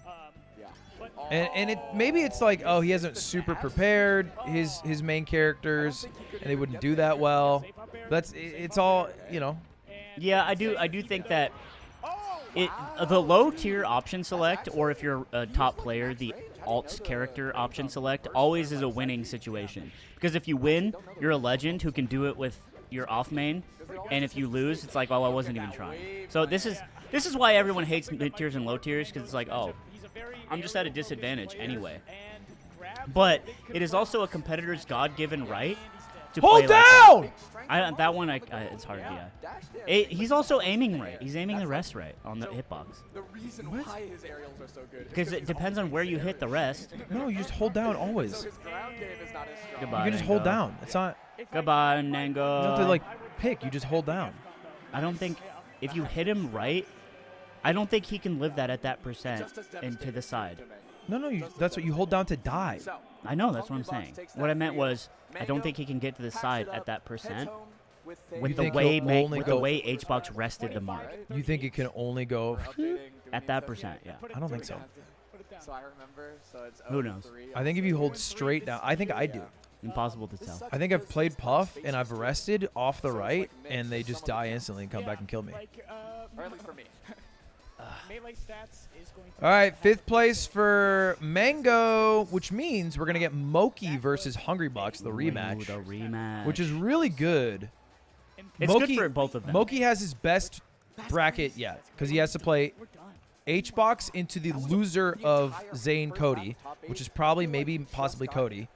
And maybe it's like, oh, he hasn't super prepared his main characters, and they wouldn't do that well. It's all, you know. Yeah, I do think that the low tier option select, or if you're a top player, the alt character option select always is a winning situation. Because if you win, you're a legend who can do it with your off main, and if you lose, it's like, oh, I wasn't even trying. So this is why everyone hates mid tiers and low tiers, because it's like, oh, I'm just at a disadvantage anyway. But it is also a competitor's God-given right to hold play down. Like that one, it's hard. Yeah, he's also aiming right. He's aiming the rest right on the hitbox. The reason why his aerials are so good. Because it depends on where you hit the rest. No, you just hold down always. So his ground game is not as strong. Goodbye, You can just Nango. hold down. It's not. Goodbye, Nango. You don't have to like pick. You just hold down. I don't think if you hit him right, I don't think he can live that at that percent and to the side. No, that's what you hold down to die. I know, that's what I'm saying. What I meant was, I don't think he can get to the side at that percent with the way HBox rested the mark. You think it can only go At that percent, yeah. I don't think so. So I remember. So it's Who knows? I think if you hold straight down, I think I do. Impossible to tell. I think I've played Puff and I've rested off the right, and they just die instantly and come back and kill me. Or at least for me. Melee stats is going to All right, 5th place for Mango, which means we're going to get Moky versus Hungrybox, the rematch. Ooh, the rematch. Which is really good. It's good for both of them. Moky has his best bracket yet because he has to play HBox into the loser of Zain Cody, which is probably possibly Cody,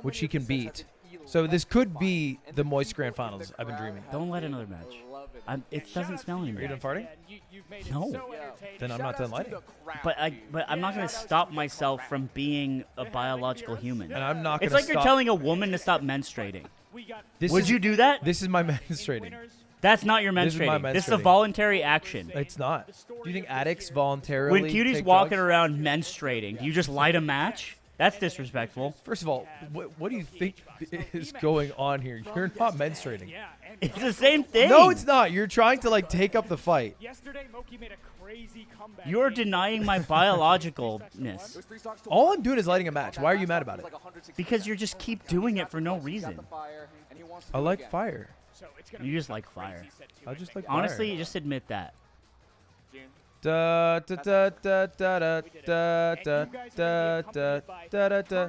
which he can beat. So this could be the Moist Grand Finals I've been dreaming. Don't let another match. It doesn't smell Are you anymore. done farting? No. Then I'm not done lighting. But I'm not going to stop myself from being a biological human. And I'm not going It's to like you're telling a woman to stop menstruating. Would you do that? This is my menstruating. That's not your This is my menstruating. This is a menstruating. voluntary action. It's not. Do you think addicts voluntarily When Cutie's take walking drugs? around menstruating, do you just light a match? That's disrespectful. First of all, what do you think is going on here? You're not menstruating. It's the same thing. No, it's not. You're trying to like take up the fight. Yesterday, Moky made a crazy comeback. You're denying my biologicalness All I'm doing is lighting a match. Why are you mad about it? because you just keep doing it for no reason. I like fire. You just like fire. I just like fire. Honestly, just admit that. Da da da da da da da da da da da da.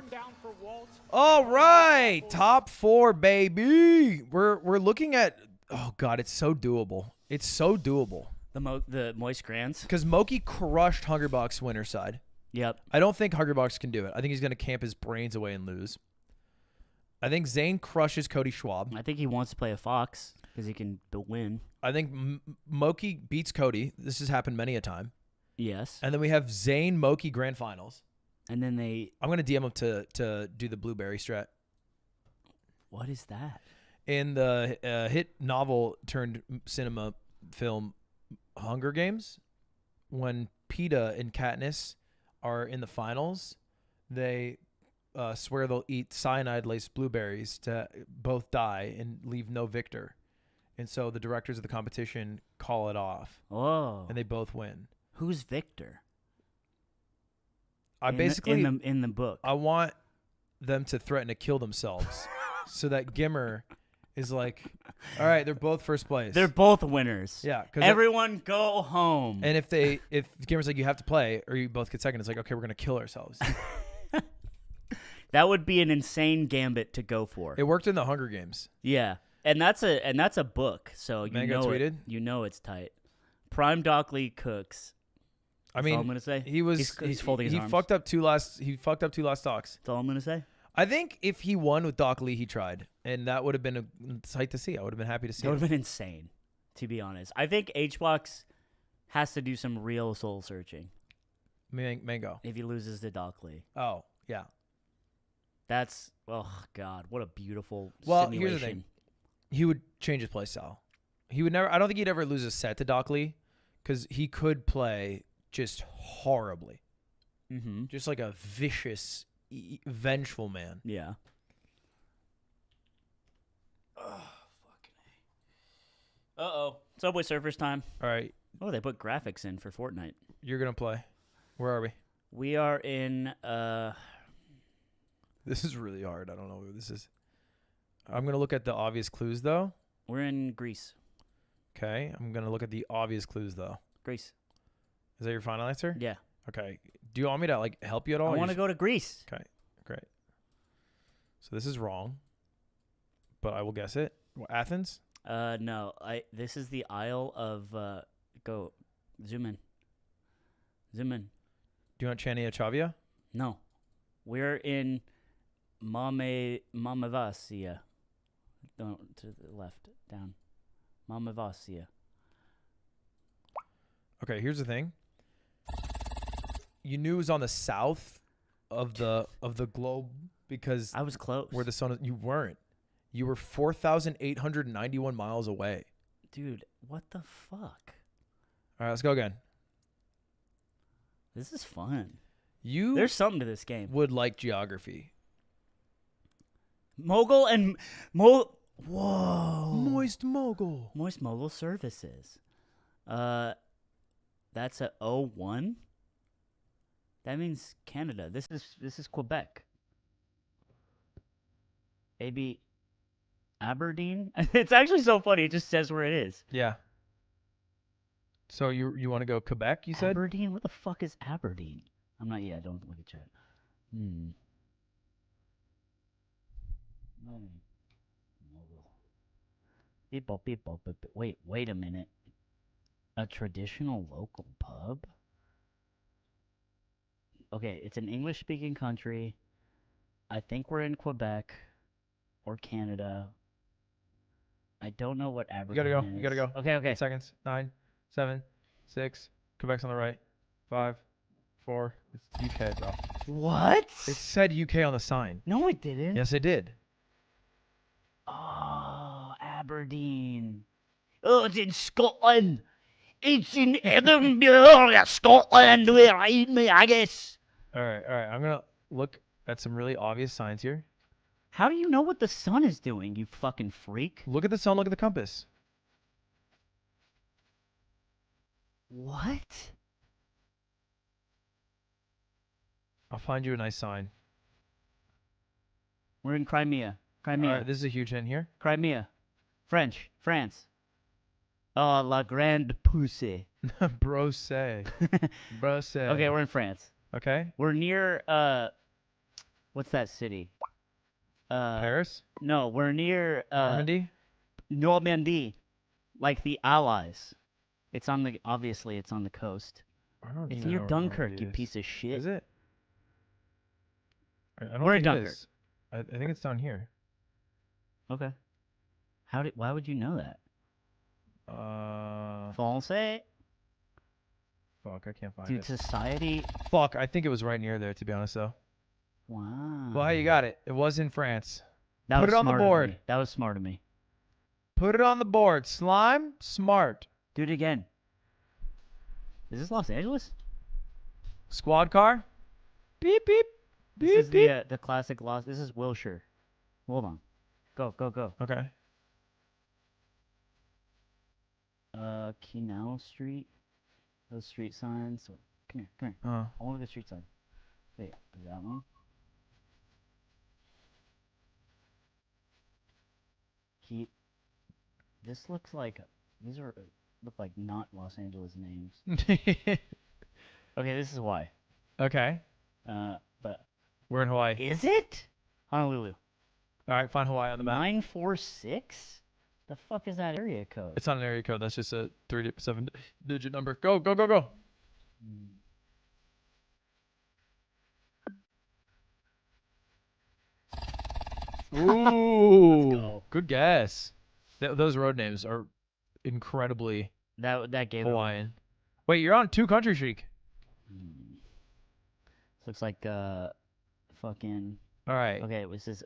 All right, top 4, baby. We're looking at. Oh God, it's so doable. It's so doable. The Moist Grands. Because Moky crushed Hungrybox winner side. Yep. I don't think Hungrybox can do it. I think he's going to camp his brains away and lose. I think Zain crushes Cody Schwab. I think he wants to play a Fox because he can win. I think Moky beats Cody. This has happened many a time. Yes. And then we have Zain Moky Grand Finals. And then they. I'm going to DM him to do the blueberry strat. What is that? In the hit novel turned cinema film Hunger Games, when PETA and Katniss are in the finals, they swear they'll eat cyanide-laced blueberries to both die and leave no victor. And so the directors of the competition call it off. Oh. And they both win. Who's Victor? In the book. I want them to threaten to kill themselves so that Gimmer is like, all right, they're both first place. They're both winners. Yeah. Everyone go home. And if Gimmer's like, you have to play, or you both get second, it's like, okay, we're going to kill ourselves. That would be an insane gambit to go for. It worked in the Hunger Games. Yeah. And that's a book, so Mango tweeted? You know it's tight. Prime Dockley cooks. I That's mean, all I'm gonna say. He's folding his he arms. fucked up two last stocks. That's all I'm gonna say. I think if he won with Dockley, he tried, and that would have been a sight to see. I would have been happy to see. That would it. have been insane, to be honest. I think HBox has to do some real soul searching Mango. if he loses to Dockley. Oh yeah. That's God, what a beautiful Well, simulation. here's the thing. He would change his play style. He would never. I don't think he'd ever lose a set to Dockley, because he could play just horribly, just like a vicious, vengeful man. Yeah. Subway Surfers time. All right, Oh, they put graphics in for Fortnite. you're gonna play. Where are we? We are in. This is really hard. I don't know who this is. I'm gonna look at the obvious clues though. We're in Greece. Okay, I'm gonna look at the obvious clues though. Greece. Is that your final answer? Yeah. Okay. Do you want me to like help you at all? I or want to you go to Greece. Okay, great. So this is wrong, but I will guess it. Athens? No. This is the Isle of. Go. Zoom in. Zoom in. Do you want Chania Chavia? No. We're in Mamavasia. Don't to the left. Down. Mamavasia. Okay, here's the thing. You knew it was on the south of the globe because I was close. where the sun is. You weren't. You were 4,891 miles away. Dude, what the fuck? All right, let's go again. This is fun. There's something to this game. would like geography. Mogul and Whoa. Moist Mogul. Moist Mogul Services. That's a 01. That means Canada. This is Quebec. AB Aberdeen. It's actually so funny. It just says where it is. Yeah. So you want to go Quebec? You said. Aberdeen. What the fuck is Aberdeen? I'm not. Yeah, don't look at chat. Mogul. Wait a minute. A traditional local pub? Okay, it's an English-speaking country. I think we're in Quebec or Canada. I don't know what Aberdeen is. You gotta go. Okay. Seconds. 9, 7, 6. Quebec's on the right. 5, 4. It's UK, bro. What? It said UK on the sign. No, it didn't. Yes, it did. Oh, Aberdeen. Oh, it's in Scotland. It's in Edinburgh, Scotland. Where I guess. All right. I'm gonna look at some really obvious signs here. How do you know what the sun is doing, you fucking freak? Look at the sun. Look at the compass. What? I'll find you a nice sign. We're in Crimea. All right, this is a huge hint here. Crimea. France. Oh, La Grande Poussée. Brose. Brose. Okay, we're in France. Okay. We're near, what's that city? Paris? No, we're near, Normandy? Normandy. Like the Allies. Obviously it's on the coast. It's near Dunkirk, you piece of shit. Is it? I don't We're in think it Dunkirk. is. I think it's down here. Okay. Why would you know that? Français? Fuck, I can't find Dude, it. society. Fuck, I think it was right near there, to be honest, though. Wow. Well, you got it. It was in France. That Put was it on the smart of board. me. That was smart of me. Put it on the board. Slime, smart. Do it again. Is this Los Angeles? Squad car? Beep, beep. This Beep, is beep. the classic Los. This is Wilshire. Hold on. Go. Okay. Canal Street. Those street signs. Come here. Uh, I want to look at the street sign. Wait, is that one? This looks like look like not Los Angeles names. Okay, this is why. okay. But We're in Hawaii. is it Honolulu? All right, find Hawaii on the map. 946. The fuck is that area code? It's not an area code. That's just a 7-digit number. Go, go, go, go. Ooh, good guess. Those road names are incredibly That gave Hawaiian. Wait, you're on 2 country streak. Looks like fucking. All right. Okay, this is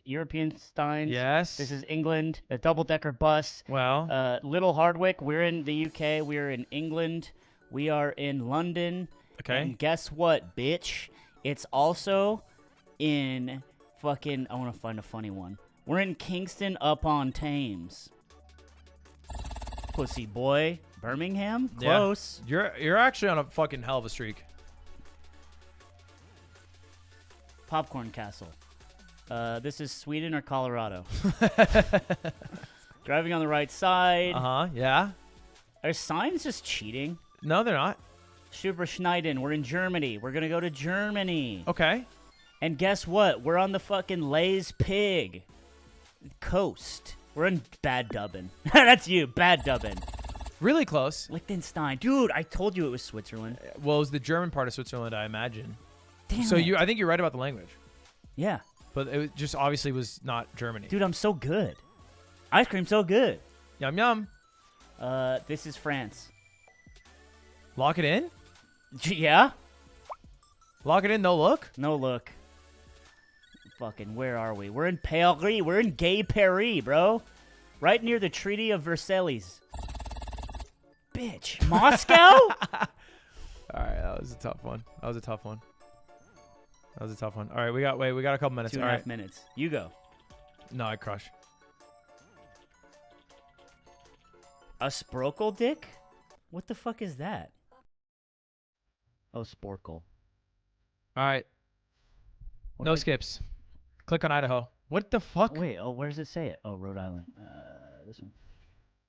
European Steins. Yes. This is England. A double-decker bus. Well. Little Hardwick. We're in the UK. We're in England. We are in London. Okay. And guess what, bitch? It's also in fucking. I want to find a funny one. We're in Kingston upon Thames. Pussy boy. Birmingham? Close. Yeah. You're actually on a fucking hell of a streak. Popcorn Castle. This is Sweden or Colorado? Driving on the right side. Yeah. Are signs just cheating? No, they're not. Schuberschneiden. We're in Germany. We're going to go to Germany. Okay. And guess what? We're on the fucking Lay's Pig coast. We're in Bad Dubbin. That's you. Bad Dubbin. Really close. Liechtenstein. Dude, I told you it was Switzerland. Well, it was the German part of Switzerland, I imagine. Damn so it. I think you're right about the language. Yeah. But it just obviously was not Germany. Dude, I'm so good. Ice cream so good. Yum, yum. This is France. Lock it in? Yeah? Lock it in, no look? No look. Fucking, where are we? We're in Paris. We're in Gay Paris, bro. Right near the Treaty of Versailles. Bitch. Moscow? All right, that was a tough one. All right, we got a couple minutes. 2.5 minutes. You go. No, I crush. A Sprockle dick? What the fuck is that? Oh, Sporkle. All right. No skips. Click on Idaho. What the fuck? Wait, where does it say it? Oh, Rhode Island. This one.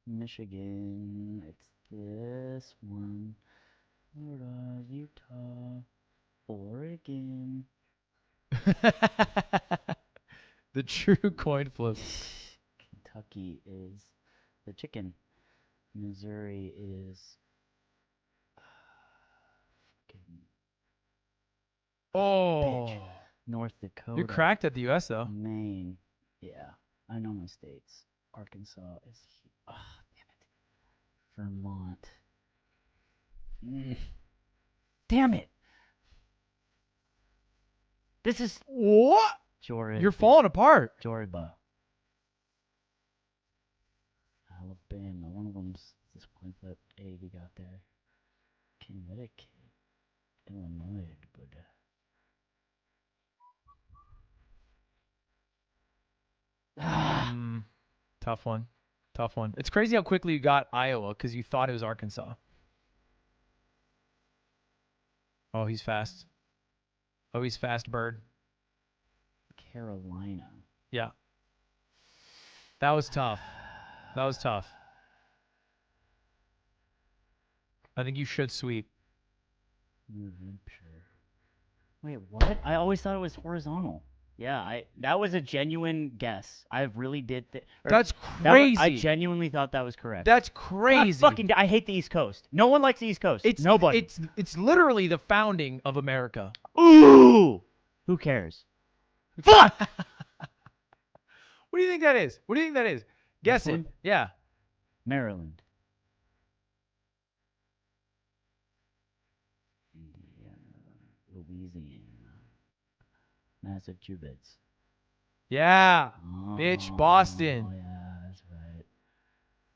Michigan. It's this one. Florida, Utah, Oregon. The true coin flip. Kentucky is the chicken. Missouri is. Oh. Bitch. North Dakota. You're cracked at the U.S. though. Maine. Yeah, I know my states. Arkansas is. Oh, damn it. Vermont. Damn it. This is. What? Georgia. You're falling apart. Georgia. Alabama. One of them's this coin flip. A we got there. Connecticut. Illinois. But. Tough one. It's crazy how quickly you got Iowa because you thought it was Arkansas. Oh, he's fast. Oh, he's fast, bird. Carolina. Yeah. That was tough. I think you should sweep. New Hampshire. Wait, what? I always thought it was horizontal. Yeah, that was a genuine guess. I really did. That's crazy. I genuinely thought that was correct. That's crazy. I hate the East Coast. No one likes the East Coast. Nobody. It's literally the founding of America. Ooh. Who cares? Fuck. What do you think that is? Guess it. Yeah. Maryland. Indiana. Louisiana. Massachusetts. Yeah. Bitch, Boston. Oh, yeah, that's right.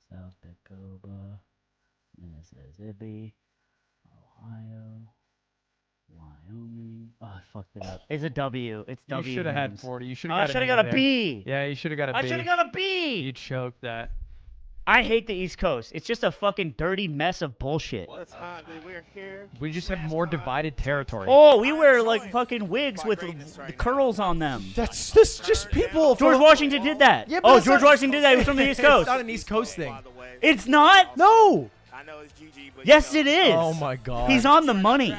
South Dakota. Mississippi. Ohio. Wyoming. Oh, I fucked it up. It's a W. It's W. You should have had 40. You should have I should have got a B. Yeah, you should have got a B. I should have got a B. You choked that. I hate the East Coast. It's just a fucking dirty mess of bullshit. What's happening? We're here. We just have more divided territory. Oh, we wear like fucking wigs with the curls on them. That's just people. George Washington did that. Yeah, but George Washington did that. He was from the East Coast. It's not an East Coast thing. It's not? No. I know it's GG, but Yes, it is. Oh my God. He's on the money.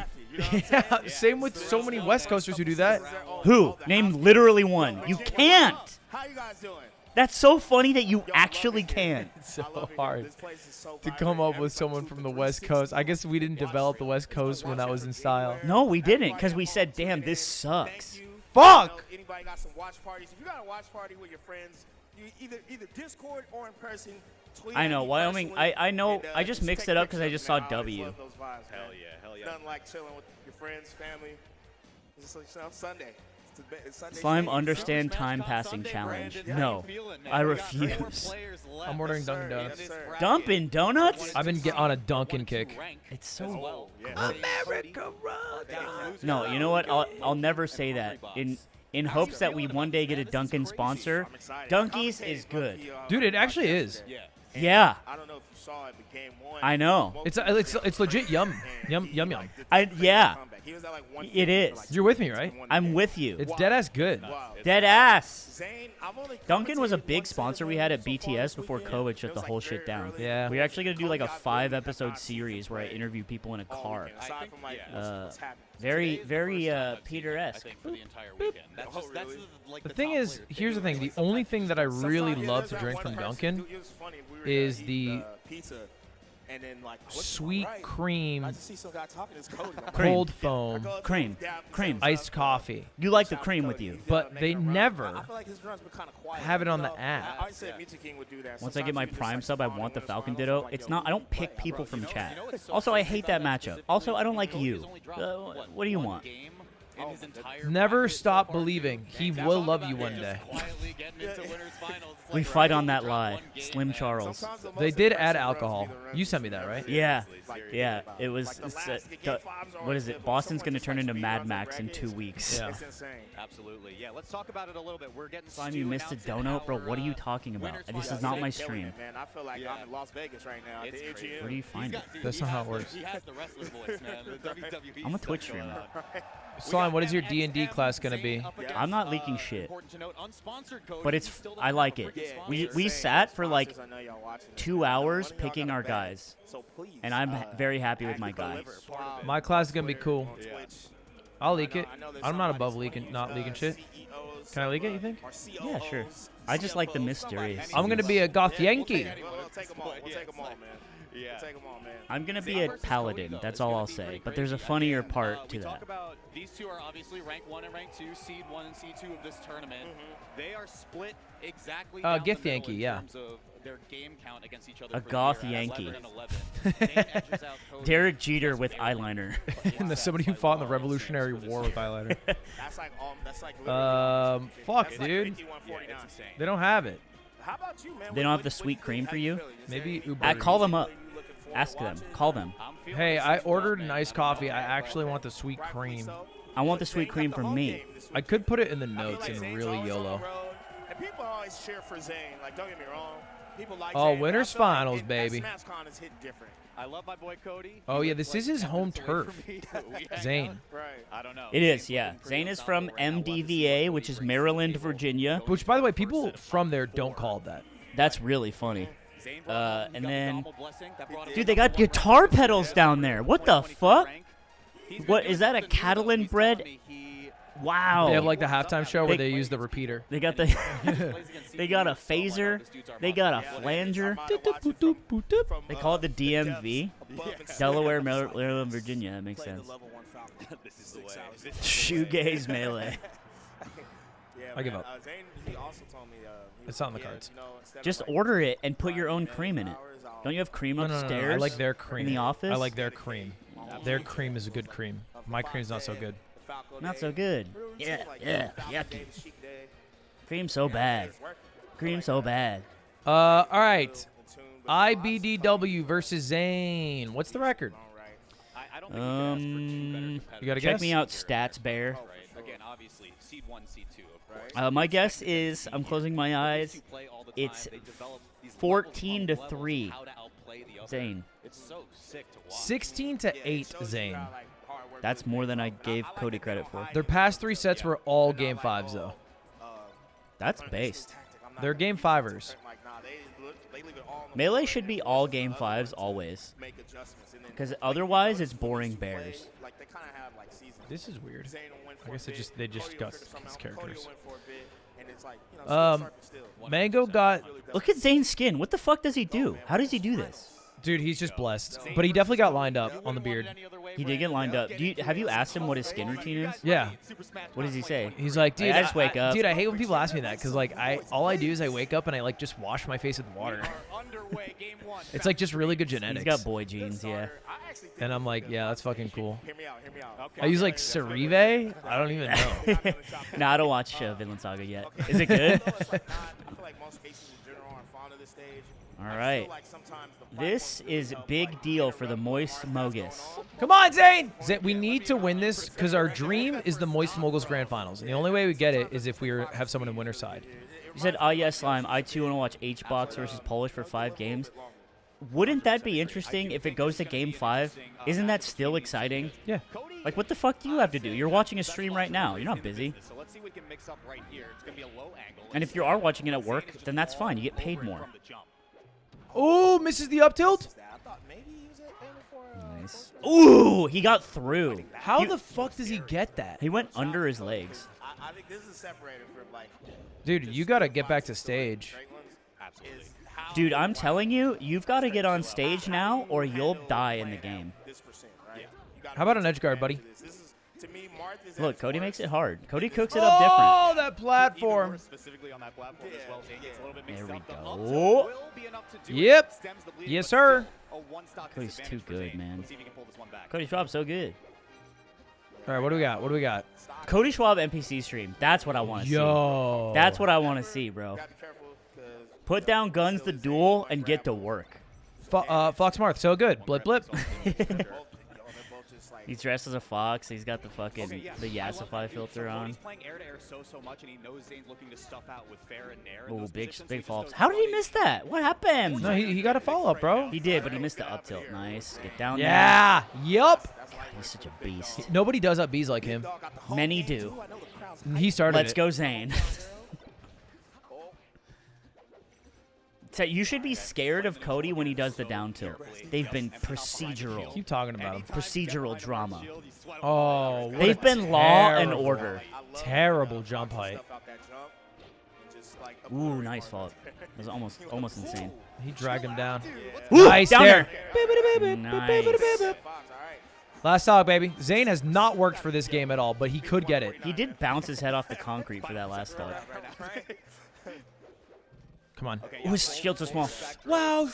Yeah, same with so many West Coasters who do that. Who? Name literally one. You can't. How you guys doing? That's so funny that you actually can. It's so hard to come up with someone from the West Coast. I guess we didn't develop the West Coast when that was in style. No, we didn't, because we said, damn, this sucks. Fuck! Anybody got some watch parties? If you got a watch party with your friends, you either Discord or in person. Tweet I know, Wyoming. personally, I know. and, I just take mixed it up because I pictures. just saw Man, I always W. love those vibes, man. Hell yeah. Nothing like chilling with your friends, family. It's like Sunday. It's Sunday. Slime shade. understand SmashCon time passing Sunday, challenge. Brandon. How No, you feeling, man? I We got 4 refuse. players left. I'm ordering Yes, sir. Dunkin' Donuts. Yes, sir. Dunkin' Donuts? I've been on a Dunkin' kick. It's so. Well, America runs. No, you know what? I'll never say that. In hopes that we one day get a Dunkin' sponsor. I'm excited. Dunkies Commentate is good. Moky, Dude, it actually is. Yeah. Yeah, I don't know if you saw it, but game 1. I know. It's legit yum. Yum. Yeah. He was at like 150 It is. for like You're with me, right? I'm with you. It's dead ass good. Wow. Dead ass. Zain, I've only Dunkin' was a commentated big once sponsor in we the had at room so far BTS this before weekend. COVID shut It the was, whole like, shit very down. early. Yeah. We're actually gonna do like a Cody got 5-episode really series where I interview people in a all car. weekend, aside from, like, what's happening. Very, Today is the very first time I've seen it, Peter-esque. I think, for the entire weekend. That's just, that's really? like The the thing top is, players here's the taking thing. it. The only thing that I really Sometimes, love there's to that drink one from person. Dunkin' It was funny. We were is gonna the eat, pizza, and then like what's sweet right? cream, I just see some guy talking. It's Cody. I'm like, cold I foam, go up to Cream. him, dab him, Cream. say what's iced up, coffee. You like the shout out cream to with Cody. you. He's But making they a run. never I feel like his runs been kind of quiet. have it on the So, app. I said Mitchell King would do that. Once I get Sometimes my he just, Prime like, sub, I spawn want the in Falcon winners Ditto. finals, It's like, not. I yo, don't pick play. people Bro, from you know chat. what's so Also, I crazy hate about that that matchup. specifically Also, I don't is like Cody's you. only dropped, What do you one want? game in his entire Never practice so stop far, believing. dude. He That's will all love about you him one just day. quietly getting into winners finals. It's We like, fight right, on that he dropped lie. one game, Slim man. Charles. Sometimes the They most did impressive add runs alcohol. be the runs You sent me that that, right? Yeah, Like, yeah. It was. like the it's, last game the- fives are what is always it? Boston's someone gonna just, turn like, into speed Mad runs Max in like 2 rackets. weeks. Yeah. It's insane. Absolutely. Yeah, let's talk about it a little bit. We're getting Slime, you missed a donut, bro. What are you talking about? winners This is finals not my Killing stream. it, man. I feel like Yeah. I'm in Las Vegas right now. At It's the crazy. AGM. Where do you find it? That's not how it works. He has the wrestler voice, man. The WWE I'm a stuff Twitch going streamer. on. Slime, what is your D&D class gonna Zain be? up against, I'm not leaking shit. important to note, unsponsored Cody. But it's. He still I doesn't like have a it. freaking We sponsor. we sat for like Sponsors, I know y'all watching this. 2 One of hours y'all picking got our a bag. guys, So please, and I'm very happy with my actually guy. deliver part of it. My class is gonna be cool. On Twitch. I'll leak it. I know there's I'm not somebody above who's not leaking shit. CEOs, Can I leak it, you think? or Yeah, sure. COOs, I just like the CFOs, mysterious. I'm gonna be a goth Yeah, Yankee. We'll take them all. We'll take them all, man. Yeah. We'll take them all, man. I'm gonna be Zain a versus paladin. Cody, though, That's is all gonna I'll be say. pretty But there's a crazy. funnier Again, part to we talk that. about these two are obviously rank 1 and rank 2, seed 1 and seed 2 of this tournament. They are split exactly. down the Gift middle Yankee, in yeah. terms of their game count against each other A for the goth year at Yankee. 11 and 11. Zain edges out Cody Derek just Jeter with barely. eyeliner. And the somebody who fought in the Revolutionary War with eyeliner. That's like literally Fuck, that's like dude. 51-49. They don't have it. How about you, man? They don't have the sweet cream for you? Maybe Uber. Call them What up. are you looking forward Ask to them. watching? Call them. I'm feeling Hey, this I as well, ordered man. an iced I don't coffee. know. I actually want the sweet Rightfully cream. so. I want the But sweet Zain got cream the from home me. game this I week. could put it in the I mean, notes like, and Zane's really always on the YOLO. road, and people always cheer for Zain. Like, don't get me wrong. People like Oh, Zain, but I winners feel like finals, at baby. SmashCon is hit different. I love my boy Cody. Oh, He yeah, lives, this like, is his 10 home minutes away turf. from me. We hang Zain. out. Right. I don't know. It is, Zane's yeah. looking pretty Zane is from unstoppable right now. We'll have to see MDVA, what which he is brings to the Maryland, table. Virginia. Cody's Which, by the way, first people set of from there 4. don't call it that. That's really funny. Zain brought home, and got the then- Dommel blessing. That brought him Dude, to they got number 1 guitar rank. pedals down there. What the 2024 fuck? rank. He's been What doing is that? A something new, though. Catalan He's bread? telling me he Wow. They have like the halftime show where They- they use the repeater. They got the. They got a phaser. They got a flanger. They call it the DMV. Delaware, Maryland, Virginia. That makes sense. This is the way. Shoegaze melee. I give up. Zain, he also told me, It's not in the cards. Just order it and put your own cream in it. Don't you have cream No, no, no, upstairs? no. I like their cream. In the office? I like their cream. Their cream is a good cream. My cream's not so good. Not so good. Yeah, yucky. Cream so bad. Cream so bad. All right. IBDW versus Zain. What's the record? I don't think you can ask for two better competitors. You got a Check guess? me out, Stats Bear. Right. Again, obviously, seed 1, seed 2, of course. My guess is, I'm closing my eyes, These two play all the it's time. They develop these 14 to levels of 3. how to outplay the other. Zain. It's so sick to watch. 16 to 8, Zain. That's more than I gave Cody credit for. Their past 3 sets were all game 5s, though. That's based. They're game 5ers. Melee should be all game 5s always. Because otherwise, it's boring bears. This is weird. I guess they just got these characters. and it's like, you know, still. Mango got. Look at Zane's skin. What the fuck does he do? How does he do this? Dude, he's just blessed. But he definitely got lined up on the beard. He did get lined up. Have you asked him what his skin routine is? Yeah. What does he say? He's like, dude, I just wake up. Dude, I hate when people ask me that because like all I do is I wake up and I like just wash my face with water. It's like just really good genetics. He's got boy genes, yeah. And I'm like, yeah, that's fucking cool. Hear me out. I use like Cerive. I don't even know. No, I don't watch Vinland Saga yet. Is it good? I feel like most spaces in general are fond of this stage. All right. This is big deal for the Moist Mogus. Come on, Zain! We need to win this because our dream is the Moist Moguls Grand Finals. And the only way we get it is if we have someone in winner's side. You said, yes, Slime. I, too, want to watch H-Box versus Polish for 5 games. Wouldn't that be interesting if it goes to Game 5? Isn't that still exciting? Yeah. Like, what the fuck do you have to do? You're watching a stream right now. You're not busy. And if you are watching it at work, then that's fine. You get paid more. Oh, misses the up tilt. Nice. Ooh, he got through. How the fuck does he get that? He went under his legs. I think this is separated from like. Dude, you gotta get back to stage. Dude, I'm telling you, you've got to get on stage now, or you'll die in the game. How about an edge guard, buddy? Look, Cody makes it hard. Cody cooks it up different. Oh, that platform. There we go. Yep. Yes, sir. Cody's too good, man. Cody Schwab's so good. All right, what do we got? What do we got? Cody Schwab NPC stream. That's what I want to see. Yo. That's what I want to see, bro. Put down guns, the duel, and get to work. Fox Marth, so good. Blip, blip. He's dressed as a fox. He's got the fucking the Yassify filter on. Oh, big follow-ups. How did he miss that? What happened? No, he got a follow-up, bro. He did, but he missed the up tilt. Nice. Get down there. Yeah. Yup. God, he's such a beast. Nobody does up Bs like him. Many do. He started Let's go, Zain. So you should be scared of Cody when he does the down tilt. They've been procedural. Keep talking about him. Procedural drama. Oh, they've been law and order. Terrible jump height. Ooh, nice fault. It was almost insane. He dragged him down. Ooh, nice down there. Nice. Last stock, baby. Zain has not worked for this game at all, but he could get it. He did bounce his head off the concrete for that last stock. Come on. Ooh, his shield's so small. Wow.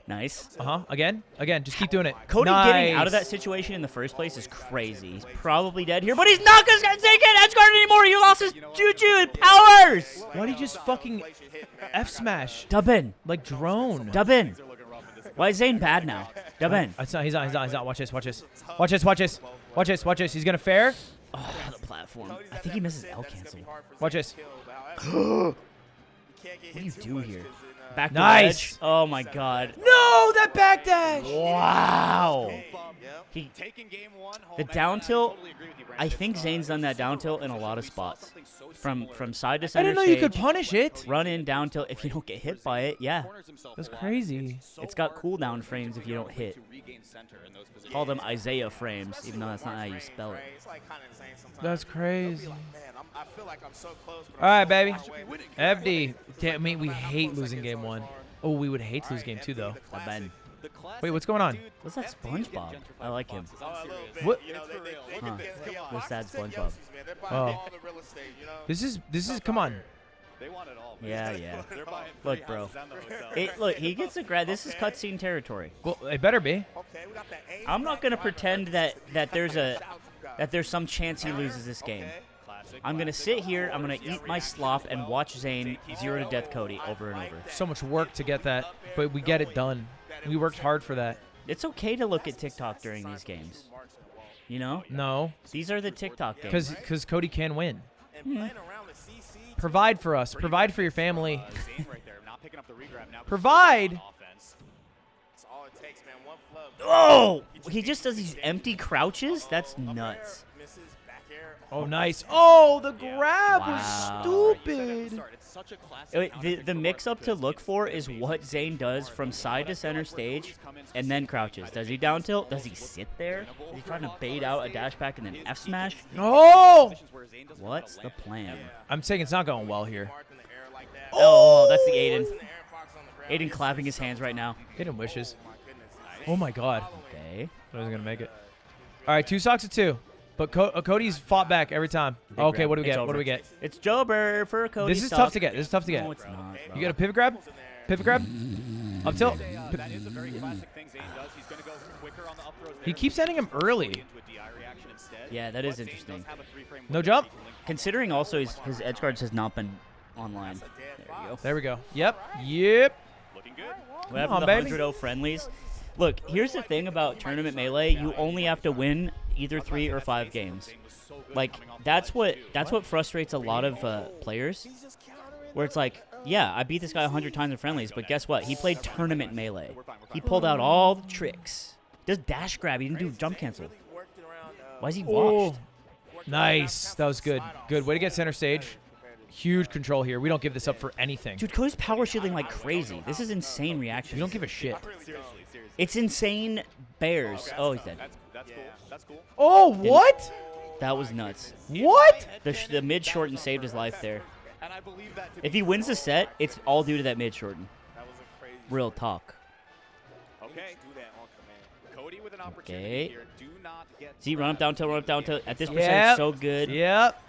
Nice. Again. Just keep doing it. Cody getting out of that situation in the first place is crazy. He's probably dead here, but he's not going to take it edge guard anymore. He lost his juju and powers. Why'd he just fucking F smash? Dub in. Like drone. Dub in. Why is Zain bad now? Dub in. He's not. Watch this. He's going to fair. Oh, the platform. I think he misses L cancel. Watch this. What do you do here? Back to nice. Edge. Oh my god. No, that back dash. Wow. The down tilt. I think Zane's done that down tilt in a lot of spots. From side to center. I didn't know stage, you could punish it. Run in, down tilt. If you don't get hit by it, yeah. That's crazy. It's got cooldown frames if you don't hit. Call them Isaiah frames, even though that's not how you spell it. That's crazy. All right, baby. FD. Damn, we hate losing game 1. Oh, we would hate to lose game 2, though. Wait, what's going on? What's that SpongeBob? I like him. What? Huh. The sad SpongeBob. Oh. This is. Come on. Yeah. Look, bro. Look, he gets a grab. This is cutscene territory. Well, it better be. I'm not gonna pretend that there's some chance he loses this game. I'm gonna sit here. I'm gonna eat my slop and watch Zain 0 to death Cody over and over. So much work to get that, but we get it done. We worked hard for that. It's okay to look at TikTok during these games. You know? No. These are the TikTok games. Because Cody can win. Provide for us. Provide for your family. Provide. Oh! He just does these empty crouches? That's nuts. Oh, nice. Oh, the grab Wow. was stupid. Wait, the mix-up to look for is what Zain does from side to center stage and then crouches. Does he down tilt? Does he sit there? Is he trying to bait out a dash back and then F smash? Oh! What's the plan? I'm saying it's not going well here. Oh, that's the Aiden. Aiden clapping his hands right now. Hit him wishes. Oh, my God. Okay. I wasn't going to make it. All right, 2 stocks to 2. But Cody's fought back every time. Okay, what do we get? What do we get? It's Jobber for Cody. This is tough to get. This is tough to get. No, it's not, bro. You got a pivot grab? Pivot grab? Up tilt? That is a very classic thing Zain does. He's going to go quicker on the up throws. He keeps ending him early. Yeah, that is interesting. No jump? Considering also his edge guards has not been online. There you go. There we go. Yep. Yep. Looking good. What happened on, to baby. 100-0 friendlies? Look, here's the thing about Tournament Melee. You only have to win either 3 or 5 games. Like, that's what frustrates a lot of players. Where it's like, yeah, I beat this guy 100 times in friendlies, but guess what? He played Tournament Melee. He pulled out all the tricks. Does dash grab. He didn't do jump cancel. Why is he washed? Nice. That was good. Good. Way to get center stage. Huge control here. We don't give this up for anything. Dude, Cody's power shielding like crazy. This is insane reaction. We don't give a shit. It's insane bears. Oh, he's dead. That's cool. That's cool. Oh, what? That was nuts. What? The mid shorten saved his life there. And I believe that If he wins the set, it's all due to that mid shorten. Real talk. Okay. Cody with an opportunity Okay. here. Do not get See, run up, down tilt, run up, down tilt. At this percent, Yep. so good. Yep.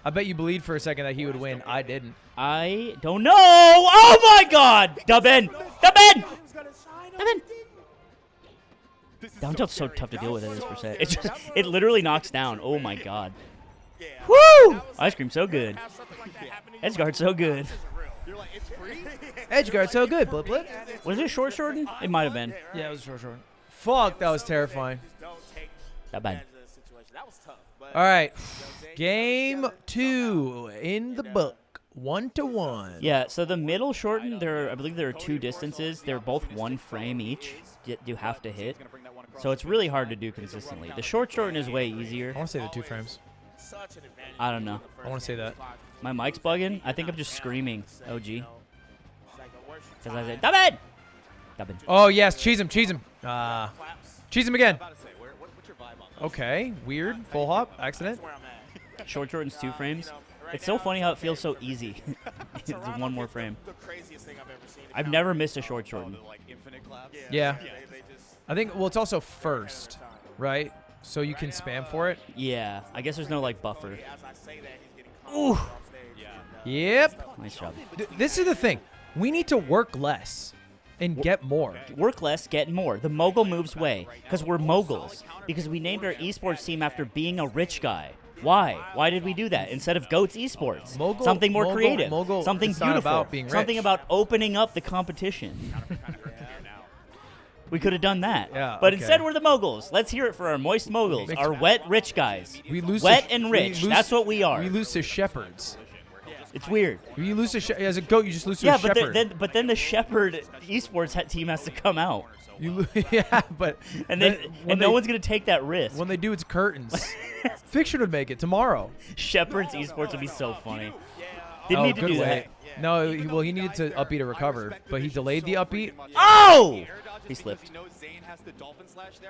I bet you believed for a second that he would win. I didn't. I don't know. Oh my God! Dub in! Dub in! Dub in! Down tilt's so tough to deal with at this percent. It just, it literally knocks down. Oh my God. Woo! Ice cream so good. Edge guard so good. You're like, it's free? Edge guard so good. Blip blip. Was it short shorten? It might have been. Yeah, it was short short. Fuck, that was terrifying. Not bad. All right. Game 2 in the book. 1-1. Yeah, so the middle shorten, I believe there are 2 distances. They're both 1 frame each. You have to hit. So it's really hard to do consistently. The short shorten is way easier. I want to say the 2 frames. I don't know. I want to say that. My mic's bugging. I think I'm just screaming, OG. Because I said, dub in! Dub in. Oh, yes. Cheese him. Cheese him. Cheese him again. What's your vibe on that? Okay. Weird. Full hop. Accident. Short shorten's 2 frames. It's so funny how it feels so easy. It's 1 more frame. I've never missed a short shorten. Yeah. I think, well, it's also first, right? So you can spam for it. Yeah, I guess there's no, like, buffer. Ooh. Yep. Nice job. This is the thing. We need to work less and get more. Work less, get more. The mogul moves way. Because we're moguls. Because we named our esports team after being a rich guy. Why? Why did we do that? Instead of GOATS Esports. Something more creative. Something it's not beautiful. about being rich. Something about opening up the competition. We could have done that. Yeah, but okay. instead we're the moguls. Let's hear it for our moist moguls. Our wet rich guys. We lose wet to, and rich. we lose, That's what we are. We lose to shepherds. It's weird. You lose to as a goat, you just lose to Yeah, a shepherd. but then the shepherd esports team has to come out. Yeah, but and no one's gonna take that risk. When they do, it's curtains. Fiction would make it tomorrow. Shepherd's esports would be so funny. Didn't need to do that. No, he needed to upbeat to recover, but he delayed the upbeat. Oh! He slipped.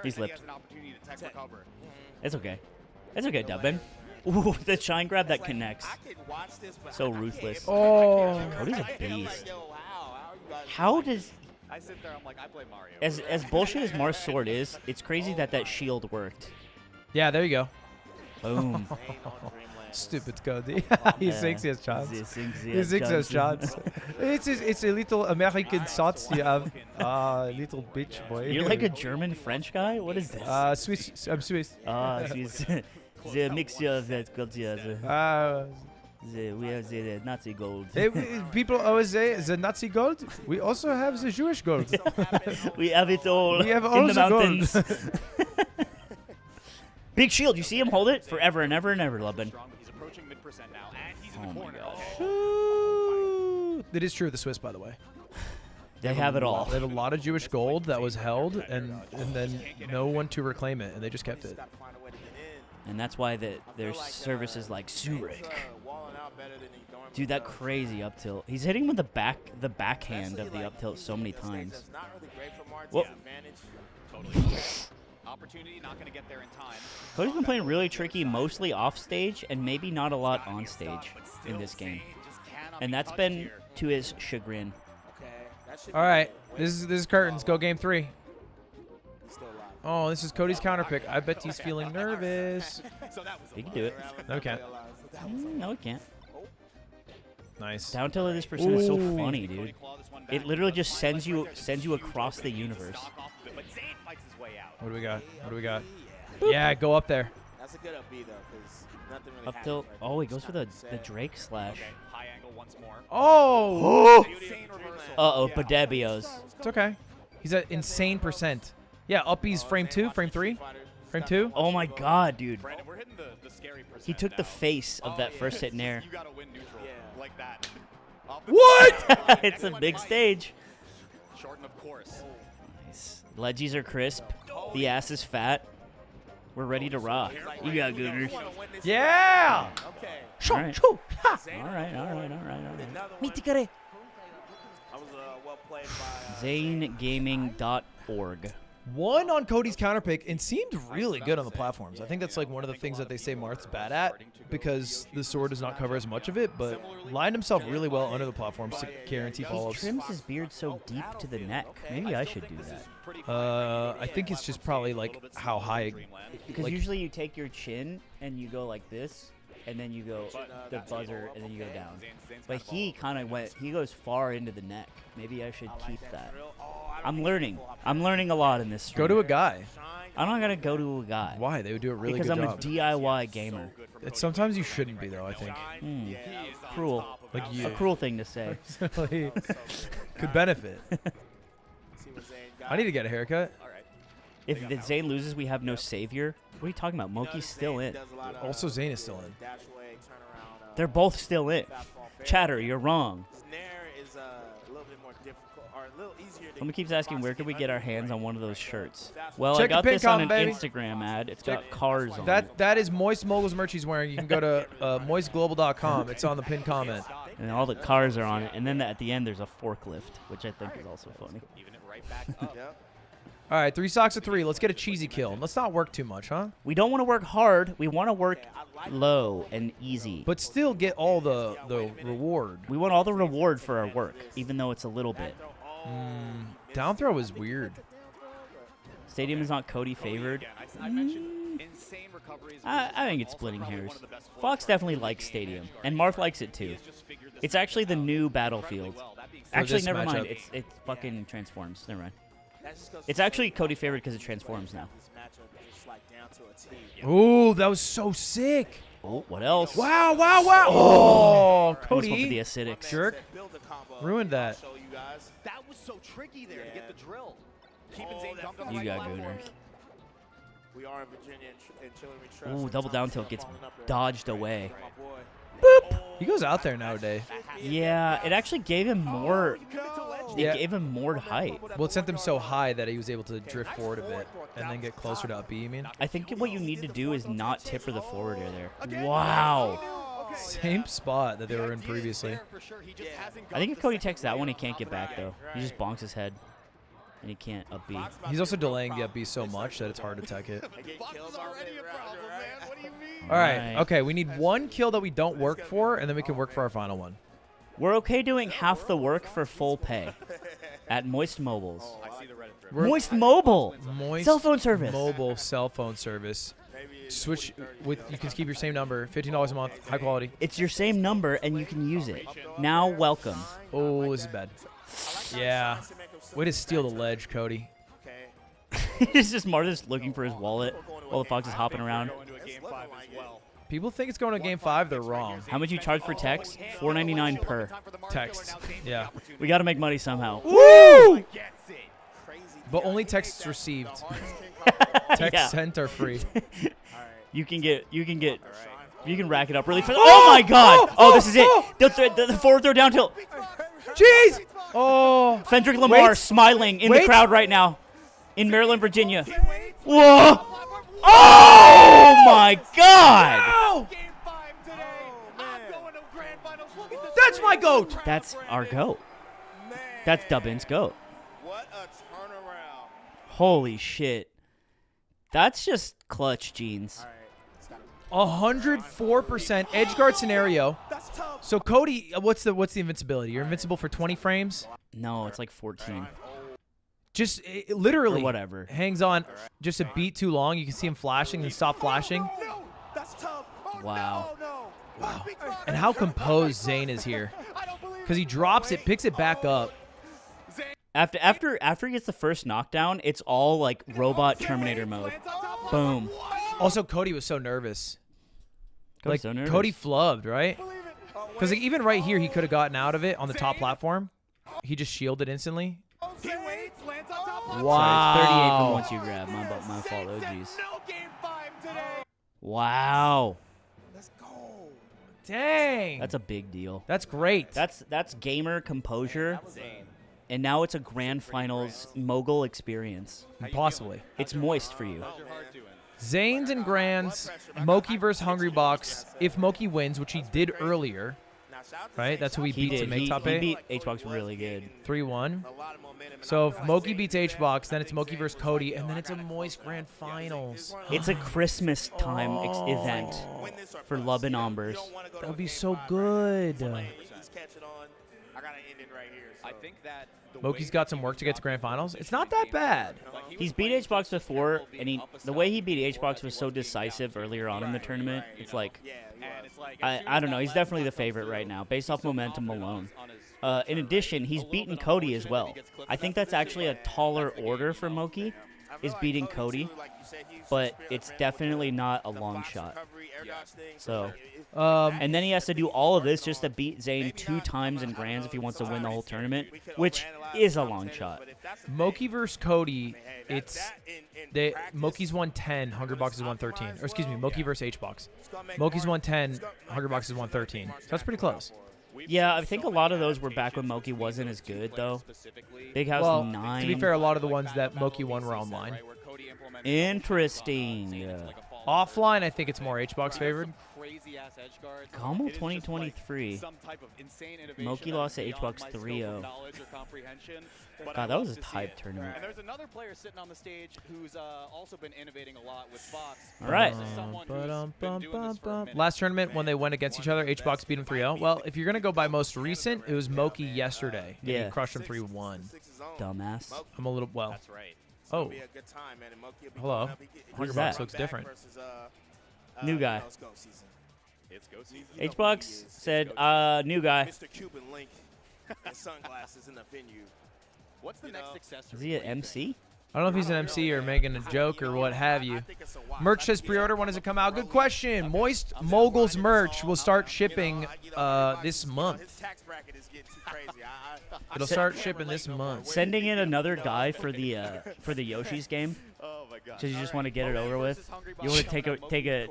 He slipped. It's okay. It's okay, Dubbin. Ooh, the shine grab that connects. So ruthless. Oh. Cody's a beast. How does... I sit there, I'm like, I play Mario. As bullshit as Mars Sword is, it's crazy that shield worked. Yeah, there you go. Boom. Stupid Cody. He thinks he has shots. He thinks he has shots. It's a little American shots you have. Little bitch boy. You're like a German French guy? What is this? Swiss. I'm Swiss. Swiss. The mixture of that culture. We have the Nazi gold. People always say the Nazi gold. We also have the Jewish gold. We have it all. We have all in the mountains. Gold. Big shield. You see him hold it forever and ever and ever, Lubin. He's approaching mid-percent now, and he's in the corner. It is true of the Swiss, by the way. They have it all. They have a lot of Jewish gold that was held, and then no one to reclaim it, and they just kept it. And that's why their service is like Zurich. Dude, that crazy up tilt. He's hitting with the backhand of the up tilt so many times. Whoa. Opportunity, not going to get there in time. Cody's been playing really tricky, mostly off stage, and maybe not a lot on stage in this game. And that's been to his chagrin. All right, this is curtains. Go game 3. Oh, this is Cody's counter pick. I bet he's feeling nervous. He can do it. No, he can't. No, he can't. Nice. Down tilt of this percent is so funny, dude. It literally just sends you across the universe. What do we got? What do we got? Boop. Yeah, go up there. That's a good up B though, because nothing really Up tilt. Oh, he goes for the Drake slash. High angle once more. Oh! Uh-oh, Padebios. It's okay. He's at insane percent. Yeah, up B's frame 2, frame 3, frame 2. Oh my god, dude. Brandon, we're hitting the scary percent He took the now. face of that first hit in air. You gotta win neutral like that. What? It's a big stage. Shorten, of course. Nice. Ledgies are crisp. The ass is fat. We're ready to rock. You got gooners. Yeah! All right. All right. Mitikare. ZainGaming.org. Won on Cody's counter pick and seemed really good on the platforms. I think that's like one of the things that they say Marth's bad at because the sword does not cover as much of it, but lined himself really well under the platforms to guarantee He follow-ups. trims his beard so deep to the neck. Maybe I should do that. I think it's just probably like how high. Because like, usually you take your chin and you go like this, and then you go the buzzer, and then you go down. But he goes far into the neck. Maybe I should keep that. I'm learning. I'm learning a lot in this stream. go to a guy. I'm not gonna go to a guy. Why? They would do a really because good I'm job. a DIY gamer. Sometimes you shouldn't be though. I think. Cruel. Like you. A cruel thing to say. Could benefit. I need to get a haircut. If Zain loses, we have no savior. What are you talking about? Moky's still in. Also, Zain is still in. They're both still in. Chatter, you're wrong. Someone keeps asking where could we get our hands on one of those shirts. Well, Check I got the pin this on an comment, baby. Instagram ad. It's got cars on it. That is Moist Moguls merch he's wearing. You can go to moistglobal.com. It's on the pinned comment. And all the cars are on it. And then at the end, there's a forklift, which I think is also funny. All right, 3 stocks of 3. Let's get a cheesy kill. Let's not work too much, huh? We don't want to work hard. We want to work low and easy. But still get all the reward. We want all the reward for our work, even though it's a little bit. Down throw is weird. Stadium is not Cody favored. I think it's splitting hairs. Fox definitely likes Stadium, and Marth likes it too. It's actually the new Battlefield. Actually, this never mind. matchup. It fucking transforms. Never mind. It's actually Cody favored because it transforms now. Ooh, that was so sick. Oh, what else? Wow, wow, wow. Oh, Almost went for Cody. the acidics. Jerk. Ruined that. That was so tricky there to get the drill. Keeping Zain dumped on the You right got platform. gooners. We are in Virginia and chilling we trust. Ooh, double down tilt gets dodged away. Boop. He goes out there nowadays. Yeah, it actually gave him more. It gave him more height. Well, it sent him so high that he was able to drift forward a bit and then get closer to up B, you mean? I think what you need to do is not tipper the forward air there. Wow. Same spot that they were in previously. I think if Cody takes that one, he can't get back, though. He just bonks his head, and he can't up B. He's also delaying the up B so much that it's hard to tech it. Already a problem, man. What do you mean? All right. Okay, we need 1 kill that we don't work for, and then we can work for our final one. We're okay doing half the work for full pay at Moist Mobiles. I see the Reddit thread. Moist Mobile. Moist Cell phone service. Mobile cell phone service. Switch with. You can keep your same number. $15 a month. High quality. It's your same number, and you can use it. Now, welcome. Oh, this is bad. Yeah. Way to steal the ledge, Cody. It's just Martha's looking for his wallet while the fox is hopping around. People think it's going to game 5. They're wrong. How much you charge for text? $4.99 per Text. Yeah. We got to make money somehow. Woo! But only texts received. Texts Yeah. sent are free. You can rack it up really fast. Oh my God! Oh, this is it. The forward throw down tilt. Jeez! Oh. Fendrick Lamar Wait. smiling in the Wait. crowd right now in Maryland, Virginia. Whoa! Oh my God! Game 5 today. I'm going to grand finals. Look at this. That's my GOAT. That's our GOAT. Man, That's Dubbin's GOAT. what a turnaround. Holy shit. That's just clutch, Jeans. 104% edge guard scenario. That's tough. So Cody, what's the invincibility? You're invincible for 20 frames. No, it's like 14. Just literally Or whatever. hangs on just a beat too long. You can see him flashing and stop flashing. No, that's tough. Oh, Wow. No. Wow. And how composed Zain is here. Because he drops it, picks it back up. After he gets the first knockdown, it's all like robot Terminator mode. Boom. Also, Cody was so nervous. Cody's so nervous. Cody flubbed, right? Because like, even right here, he could have gotten out of it on the top platform. He just shielded instantly. He waits, lands on top. Sorry, it's 38 Wow. from once you grab. My fault. Oh, jeez. Wow. Let's go. Dang. That's a big deal. That's great. That's gamer composure. And now it's a grand finals mogul experience. Possibly. It's moist for you. Zane's and Grands, Moky versus Hungrybox. If Moky wins, which he did earlier, right? That's who he beat to did. make He top 8. beat HBox really good. 3-1. So if Moky beats HBox, then it's Moky versus Cody, and then it's a moist grand finals. It's a Christmas time event for Lub and Ombers. That would be so good. I think that Moky's got some work to get to grand finals. It's not that bad. He's beat HBox before, and the way he beat HBox was so decisive earlier on in the tournament. It's like, I don't know. He's definitely the favorite right now, based off momentum alone. In addition, he's beaten Cody as well. I think that's actually a taller order for Moky, is beating Cody, but it's definitely not a long shot. So, and then he has to do all of this just to beat Zain 2 times in grands if he wants to win the whole tournament, which is a long shot. Moky versus Cody, Moky's 110, Hungrybox is 113. Or excuse me, Moky versus HBox. Moky's 110, Hungrybox is 113. So that's pretty close. Yeah, I think a lot of those were back when Moky wasn't as good, though. Big House 9. To be fair, a lot of the ones that Moky won were online. Interesting. Offline, I think it's more HBox favored. Como 2023. Moky lost to HBox 3-0. God, that was a tight tournament. And there's another player sitting on the stage who's also been innovating a lot with Fox. All right. Last tournament, when they went against each other, HBox beat him 3-0. Well, if you're going to go by most recent, it was Moky yesterday. And Yeah. he crushed him 3-1. Dumbass. I'm a little, well. That's right. Oh. Hello. Who's Hungrybox that? looks different. New guy. It's go season. HBox said, new guy. Mr. Cuban Link and sunglasses in the venue. What's the next successor? Is he an MC? I don't know if he's an MC or making a joke or what have you. Merch says pre-order. When does it come out? Good question. Moist Moguls merch will start shipping this month. It'll start shipping this month. Sending in another guy for the Yoshi's game. Oh my god. So you just want to get it over with? You want to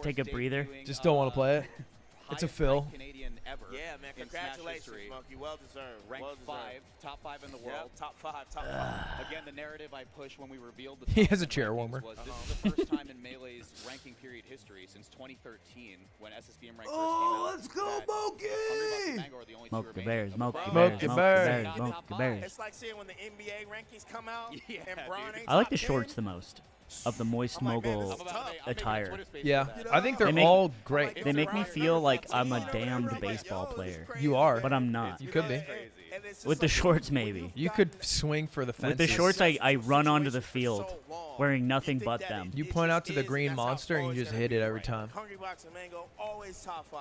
take a breather? Just don't want to play it. It's a fill. Canadian ever. Yeah, man. in Congratulations, Smash history. Monkey. Well deserved. Ranked well deserved. 5, top 5 in the Yeah, world. top 5, top 5. Again, the narrative I pushed when we revealed the He top has a 10 chair rankings warmer. was this is the first time in Melee's ranking period history since 2013 when SSBM rank first came out. let's go, that Moky! Hungrybox and Mango are the only two Smoke the remaining bears, of smoke the the five. bears, Moky smoke the bears. bears, Not smoke top the five. bears. It's like seeing when the NBA rankings come out Yeah, and Bron ain't I like top the 10. shorts the most of the moist mogul attire. Yeah, I think they're They make- all great. They make me feel like I'm a damned baseball player, You are. but I'm not. You could be. And it's just With the like, shorts, maybe. You could swing for the fences. With the shorts, I run onto the field wearing nothing but them. You point out to the green monster and you just hit it every time. Hungrybox and Mango always top 5.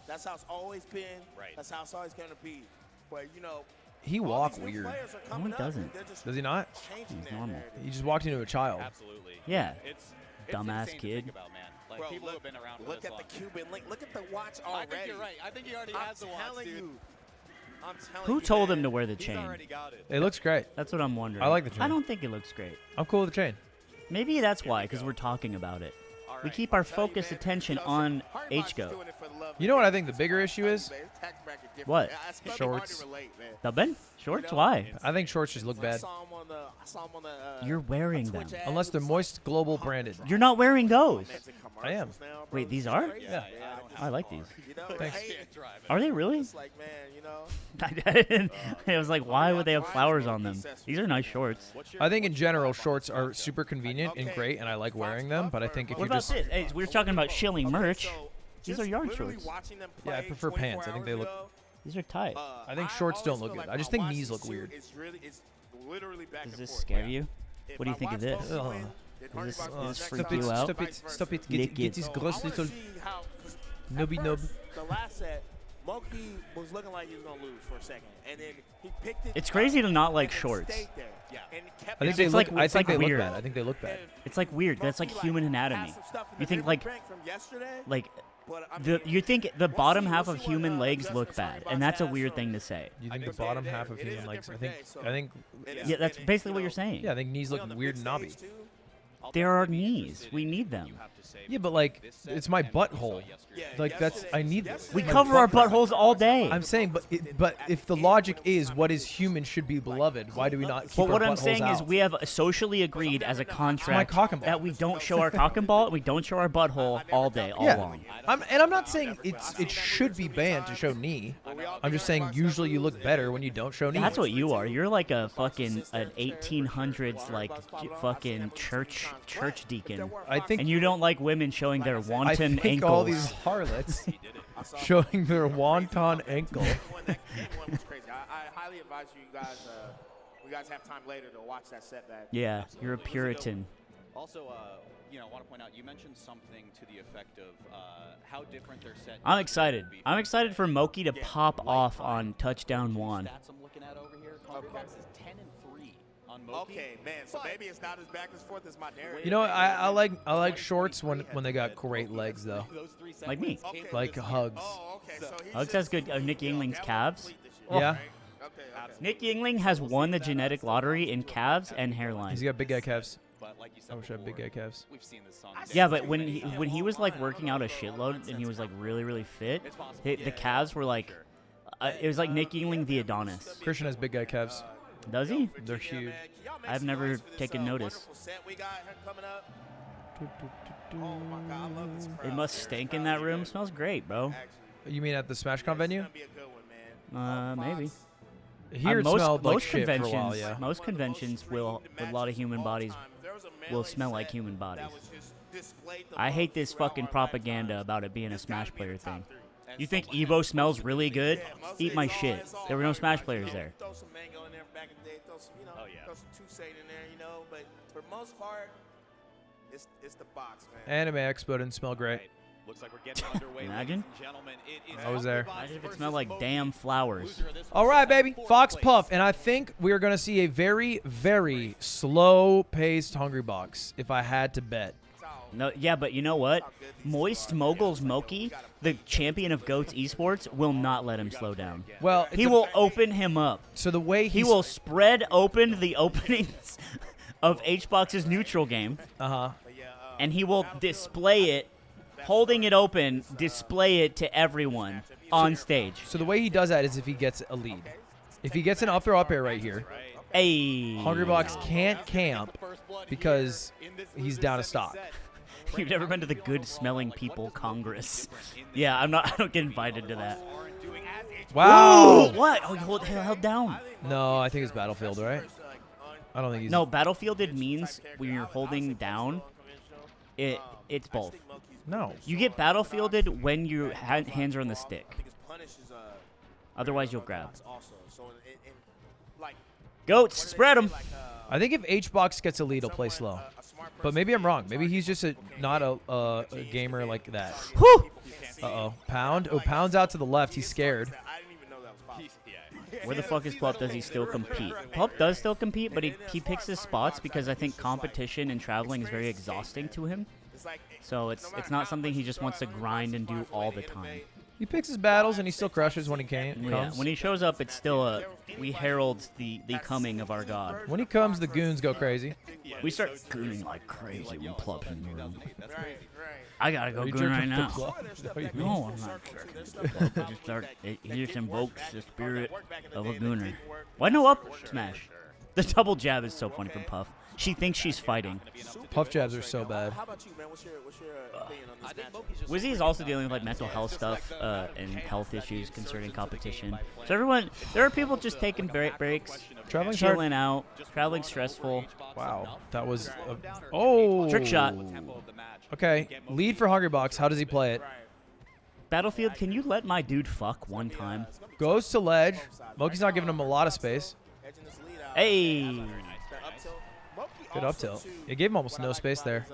That's how it's always been. Right. That's how it's always going to be. But you know, He all walk these new weird. players are No, he coming up, and doesn't. they're just Does he not? changing He's that normal. narrative. He just walked into a child. Absolutely. Yeah. It's Dumbass insane to kid. think about, man. Like Bro, people look, have been around for look this at the long. Cuban link. Look at the watch I already. think you're right. I think he already I'm has the watch, telling dude. you. I'm telling Who you, told man. him to wear the He's chain? already got it. It looks great. That's what I'm wondering. I like the chain. I don't think it looks great. I'm cool with the chain. Maybe that's why, because we're talking about it. All We right. keep our focused attention on Hungrybox is HGO. doing it for the love You know what I think the bigger issue is? What? Shorts. Dubbin? Shorts? Why? I think shorts just look bad. You're wearing them. Unless they're Moist Global branded. You're not wearing those. I am. Wait, these are? Yeah. I like these. Thanks. Are they really? I was like, why would they have flowers on them? These are nice shorts. I think in general, shorts are super convenient and great, and I like wearing them. But I think if What you about just this? Hey, we were talking about shilling merch. These are yard literally shorts. watching them Yeah, I play prefer 24 pants. I think they hours look- ago, These are tight. I think I shorts don't always look feel good. like I just when think watch knees the look suit, weird. It's literally back Does and this forth. scare you? If What do you I think of watch this? Moky Ugh. win, then Does this- Hungrybox does this wins freak next you time, out? Stop it. vice versa. Stop it. Lick Get it. his So gross I wanna little see how- 'cause at nubby nub. first, the last set, Moky was looking like he was gonna lose for a second, and then he picked it. It's up crazy to not like and then shorts. stayed there. And kept I think it they It's look. like- I it's think like they weird. look bad. I think they look bad. It's like weird. That's like Moky, human has anatomy. some stuff in You the think river like bank from yesterday, like but, I the mean, you think the we'll bottom see- half we'll of see what, human legs Justice look bad, Hungrybox and that's a has, weird so- thing to say. You think the But bottom it half of is a human legs? I different think. day, so- I think. Yeah, that's basically what you're saying. Yeah, I think knees look weird and knobby. There are knees. We need them. Yeah, but like, it's my butthole. Like that's I need this. We My cover our butt crack. buttholes all day. I'm saying, but if the logic is what is human should be beloved, why do we not keep But our what I'm buttholes saying is out? we have socially agreed as a contract cock and ball. that we don't show our cock and ball, we don't show our butthole all day, all Yeah, long. I'm not saying it should be banned to show knee. I'm just saying usually you look better when you don't show knee. That's what you are. You're like a fucking an 1800s like fucking church deacon. I think And you don't like women showing their I wanton think ankles. all these harlots showing their wonton ankle. That game one was crazy. I highly advise you guys have time later to watch that setback. Yeah, you're a Puritan. Also, I want to point out, you mentioned something to the effect of how different their set. I'm excited. I'm excited for Moky to pop off on touchdown 1. Stats I'm looking at over here. Hungrybox is 10-3 on Moky. Okay, man. So maybe it's not as back and forth as my narrative. You know, I like shorts when they got great legs though, Like me. like Hugs. Oh, okay. So he's Hugs has good Nick Yingling's calves. Yeah, Okay. Nick Yingling has won the genetic lottery in calves and hairline. he's got big guy calves. But like you said I wish I had big guy calves. we've seen this song. Yeah, but when he was like working out a shitload and he was like really fit, the calves were like, it was like Nick Yingling the Adonis. Christian has big guy calves. Does he? They're huge. I've never taken notice. It must stink in that room. Smells great, bro. You mean at the SmashCon venue? Maybe. Here it most smelled like most shit for a conventions, while. Yeah. most conventions will, with a lot of human bodies, will smell like human bodies. I hate this fucking propaganda about it being a Smash player thing. You think Evo smells really good? Eat my shit. There were no Smash players there. Throw some mango in there back in the day. Throw some Tuesday in there, But for the most part, it's the box, man. Anime Expo didn't smell great. Looks like we're getting underway. Imagine. Ladies and gentlemen. It is I was there. Imagine if it smelled like damn flowers. All right, baby. Fox Puff. And I think we are going to see a very, very slow-paced Hungrybox, if I had to bet. No, yeah, but you know what? Moist Moguls Moky, the champion of GOATS esports, will not let him slow down. Well, He will open him up. So the way He will spread open the openings of HBox's neutral game, and he will display it, holding it open, display it to everyone on stage. So the way he does that is if he gets a lead. If he gets an up throw up air right here, Hey. Hungrybox can't camp because he's down a stock. You've never been to the Good Smelling People Congress. Yeah, I don't get invited to that. Wow. Ooh, what? Oh, you held down. No, I think it's Battlefield, right? I don't think he's... No, Battlefielded means when you're holding down, it's both. No. You get Battlefielded when your hands are on the stick. Otherwise, you'll grab. Goats, spread them. I think if HBox gets a lead, he'll play slow. But maybe I'm wrong. Maybe he's just not a gamer like that. Whew. Uh-oh. Pound? Oh, Pound's out to the left. He's scared. Where the fuck is Plup? Does he still compete? Plup does still compete, but he picks his spots because I think competition and traveling is very exhausting to him. So it's not something he just wants to grind and do all the time. He picks his battles and he still crushes when he comes. Yeah, when he shows up, it's still we herald the coming of our god. When he comes, the goons go crazy. We start gooning like crazy when Plup's in the room. I gotta go Are you goon jerking right off the now. club? Is that what you mean? No, I'm not jerking. He just invokes the spirit of a gooner. Why no up smash? The double jab is so funny from Puff. She thinks she's fighting. Puff jabs are so bad. How about you, man? What's your opinion on this match? Wizzy is also dealing with like mental health stuff and health issues concerning competition. So everyone, there are people just taking breaks, Traveling's hard. chilling out, traveling stressful. Wow, that was oh Trick shot. Okay, lead for Hungrybox. How does he play it? Battlefield, can you let my dude fuck one time? Goes to ledge. Moky's not giving him a lot of space. Hey. Good up tilt. It gave him almost no space there.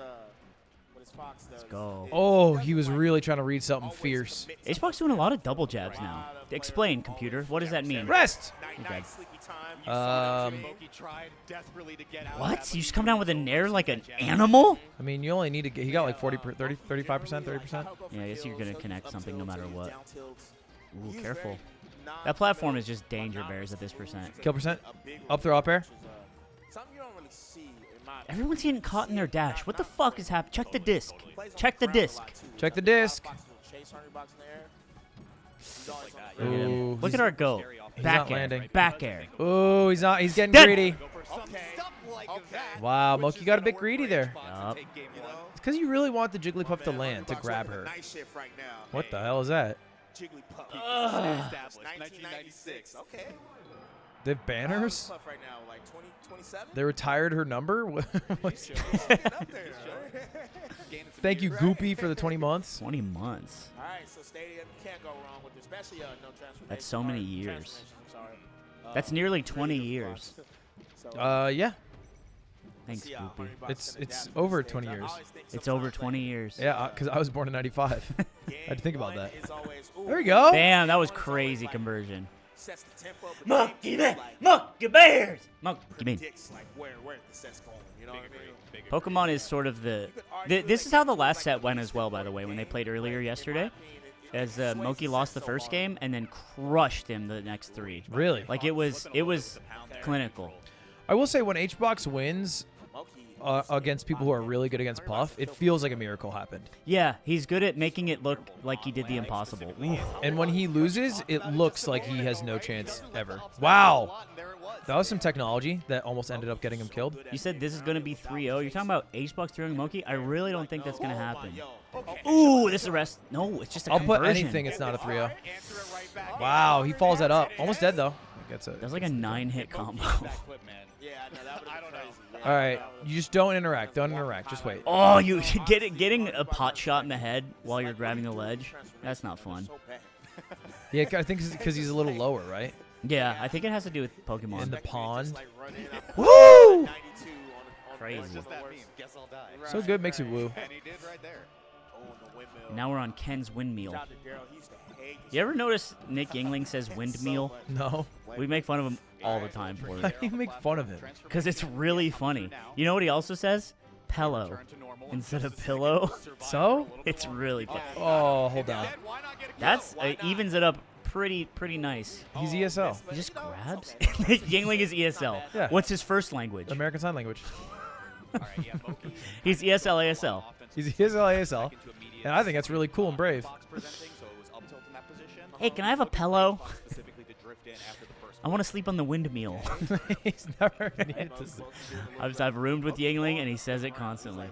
Let's go. Oh, he was really trying to read something fierce. aMSa's doing a lot of double jabs now. Explain, computer. What does that mean? Rest! Okay. What? You just come down with a nair like an animal? I mean, you only need to get. He got like 40, 30, 35%, 30%. Yeah, I guess you're going to connect something no matter what. Ooh, careful. That platform is just danger bears at this percent. Kill percent. Up throw up air. Everyone's getting caught in their dash. What the fuck is happening? Check the disc. Check the disc. Check the disc. Ooh, look at our go. Back air. Landing. Back air. Oh, he's not. He's getting Dead. greedy. Wow, Moky got a bit greedy there. Yup. It's because you really want the Jigglypuff to land to grab her. What the hell is that? Jigglypuff. 1996. Okay. They have banners? Right now, like 27? They retired her number? Thank you, Goopy, for the 20 months. 20 months. All right, so Stadium can't go wrong with this, especially no transformation. That's so many years. That's nearly 20 years. Yeah. Thanks, Goopy. It's over 20 years. It's over 20 years. Yeah, because I was born in 95. I had to think about that. There we go. Damn, that was crazy conversion. Monkey man, monkey bears, monkey man. Pokemon is sort of this is how the last set went as well, by the way, when they played earlier yesterday. As Moky lost the first game and then crushed him the next 3. Really? Like it was clinical. I will say when Hbox wins against people who are really good against Puff, it feels like a miracle happened. Yeah, he's good at making it look like he did the impossible. Oof. And when he loses, it looks like he has no chance ever. Wow. That was some technology that almost ended up getting him killed. You said this is going to be 3-0. You're talking about Hbox throwing Moky? I really don't think that's going to happen. Ooh, this arrest. No, it's just a conversion. I'll put anything. It's not a 3-0. Wow, he follows that up. Almost dead, though. That's like a 9-hit combo. All right, you just don't interact. Don't interact. Just wait. Oh, you getting a pot shot in the head while you're grabbing the ledge? That's not fun. Yeah, I think it's because he's a little lower, right? Yeah, I think it has to do with Pokemon. In the pond. Woo! Crazy. So good makes you woo. Now we're on Ken's windmill. You ever notice Nick Yingling says windmill? No. We make fun of him all the time for How it. do you make fun of him? Because it's really funny. You know what he also says? Pillow instead of pillow. So? It's really funny. Oh, hold on. That's evens it up pretty nice. He's ESL. He just grabs. Yingling is ESL. Yeah. What's his first language? American Sign Language. He's ESL ASL. He's ESL ASL. And I think that's really cool and brave. Hey, can I have a pillow? I want to sleep on the windmill. He's never needed to. I've roomed with Yingling, and he says it constantly.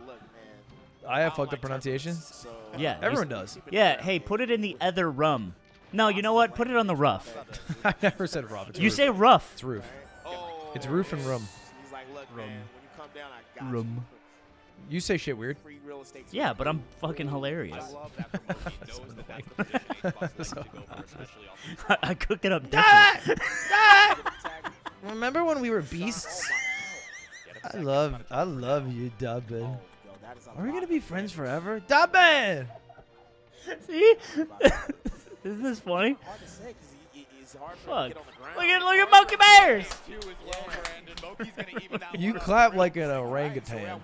I have fucked up pronunciations. Yeah. Everyone does. Yeah, hey, put it in the other rum. No, you know what? Put it on the rough. I never said rough. It's You roof. say rough. It's roof. It's roof and room. Rum. You say shit weird. Yeah, but I'm fucking hilarious. I cooked it up different. Remember when we were beasts? I love you, Dubbin. Are we gonna be friends forever? Dubbin! See? Isn't this funny? Fuck. Look at Moky Bears! You clap like an orangutan.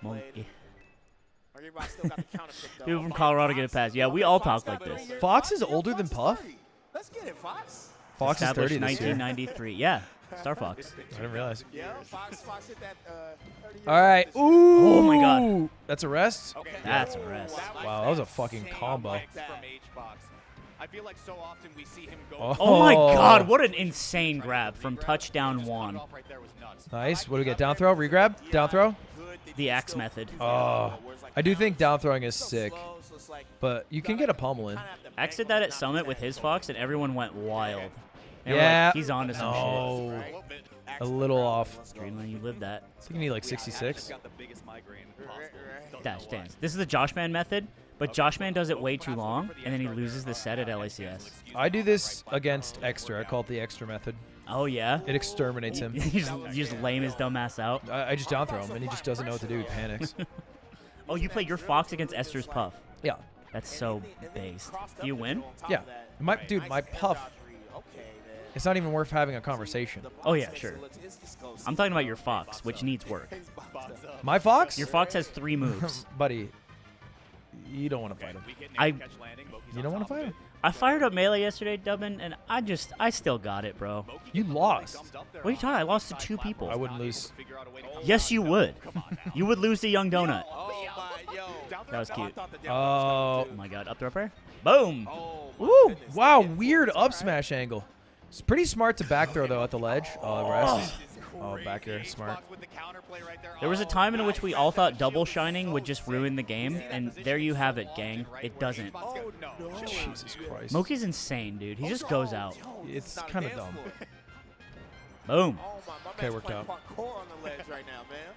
Monkey. People from Colorado get a pass. Yeah, we all talk like this. Fox is older than Puff? Let's get it, Fox. Fox is 30 Established this year. 1993. Yeah. Star Fox. I didn't realize. Yeah, Fox hit that 30 years All right. old. Ooh. Oh my God. That's a rest? Okay. That's a rest. Wow, that was a fucking combo. From HBox. I feel like so often we see him go. Oh my God, what an insane grab from touchdown 1. Nice. What do we get? Down throw? Regrab? Down throw? The axe method. Oh. I do think down throwing is sick. But you can get a pummel in. Axe did that at Summit with his Fox, and everyone went wild. They were Yeah. like, he's on to some shit. No. A little off. Streamline, you lived that. I think you need like 66. Dash dance. This is the Joshman method, but Joshman does it way too long, and then he loses the set at LACS. I do this against extra. I call it the extra method. Oh, yeah? It exterminates him. you just lame his dumb ass out. I just down throw him, and he just doesn't know what to do. He panics. Oh, you play your Fox against Esther's Puff. Yeah. That's so based. Do you win? Yeah. Dude, my Puff, it's not even worth having a conversation. Oh, yeah, sure. I'm talking about your Fox, which needs work. My Fox? Your Fox has 3 moves. Buddy, you don't want to fight him. You don't want to fight him? I fired up melee yesterday, Dubbin, and I still got it, bro. You lost. What are you talking about? I lost to 2 people. I wouldn't lose. Yes, you would. You would lose to Young Donut. That was cute. Oh. Oh my God, up throw up air. Boom. Woo. Wow, weird up smash angle. It's pretty smart to back throw, though, at the ledge. Oh, rest. Oh, back air. Smart. There was a time in which we all thought double shining would just ruin the game, and there you have it, gang. It doesn't. Jesus Christ. Moky's insane, dude. He just goes out. It's kind of dumb. Boom. Okay, worked out.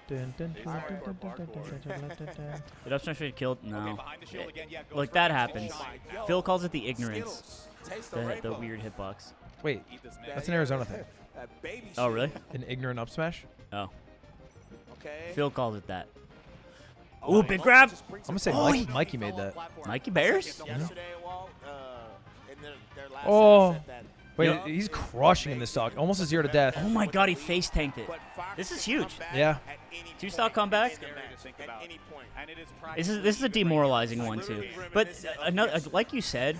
Did up smash get killed? No. Like, that happens. Phil calls it the ignorance. The weird hitbox. Wait, that's an Arizona thing. Oh, really? An ignorant up smash? Oh. Phil calls it that. Ooh, big grab. I'm going to say Mikey made that. Mikey Bears? Yeah. Oh. Wait, he's crushing in this stock. Almost a 0 to death. Oh my God, he face tanked it. This is huge. Yeah. 2-stock comeback. This is a demoralizing one too. But another, like you said,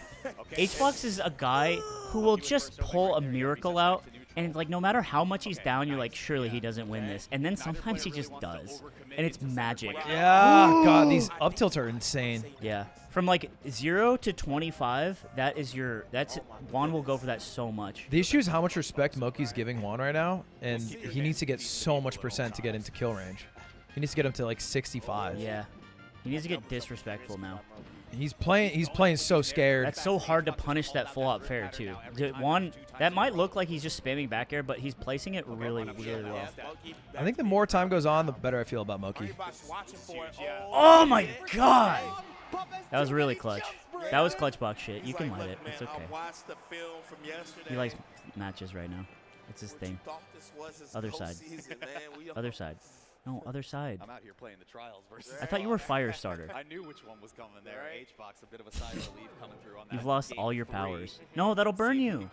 HBox is a guy who will just pull a miracle out, and like no matter how much he's down, you're like, surely he doesn't win this. And then sometimes he just does, and it's magic. Yeah. Ooh. God, these up tilts are insane. Yeah. From like 0 to 25, that's Juan will go for that so much. The issue is how much respect Moky's giving Juan right now, and he needs to get so much % to get into kill range. He needs to get him to like 65. Yeah. He needs to get disrespectful now. He's playing so scared. That's so hard to punish that full out fair too. Juan, that might look like he's just spamming back air, but he's placing it really, really well. I think the more time goes on, the better I feel about Moky. Oh my God! That was really clutch. That was clutch box shit. You can light it. It's okay. He likes matches right now. It's his thing. Other side. Other side. No, other side. I'm out here playing the trials versus. I thought you were fire starter. I knew which one was coming there. HBox, a bit of a side relief coming through on that. You've lost all your powers. No, that'll burn you.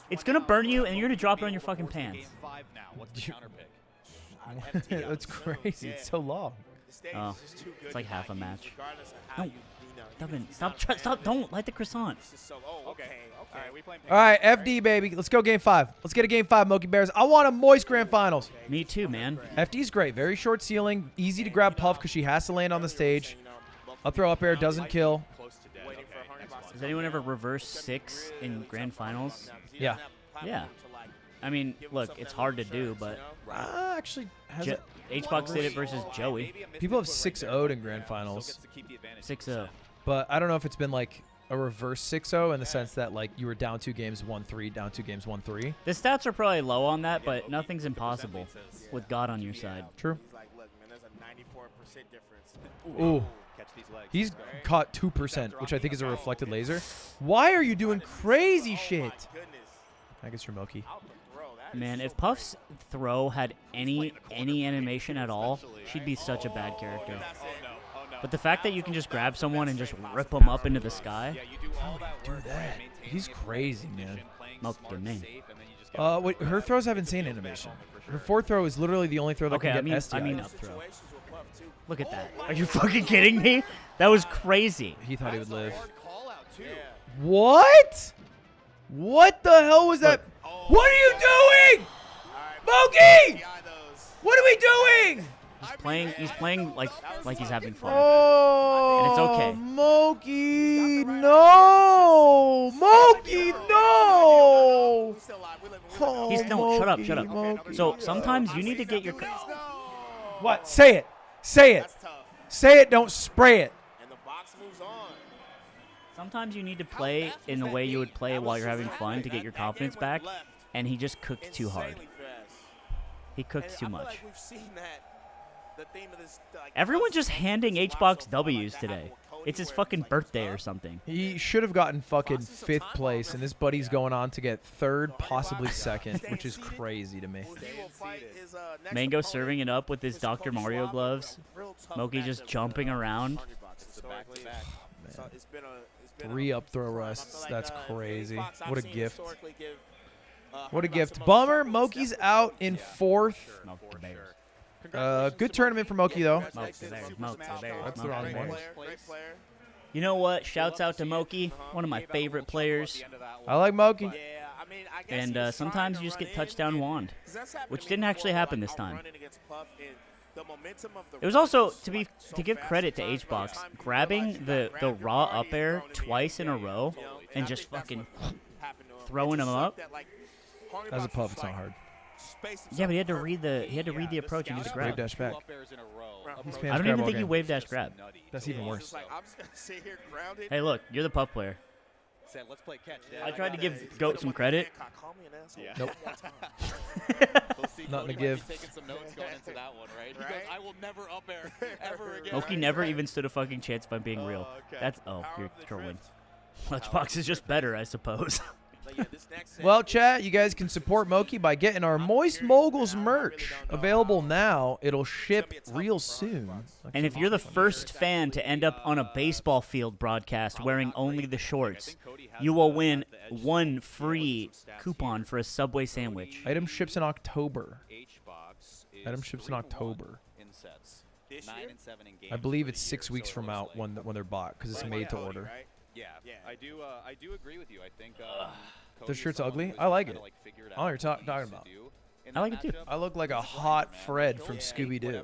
It's gonna burn you, and you're gonna drop it on your fucking pants. It's crazy. It's so long. Oh, it's like half a match. No, Dubbin, stop! Don't light the croissant. All right, FD baby, let's go game 5. Let's get a game 5, Moky Bears. I want a moist grand finals. Me too, man. FD's great, very short ceiling, easy to grab Puff because she has to land on the stage. Up throw up air doesn't kill. Has anyone ever reversed 6 in grand finals? Yeah. Yeah. I mean, look, it's hard to do, but actually, HBox did it versus Joey. People have 6-0'd in grand finals. 6-0. But I don't know if it's been like a reverse 6-0 in the sense that like you were down 2 games 1-3, down 2 games 1-3. The stats are probably low on that, but nothing's impossible with God on your side. True. Ooh. He's caught 2%, which I think is a reflected laser. Why are you doing crazy shit? I guess you're Moky. Man, if Puff's throw had any animation at all, she'd be such a bad character. But the fact that you can just grab someone and just rip them up into the sky. Do that. He's crazy, man. Moky, man. Wait, her throws have insane animation. Her 4th throw is literally the only throw that can get STI. I mean up throw. Look at that. Are you fucking kidding me? That was crazy. He thought he would live. What? What the hell was that? What are you doing? Moky! What are we doing? He's playing like he's having fun. Oh, and it's okay. Moky, no! Moky, no! Oh, No, shut up. Moky. So sometimes you need to get your. What? Say it. Say it. Say it. Don't spray it. And the box moves on. Sometimes you need to play in the way you would play while you're having fun to get your confidence back, and he just cooked too hard. He cooked too much. Everyone's just handing HBox W's today. It's his fucking birthday or something. He should have gotten fucking 5th place, and this buddy's going on to get 3rd, possibly 2nd, which is crazy to me. Mango serving it up with his Dr. Mario gloves. Moky just jumping around. 3 up throw rests. That's crazy. What a gift. What a gift. Bummer. Moky's out in 4th. Good tournament for Moky, though. That's the wrong one. You know what? Shouts out to Moky, one of my favorite players. I like Moky. And sometimes you just get touchdown wand, which didn't actually happen this time. It was also, to give credit to HBox, grabbing the raw up air twice in a row and just fucking throwing him up. As a puff, it's not hard. Yeah, but he had to read the approach and do the grab. Wave dash back. I don't even think you wave dash grab. That's even worse. Hey, look, you're the puff player. Let's play catch. I tried to give Goat some credit. Nope. Nothing to give. Taking some notes going into that one, right? He goes, I will never up air ever again. Moky never even stood a fucking chance by being real. That's you're trolling. Lunchbox is just better, I suppose. Well, chat, you guys can support Moky by getting our Moist Moguls merch. Available now. It'll ship real soon. And if you're the first fan to end up on a baseball field broadcast wearing only the shorts, you will win 1 free coupon for a Subway sandwich. Item ships in October. Item ships in October. I believe it's 6 weeks from out when they're bought because it's made to order. Yeah, I do agree with you. I think the shirt's ugly. I like it. I don't know what you're talking about. I like it too. I look like a hot Fred from Scooby-Doo.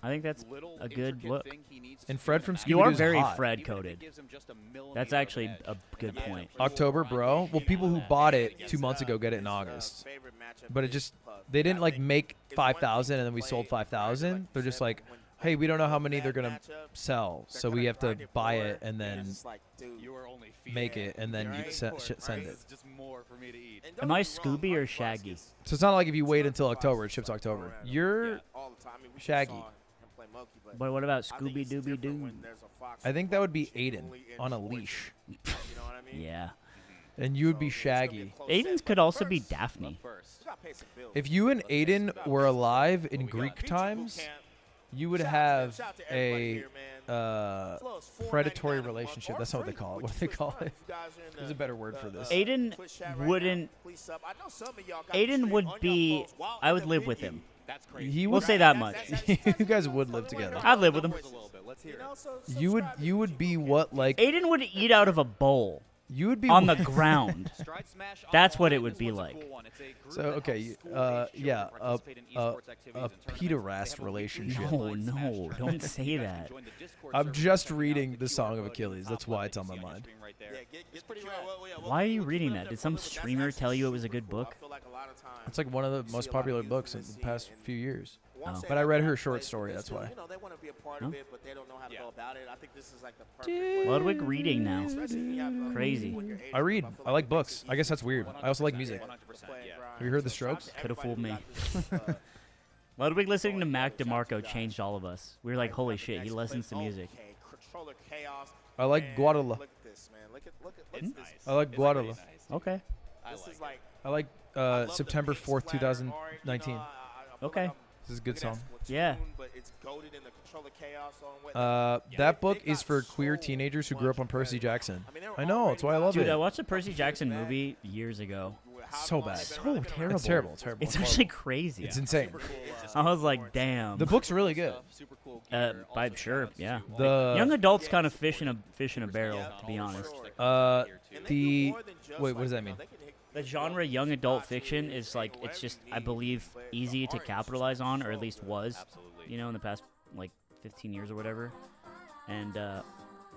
I think that's a good look. And Fred from Scooby-Doo. You are very hot. Fred coded. That's actually a good point. October, bro. Well, people who bought it 2 months ago get it in August. But they didn't like make 5,000 and then we sold 5,000. They're just like, hey, we don't know how many they're going to sell, so we have to buy it and then make it, and then you send it. Am I Scooby or Shaggy? So it's not like if you wait until October, it ships October. You're Shaggy. But what about Scooby-Dooby-Doo? I think that would be Aiden on a leash. Yeah. And you would be Shaggy. Aiden's could also be Daphne. If you and Aiden were alive in Greek times, you would have a predatory relationship. That's not what they call it. What do they call it? There's a better word for this. Aiden would be. I would live with him. We'll say that much. You guys would live together. I'd live with him. You would be what, like? Aiden would eat out of a bowl. You would be on the ground. That's what it would be like. So okay, yeah, a pederast relationship. No, don't say that. I'm just reading the Song of Achilles. That's why it's on my mind. Why are you reading that? Did some streamer tell you it was a good book? It's like one of the most popular books in the past few years. Oh. But I read her short story, that's why. Ludwig reading now. Crazy. I read. I like books. I guess that's weird. I also like music. Have you heard The Strokes? Could have fooled me. Ludwig listening to Mac DeMarco changed all of us. We were like, holy shit, he listens to music. I like Guadala. I like Guadala. Okay. I like September 4th, 2019. Okay. This is a good song. Yeah. That book is for queer teenagers who grew up on Percy Jackson. I know, that's why I love it. Dude, I watched a Percy Jackson movie years ago. So bad. So terrible. It's terrible. It's terrible. It's actually crazy. It's insane. I was like, damn. The book's really good. I'm sure, yeah. The young adults kind of fish in a barrel, to be honest. Wait, what does that mean? The genre young adult fiction is like, it's just, I believe, easy to capitalize on, or at least was, you know, in the past like 15 years or whatever. And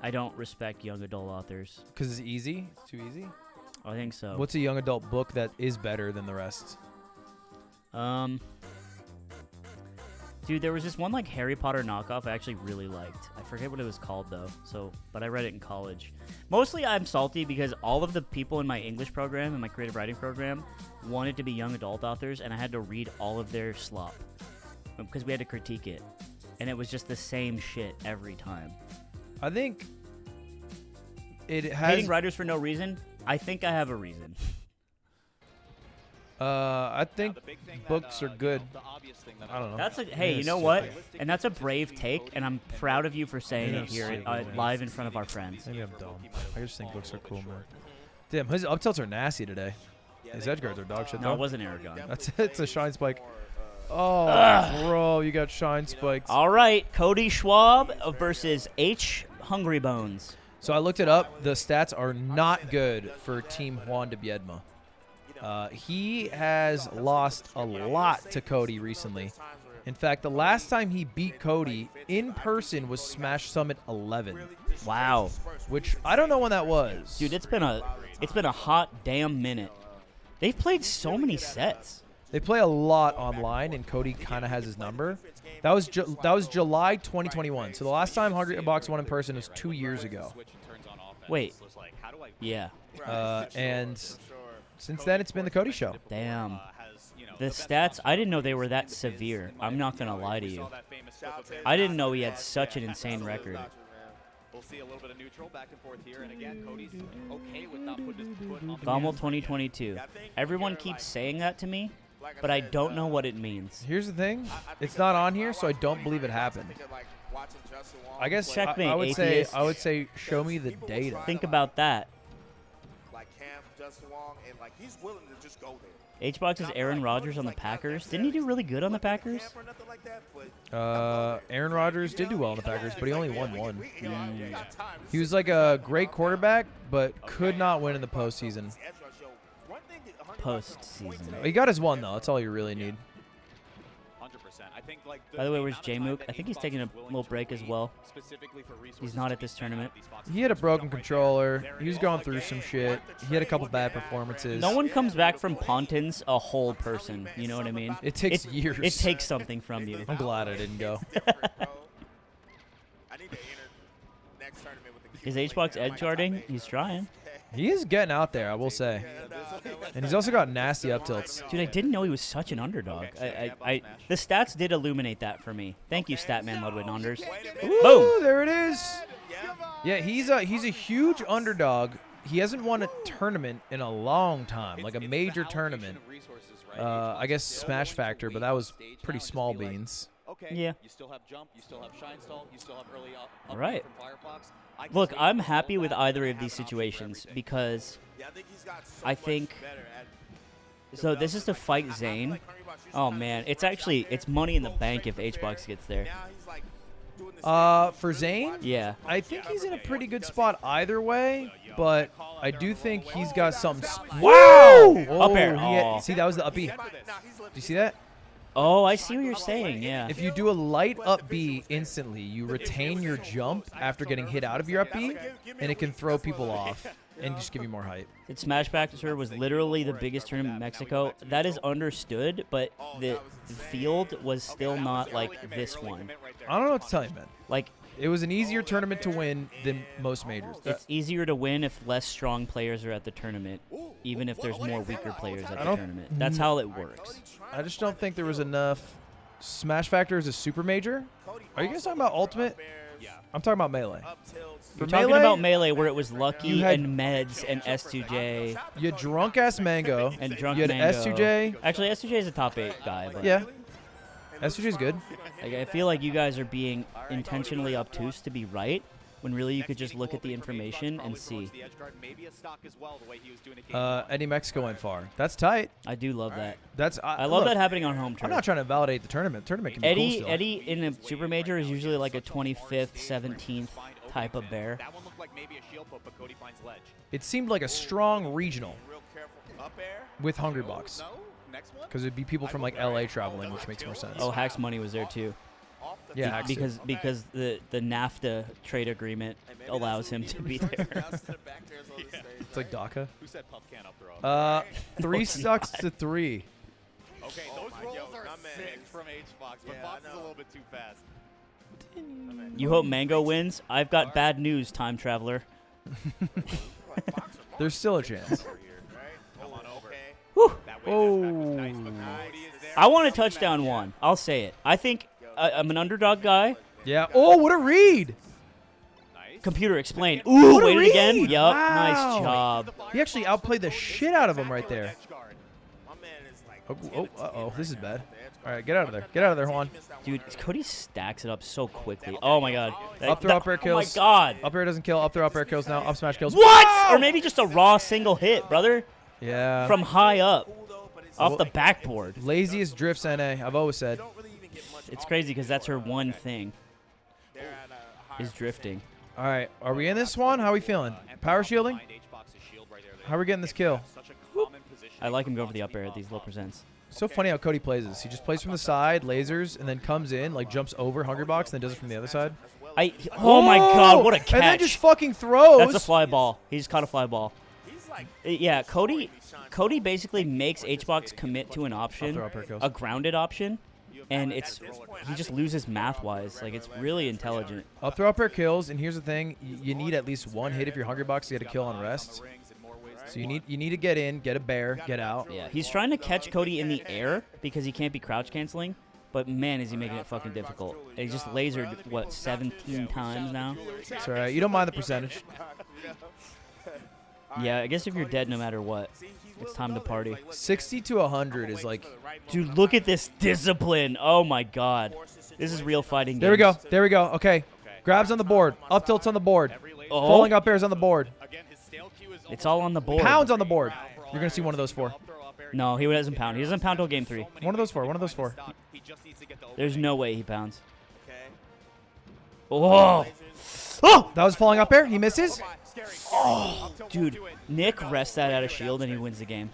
I don't respect young adult authors. Because it's easy? It's too easy? I think so. What's a young adult book that is better than the rest? Dude, there was this one like Harry Potter knockoff I actually really liked. I forget what it was called though. But I read it in college. Mostly I'm salty because all of the people in my English program and my creative writing program wanted to be young adult authors, and I had to read all of their slop because we had to critique it, and it was just the same shit every time. I think it has Hating writers for no reason. I think I have a reason. I think books are good. I don't know. That's hey, you know what? And that's a brave take, and I'm proud of you for saying it here live in front of our friends. Maybe I'm dumb. I just think books are cool, man. Damn, his up tilts are nasty today. His edge guards are dog shit. No, it wasn't Aragon. It's a shine spike. Oh, bro, you got shine spikes. All right, Cody Schwab versus H. Hungry Bones. So I looked it up. The stats are not good for Team Juan de Biedma. He has lost a lot to Cody recently. In fact, the last time he beat Cody in person was Smash Summit 11. Wow. Which I don't know when that was. Dude, it's been a hot damn minute. They've played so many sets. They play a lot online, and Cody kind of has his number. That was July 2021. So the last time Hungrybox won in person was 2 years ago. Wait. Yeah. And since then, it's been the Cody show. Damn. The stats, I didn't know they were that severe. I'm not going to lie to you. I didn't know he had such an insane record. We'll see a little bit of neutral back and forth here, and again, Cody's okay with not putting his foot on the Gommel 2022. Everyone keeps saying that to me, but I don't know what it means. Here's the thing. It's not on here, so I don't believe it happened. I guess Checkmate, I would atheist. say show me the data. Think about that. He's willing to just go there. H-Box's Aaron Rodgers on the Packers. Didn't he do really good on the Packers? Aaron Rodgers did do well on the Packers, but he only won one. He was like a great quarterback, but could not win in the postseason. Postseason. He got his one, though. That's all you really need. By the way, where's J-Mook? I think he's taking a little break as well. He's not at this tournament. He had a broken controller. He was going through some shit. He had a couple bad performances. No one comes back from Pontins a whole person. You know what I mean? It takes years. It takes something from you. I'm glad I didn't go. Is H-Box edge guarding? He's trying. He is getting out there, I will say. And he's also got nasty up tilts. Dude, I didn't know he was such an underdog. The stats did illuminate that for me. Thank you, Statman Ludwig Anders. Boom! There it is. Yeah, he's a huge underdog. He hasn't won a tournament in a long time, like a major tournament. I guess Smash Factor, but that was pretty small beans. Yeah. You still have jump, you still have shine stall, you still have early up right. from Firefox. Look, I'm happy with either of these situations because I think so. This is to fight Zain. Oh man, it's money in the bank if H-Box gets there. For Zain? Yeah. I think he's in a pretty good spot either way, but I do think he's got something. Wow! Oh, Up air. See, that was the up B. Do you see that? Oh, I see what you're saying, yeah. If you do a light up B instantly, you retain your jump after getting hit out of your up B, and it can throw people off and just give you more height. The Smash Factor was literally the biggest tournament in Mexico. That is understood, but the field was still not like this one. I don't know what to tell you, man. Like, it was an easier tournament to win than most majors. It's easier to win if less strong players are at the tournament, even if there's more weaker players at the tournament. That's how it works. I just don't think there was enough. Smash Factor is a super major. Are you guys talking about Ultimate? Yeah. I'm talking about Melee. You're talking about Melee where it was Lucky and Meds and S2J. You had Drunk-Ass Mango. And Drunk You had Mango. S2J. Actually, S2J is a top 8 guy. But Yeah. S2J is good. like, I feel like you guys are being intentionally obtuse to be right, when really you could just look at the information and see. Eddie Mexico went far. That's tight. I do love that. I love look, that happening on home turf. I'm not trying to validate the tournament. Tournament can be cool still. Eddie in a super major is usually like a 25th, 17th type of bear. That one looked like maybe a shield put, but Cody finds ledge. It seemed like a strong regional. Up air. with Hungrybox. No. Next one. Because it'd be people from like LA traveling, which makes more sense. Oh, Hack's money was there too. Yeah, Hack's too. because the NAFTA trade agreement allows him to be there. It's like DACA. Who said puff can up throw? 3 sucks to 3. Okay, those rolls are sick from HBox, but Fox is a little bit too fast. You hope Mango wins? I've got bad news, time traveler. There's still a chance. Whew. Oh. I want a touchdown one. I'll say it. I think I'm an underdog guy. Yeah. Oh, what a read. Computer, explain. Ooh, What a wait it again. read. Yup, Wow. nice job. He actually outplayed the shit out of him right there. Uh-oh, this is bad. All right, get out of there. Get out of there, Juan. Dude, Cody stacks it up so quickly. Oh my god. Up throw, up air kills. Oh my god. Up air doesn't kill. Up throw, up air kills now. Up smash kills. What? Or maybe just a raw single hit, brother. Yeah. From high up. Off the backboard. Laziest drifts NA, I've always said. It's crazy because that's her one thing. Is drifting. All right, are we in this one? How are we feeling? Power shielding? How are we getting this kill? I like him going for the up air at these low percents. So funny how Cody plays this. He just plays from the side, lasers, and then comes in, like jumps over Hungrybox, and then does it from the other side. Oh my god, what a catch. And then just fucking throws. That's a fly ball. He just caught a fly ball. Yeah, Cody basically makes HBox commit to an option, a grounded option, and he just loses math-wise. Like, it's really intelligent. Up throw, up air kills, and here's the thing. You need at least one hit if you're Hungrybox to get a kill on rest. So you need to get in, get a bear, get out. Yeah, he's trying to catch Cody in the air because he can't be crouch canceling, but man, is he making it fucking difficult. And he just lasered, what, 17 times now? It's all right. You don't mind the percentage. Yeah, I guess if you're dead no matter what, it's time to party. 60 to 100 is like... Dude, look at this discipline. Oh, my God. This is real fighting games. There we go. There we go. Okay. Grabs on the board. Up tilts on the board. Oh. Falling up airs on the board. It's all on the board. Pounds on the board. You're going to see one of those 4. No, he doesn't pound. He doesn't pound till game 3. One of those 4. One of those 4. There's no way he pounds. Oh! Oh! That was falling up air. He misses. Oh, dude, Nick rests that out of shield and he wins the game.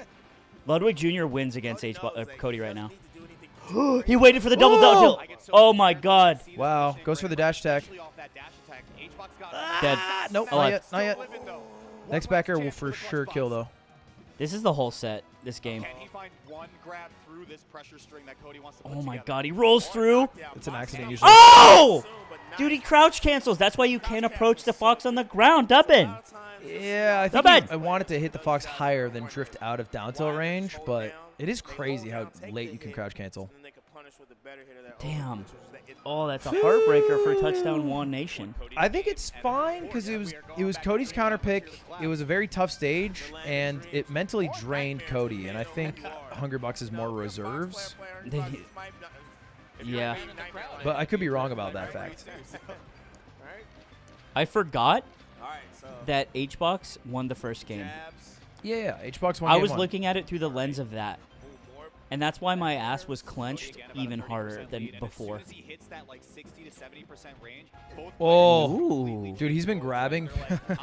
Ludwig Jr. wins against Cody right now. He waited for the double kill. Oh my god. Wow. Goes for the dash attack. Dead. Nope. Not yet. Not yet. Next back air will for sure kill though. This is the whole set, this game. Oh my god, he rolls through. It's an accident usually. Oh! Dude, he crouch cancels. That's why you can't approach the Fox on the ground. Dubbin. Yeah, I think I wanted to hit the Fox higher than drift out of down tilt range, but it is crazy how late you can crouch cancel. Damn. Oh, that's a heartbreaker for touchdown one nation. I think it's fine because it was Cody's counter pick. It was a very tough stage, and it mentally drained Cody. And I think Hungrybox is more reserves. Yeah. But I could be wrong about that fact. I forgot that HBox won the first game. Yeah, HBox won. I was looking at it through the lens of that. And that's why my ass was clenched even harder than before. Oh, dude, he's been grabbing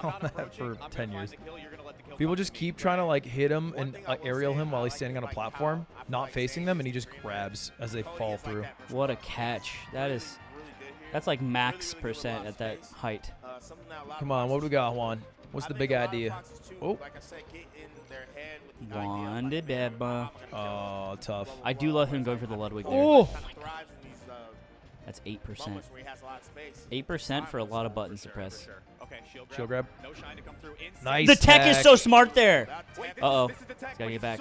on that for 10 years. People just keep trying to like hit him and aerial him while he's standing on a platform, not facing them, and he just grabs as they fall through. What a catch. That's like max percent at that height. Come on, what do we got, Juan? What's the big idea? Oh. Juan de Beba. Oh, tough. I do love him going for the Ludwig there. Oh. That's 8%. 8% for a lot of buttons to press. Shield grab. Nice. The tech is so smart there. Uh-oh. He's got to get back.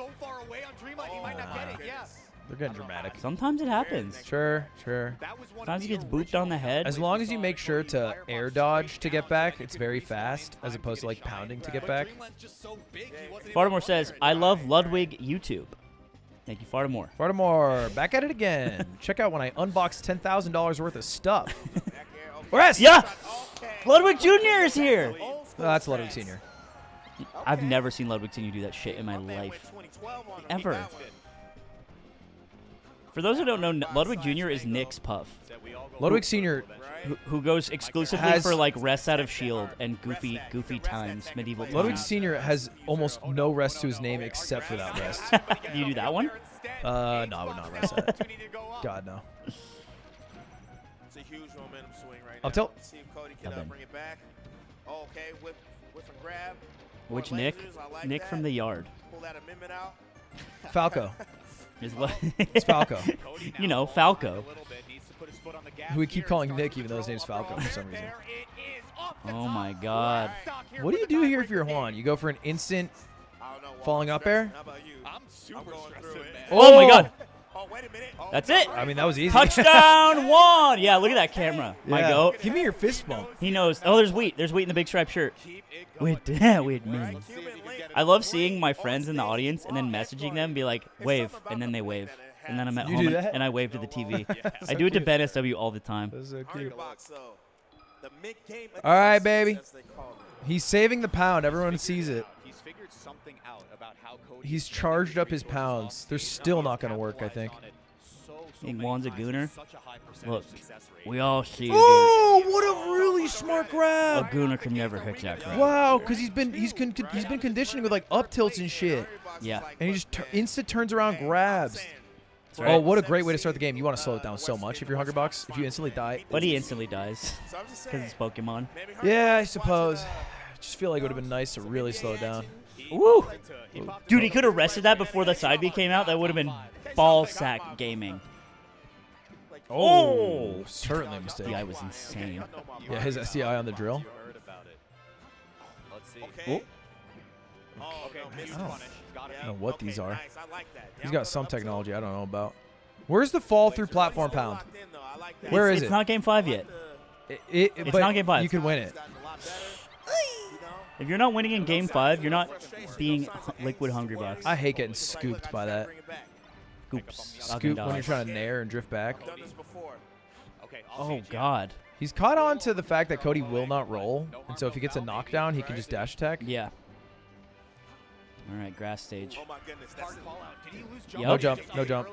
They're getting dramatic. Sometimes it happens. Sure. Sometimes he gets booped on the head. As long as you make sure to air dodge to get back, it's very fast, as opposed to like pounding to get back. Fartimore says, I love Ludwig YouTube. Thank you, Fartimore. Fartimore, back at it again. Check out when I unboxed $10,000 worth of stuff. Yeah! Ludwig Jr. is here! Oh, that's Ludwig Sr. I've never seen Ludwig Sr. do that shit in my life. Ever. For those who don't know, Ludwig Jr. is Nick's puff. Ludwig Sr. Who goes exclusively for like rests out of shield and goofy times, medieval times. Ludwig Sr. has almost no rest to his name except for that rest. Do you do that one? No, I would not rest that. God, no. It's a huge momentum swing right Up tilt. See if Cody can bring it back. Oh, okay, whip and grab. Which Nick? Like Nick that. from the yard. Pull that amendment out. Falco. It's Falco. You know, Falco. Who we keep calling Nick even though his name's Falco for some reason. Oh my God. What do you do here if you're Juan? You go for an instant falling up air? I'm super stressed, man. Oh my God. Oh, wait a minute. That's it. I mean, that was easy. Touchdown, Juan. Yeah, look at that camera. My goat. Give me your fist bump. He knows. Oh, there's wheat. There's wheat in the big striped shirt. Wait, man. I love seeing my friends in the audience and then messaging them, be like, wave, and then they wave. And then I'm at home and I wave to the TV. I do it to Ben SW all the time. That's so cute. All right, baby. He's saving the pound. Everyone sees it. He's charged up his pounds. They're still not going to work, I think. Think Juan's a gooner? Look, we all see a gooner. Oh, what a really smart grab. A gooner can never hit that grab. Wow, because he's been conditioning with like up tilts and shit. Yeah. And he just instant turns around, grabs. Right. Oh, what a great way to start the game. You want to slow it down so much if you're Hungrybox. If you instantly die. But he instantly dies because it's Pokemon. Yeah, I suppose. Just feel like it would have been nice to really slow it down. Woo! Dude, he could have rested that before the side B came out. That would have been ball sack gaming. Oh, certainly a mistake. SDI was insane. Yeah, his SDI on the drill. Oh. I don't know what these are. He's got some technology I don't know about. Where's the fall through platform pound? Where is it? It's not game 5 yet. It's not game 5. You can win it. If you're not winning in game 5, you're not being Liquid Hungrybox. I hate getting scooped by that. Scoop when you're trying to nair and drift back. Oh, God. He's caught on to the fact that Cody will not roll, and so if he gets a knockdown, he can just dash attack. Yeah. All right, grass stage. Oh, my goodness. Yep. No jump. No jump.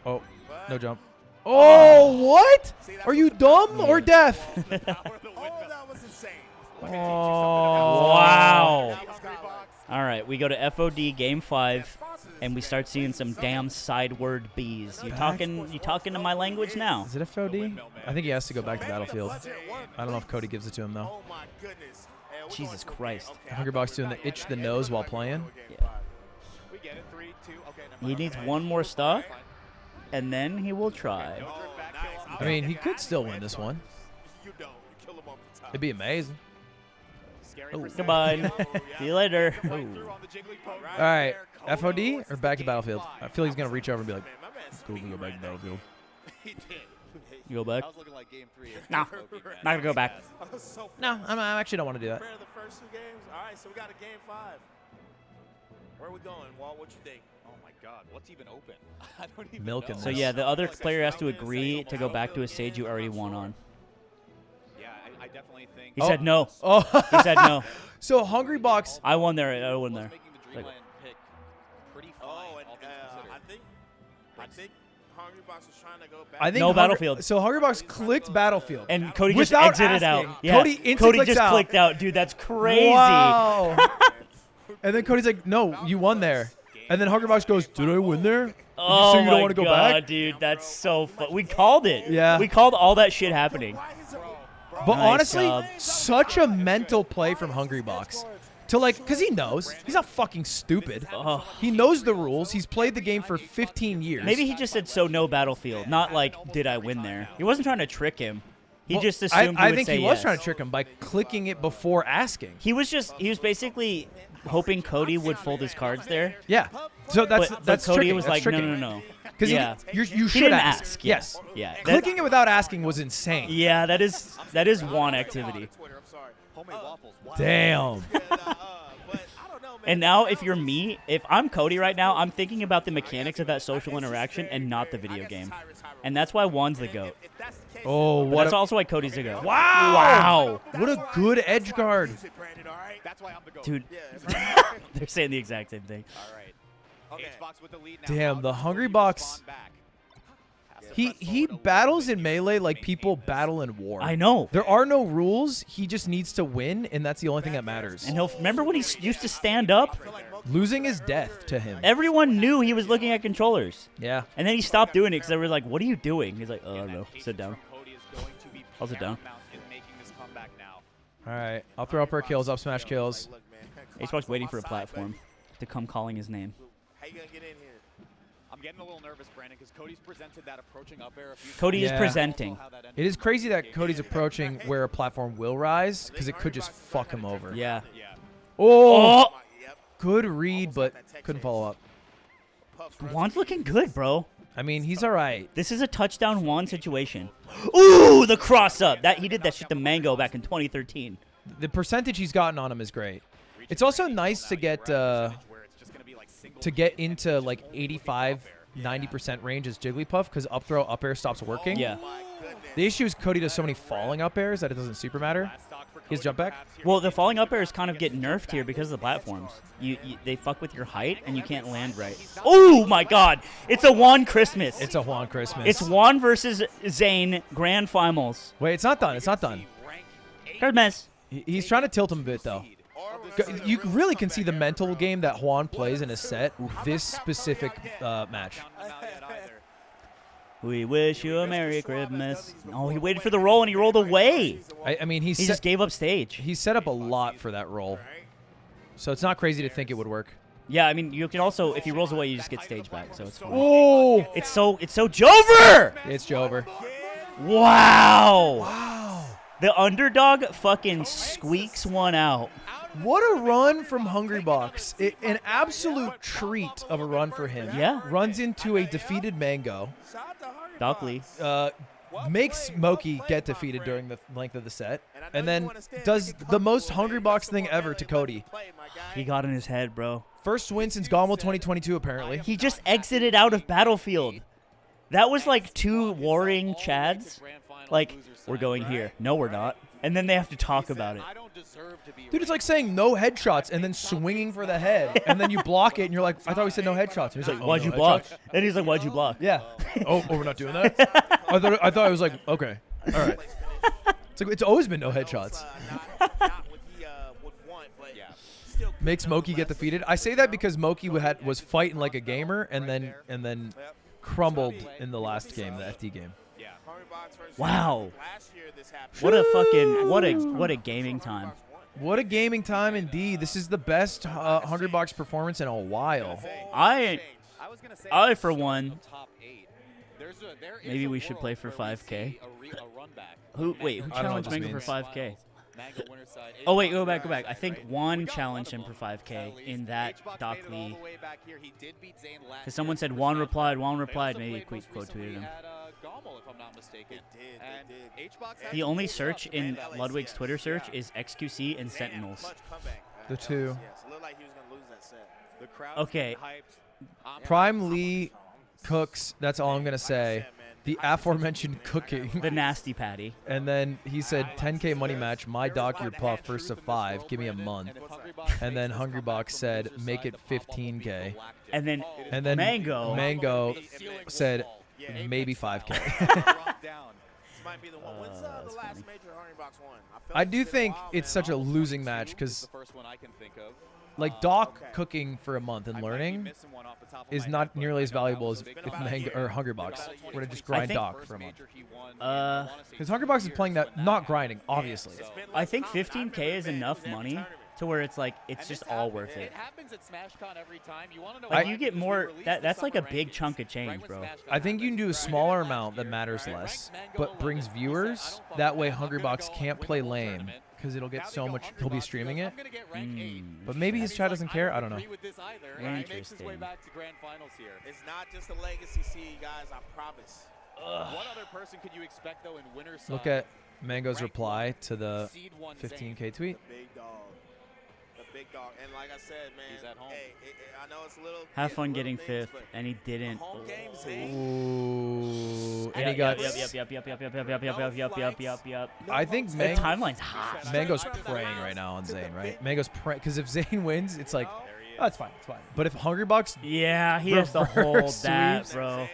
Oh, no jump. Oh, what? Are you dumb or deaf? Oh, that was insane. Oh, wow. All right, we go to FOD game 5, and we start seeing some damn sideward Bs. You talking to my language now? Is it FOD? I think he has to go back to Battlefield. I don't know if Cody gives it to him, though. Oh, my goodness. Jesus Christ. Hungrybox doing the itch the nose while playing. Yeah. He needs one more stock, and then he will try. I mean, he could still win this one. It'd be amazing. Oh, goodbye. See you later. All right, FOD or back to Battlefield? I feel he's going to reach over and be like, cool, we go back to Battlefield. You go back? No, not going to go back. No, I actually don't want to do that. The first 2 games. All right, so we got a game 5. Where are we going, Walt? What you think? Oh my God, what's even open? I don't even Milking know. So yeah, the other player has to agree to go back to a stage you already won on. Yeah, I definitely think. He said no. Oh, He said no. So Hungrybox. I won there. I won there. Like, I think Hungrybox was trying to go back. I think no Battlefield. So Hungrybox clicked Battlefield. And Cody just Without exited asking. out. Yeah. Cody instantly just clicked out. Dude, that's crazy. Wow. And then Cody's like, no, you won there. And then Hungrybox goes, did I win there? Oh so you my don't want to go God, back? dude, that's so fun. We called it. Yeah. We called all that shit happening. But Nice honestly, job. such a mental play from Hungrybox. To like, because he knows. He's not fucking stupid. Oh. He knows the rules. He's played the game for 15 years. Maybe he just said so no Battlefield, not like did I win there. He wasn't trying to trick him. He just assumed he I would think say he was yes. trying to trick him by clicking it before asking. He was basically hoping Cody would fold his cards there. Yeah. So that's but Cody tricking. was That's like, tricking. no. Because Yeah. you He should didn't ask. ask. Yes. Yeah. Clicking it without asking was insane. Yeah, that is one activity. Damn. And now, if you're me, if I'm Cody right now, I'm thinking about the mechanics of that social interaction and not the video game. And that's why Juan's the GOAT. Oh, But what that's a, also why Cody's the GOAT. wow. What a good edge guard. Dude, they're saying the exact same thing. Damn, the Hungrybox He battles in Melee like people battle in War. I know. There are no rules. He just needs to win, and that's the only thing that matters. And remember when he used to stand up? Losing is death to him. Everyone knew he was looking at controllers. Yeah. And then he stopped doing it because they were like, what are you doing? He's like, oh, I don't know. Sit down. I'll sit down. All right. Up throw, up air kills, up smash kills. HBox waiting for a platform to come calling his name. How you gonna get in here? I'm getting a little nervous, Brandon, because Cody's presented that approaching up air a few Cody is Yeah. presenting. It is crazy that Cody's approaching where a platform will rise because it could just fuck him over. Yeah. Oh! Oh! Good read, but couldn't follow up. Juan's looking good, bro. I mean, he's all right. This is a touchdown Juan situation. Ooh, the cross up. He did that shit to Mango back in 2013. The percentage he's gotten on him is great. It's also nice to get into like 85, 90% range as Jigglypuff because up throw, up air stops working. Yeah. The issue is Cody does so many falling up airs that it doesn't super matter. His jump back. Well, the falling up airs kind of get nerfed here because of the platforms. They fuck with your height and you can't land right. Oh my God! It's a Juan Christmas. It's a Juan Christmas. It's Juan versus Zain grand finals. Wait, it's not done. It's not done. Christmas. He's trying to tilt him a bit though. You really can see the mental game that Juan plays in a set. This specific match. We wish you a Merry Christmas. Oh, he waited for the roll and he rolled away. I mean, he just gave up stage. He set up a lot for that roll. So it's not crazy to think it would work. Yeah, I mean, you can also, if he rolls away, you just get stage back, so it's fine. Oh! It's so Jover! It's Jover. Wow! Wow. The underdog fucking squeaks one out. What a run from Hungrybox. An absolute treat of a run for him. Yeah. Runs into a defeated Mango. Dockley. Makes Moky get defeated during the length of the set. And then does the most Hungrybox thing ever to Cody. He got in his head, bro. First win since Gommel 2022, apparently. He just exited out of Battlefield. That was like two warring Chads. Like, we're going here. No, we're not. And then they have to talk about it. Dude, it's like saying no headshots and then swinging for the head. And then you block it and you're like, I thought we said no headshots. And he's like, oh, why'd no you block? headshots? And he's like, why'd you block? Yeah. Oh, we're not doing that? I thought I was like, okay. All right. It's always been no headshots. Makes Moky get defeated. I say that because Moky was fighting like a gamer and then crumbled in the last game, the FD game. Wow. What a gaming time. What a gaming time indeed. This is the best Hungrybox performance in a while. I for one, maybe we should play for 5K. Who challenged Mango for 5K? Oh wait, go back. I think Juan challenged him for 5K in that Dockley. Because someone said Juan replied. Maybe quote tweeted him. The only search in Ludwig's Twitter search is XQC and Sentinels. The two. Okay. Prime Lee cooks. That's all I'm gonna say. The aforementioned cooking. The nasty patty. And then he said 10K money match, my dog your puff, first to 5, give me a month. And then Hungrybox said make it 15K. And then Mango said maybe 5K. I do think it's such a losing match because like Doc cooking for a month and learning is not nearly as valuable as if Mango or Hungrybox were to just grind Doc for a month. Because Hungrybox is playing that, not grinding, obviously. I think 15K is enough money to where it's like it's just all worth it. Like you get more. That's like a big chunk of change, bro. I think you can do a smaller amount that matters less, but brings viewers. That way, Hungrybox can't play lame because it'll get so much. He'll be streaming it. But maybe his chat doesn't care. I don't know. Interesting. It's not just a legacy seed, guys. I promise. What other person could you expect though in winner's side? Look at Mango's reply to the 15K tweet. Big dog, and like I said, man, he's at home. Hey, I know it's a little. Have fun getting 5th, and he didn't. Ooh, and he got. Yep. I think the timeline's hot. Mango's praying right now on Zain, right? Mango's praying because if Zain wins, it's like, oh, it's fine. But if Hungrybox, yeah, he has to hold that, bro.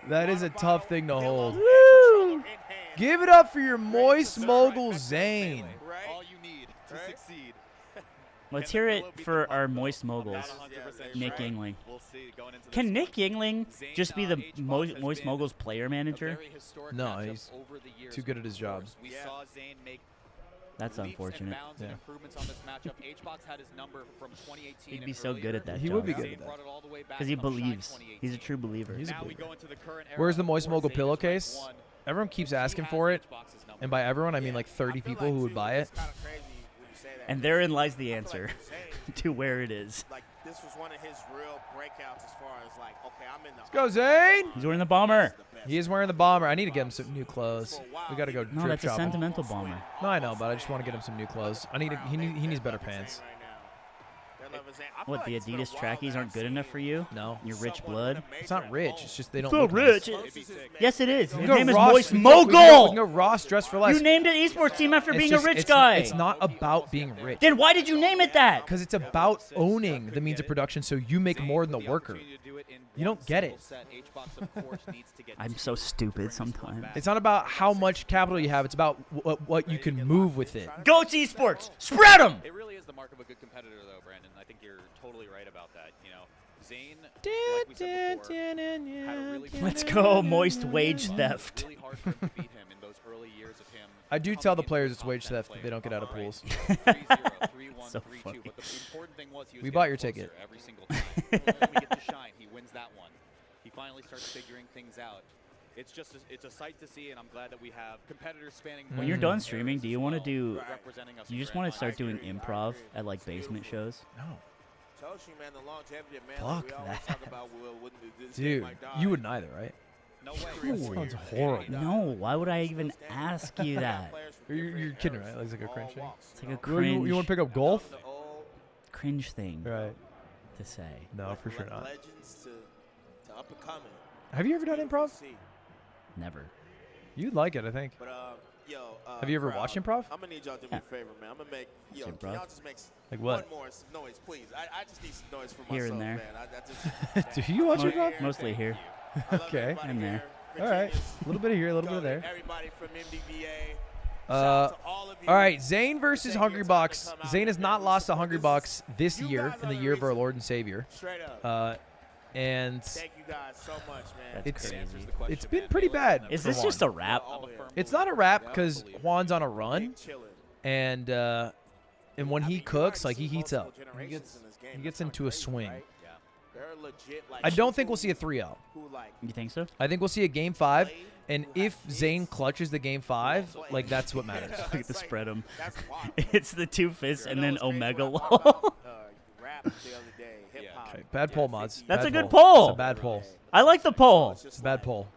That is a tough thing to hold. Woo! Give it up for your moist mogul Zain. All you need to succeed. Let's hear it for our moist moguls, Nick Yingling. Can Nick Yingling just be the moist moguls player manager? No, he's too good at his job. We saw Zain make That's unfortunate. Yeah. improvements on this matchup. HBox had his number from 2018. He'd be so good at that. He job. would be good at that. Because he believes. He's a true believer. He's a believer. Where's the moist mogul pillowcase? Everyone keeps asking for it, and by everyone I mean like 30 people who would buy it. And therein lies the answer to where it is. Like this was one of his real breakouts as far as like, okay, I'm in the. Let's go, Zain! He's wearing the bomber. He is wearing the bomber. I need to get him some new clothes. We gotta go No, drip that's a shop him. sentimental bomber. No, I know, but I just want to get him some new clothes. He needs better pants. What, the Adidas trackies aren't good enough for you? No. You're rich blood? It's not rich. It's just they don't. So look nice. rich. Yes, it is. We His can go name is Ross- Moist we can go- Mogul. we can go Ross dressed for less. You named an esports team after It's being just- a rich it's- guy. It's not about being rich. Then why did you name it that? Because it's about owning the means of production so you make more than the worker. You don't get it. I'm so stupid sometimes. It's not about how much capital you have. It's about what you can move with it. Go to esports. Spread them. It really is the mark of a good competitor, though, Brandon. I think you're totally right about that. You know, Zain, like we said before, had a really Let's go, moist wage theft. really hard for him to beat him in those early years of him. I do tell the players it's wage theft if they don't get out of pools. 3-0, 3-1, So 3-2, funny. but the important thing was he was We getting bought your closer ticket. every single time. When we get to shine, he wins that one. He finally starts figuring things out. It's just it's a sight to see, and I'm glad that we have competitors spanning. When you're both done eras streaming, do as you want to well, do? representing us You in just Grand want to start Finals. doing improv at like basement shows? No. Told you, man, the longevity of man. Fuck we always that. talk about, wouldn't this Dude, might die. you wouldn't either, right? No way. That sounds horrible. No. Why would I even ask you that? You're kidding, right? Like, it's like a cringe thing. It's like a cringe, You want to pick up golf? cringe thing Right. to say. No, for sure not. Legends to up and coming. Have you ever done improv? Never. You'd like it, I think. But yo, Have you ever crowd, watched improv? I'm gonna need y'all to do me a favor, man. I'm gonna make yo. What's Can improv? y'all just make Like what? one more some noise, please? I just need some noise for Here and myself, there. man. Do you watch Mo- improv? Mostly here. Okay. I'm there. All right. A little bit of here, a little bit of there. Everybody from MDVA. All right, Zain versus Hungrybox. Zain has not lost to Hungrybox this year, in the year of our Lord and Savior. Straight up. And Thank you guys so much, man. That's it's crazy. it's been pretty bad. Is for this Juan. just a rap? It's not a rap because Juan's on a run, and when he cooks, like he heats up. He gets into a swing. I don't think we'll see a 3-0. You think so? I think we'll see a game 5, and if Zain clutches the game 5, like that's what matters. Look at the spread 'em. It's the two fists and then Omega Law. Okay, bad poll, mods. That's Bad a good poll. poll. It's a bad poll. I like the poll. It's a bad poll.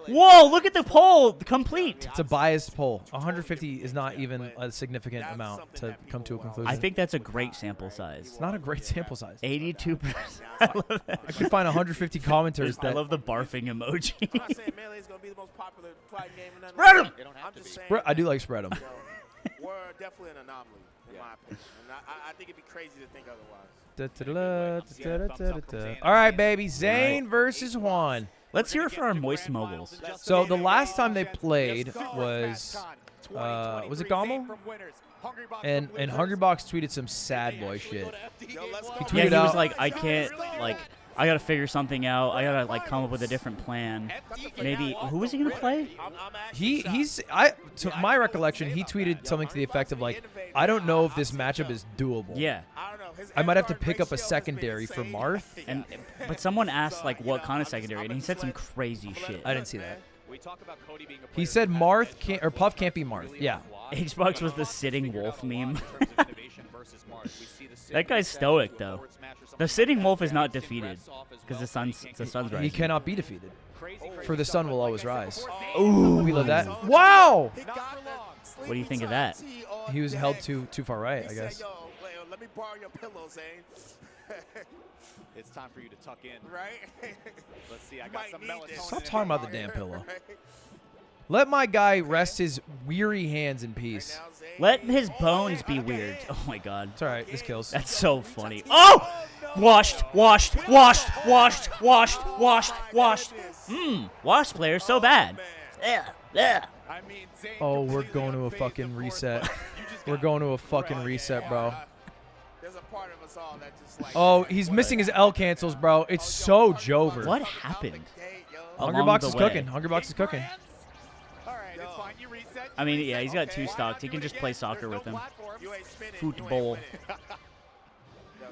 Whoa, look at the poll. Complete. It's a biased poll. 150 is not even a significant amount to come to a conclusion. I think that's a great sample size. it's not a great sample size. 82%. I love that. I could find 150 commenters I that love the barfing emoji. I'm not saying Melee is gonna be the most popular fighting game in Spread 'em! I'm just saying, I do like spread 'em. we're definitely an anomaly, in my opinion. And I think it'd be crazy to think otherwise. All right, baby. Zain versus Juan. Let's hear it for our moist moguls. So the last time they played was it Gommel? And Hungrybox tweeted some sad boy shit. He Yeah, tweeted he was out like, I can't, like, I gotta figure something out. I gotta like come up with a different plan. Maybe who was he gonna play? to my recollection, he tweeted something to the effect of like, I don't know if this matchup is doable. Yeah, I might have to pick up a secondary for Marth. but someone asked like what kind of secondary, and he said some crazy shit. I didn't see that. We talk about Cody being a He said Marth can't or Puff can't be Marth. Yeah. Xbox was the sitting wolf meme. That guy's stoic though. The sitting wolf is not defeated because the sun's rising. He cannot be defeated. For the sun will always rise. Ooh, We love that. Wow! what do you think of that? He was held too far right, I guess. Let me borrow your pillow, Zain. It's time for you to tuck in. Right? Let's see. I got some melatonin. Stop talking about the damn pillow. Let my guy rest his weary hands in peace. Let his bones be weird. Oh my god. It's all right. This kills. That's so funny. Oh! Washed. Wash player so bad. Yeah, yeah. I mean, Zain Oh, we're completely going to a unfazed fucking of reset. course, but you just We're got- going to a fucking reset, bro. There's a part of us all that just like. Oh, he's missing his L cancels, bro. It's so Jover. What happened? along Hungrybox the is way? cooking. Hungrybox is cooking. All right, it's fine. You reset. I mean, yeah, he's got 2 stocks. He can just play soccer with him. Football.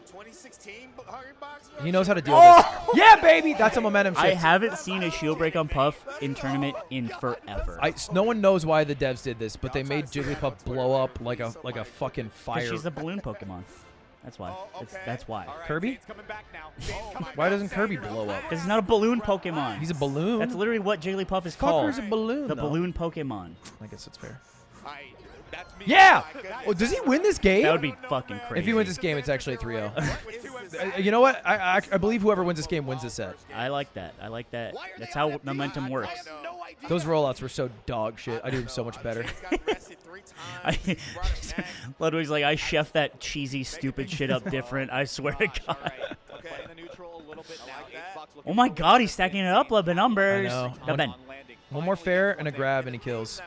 2016 Hungrybox. He knows how to deal with this. Yeah, baby. That's a momentum shift. I haven't seen a shield break on Puff in tournament in forever. No one knows why the devs did this, but they made Jigglypuff blow up like a fucking fire. Because she's a balloon Pokemon. That's why. That's why. Kirby? Why doesn't Kirby blow up? Because he's not a balloon Pokemon. He's a balloon. That's literally what Jigglypuff is called. Fucker's a balloon. The though. balloon Pokemon. I guess that's fair. That's me. Yeah. Oh, does he win this game? That would be fucking crazy. If he wins this game, it's actually a 3-0. You know what? I believe whoever wins this game wins this set. I like that. I like that. That's how momentum works. Those rollouts were so dog shit. I do them so much better. Ludwig's like, I chef that cheesy, stupid shit up different. I swear to God. Oh my God, he's stacking it up, the numbers. I know. Ben. One more fair and a grab, and he kills.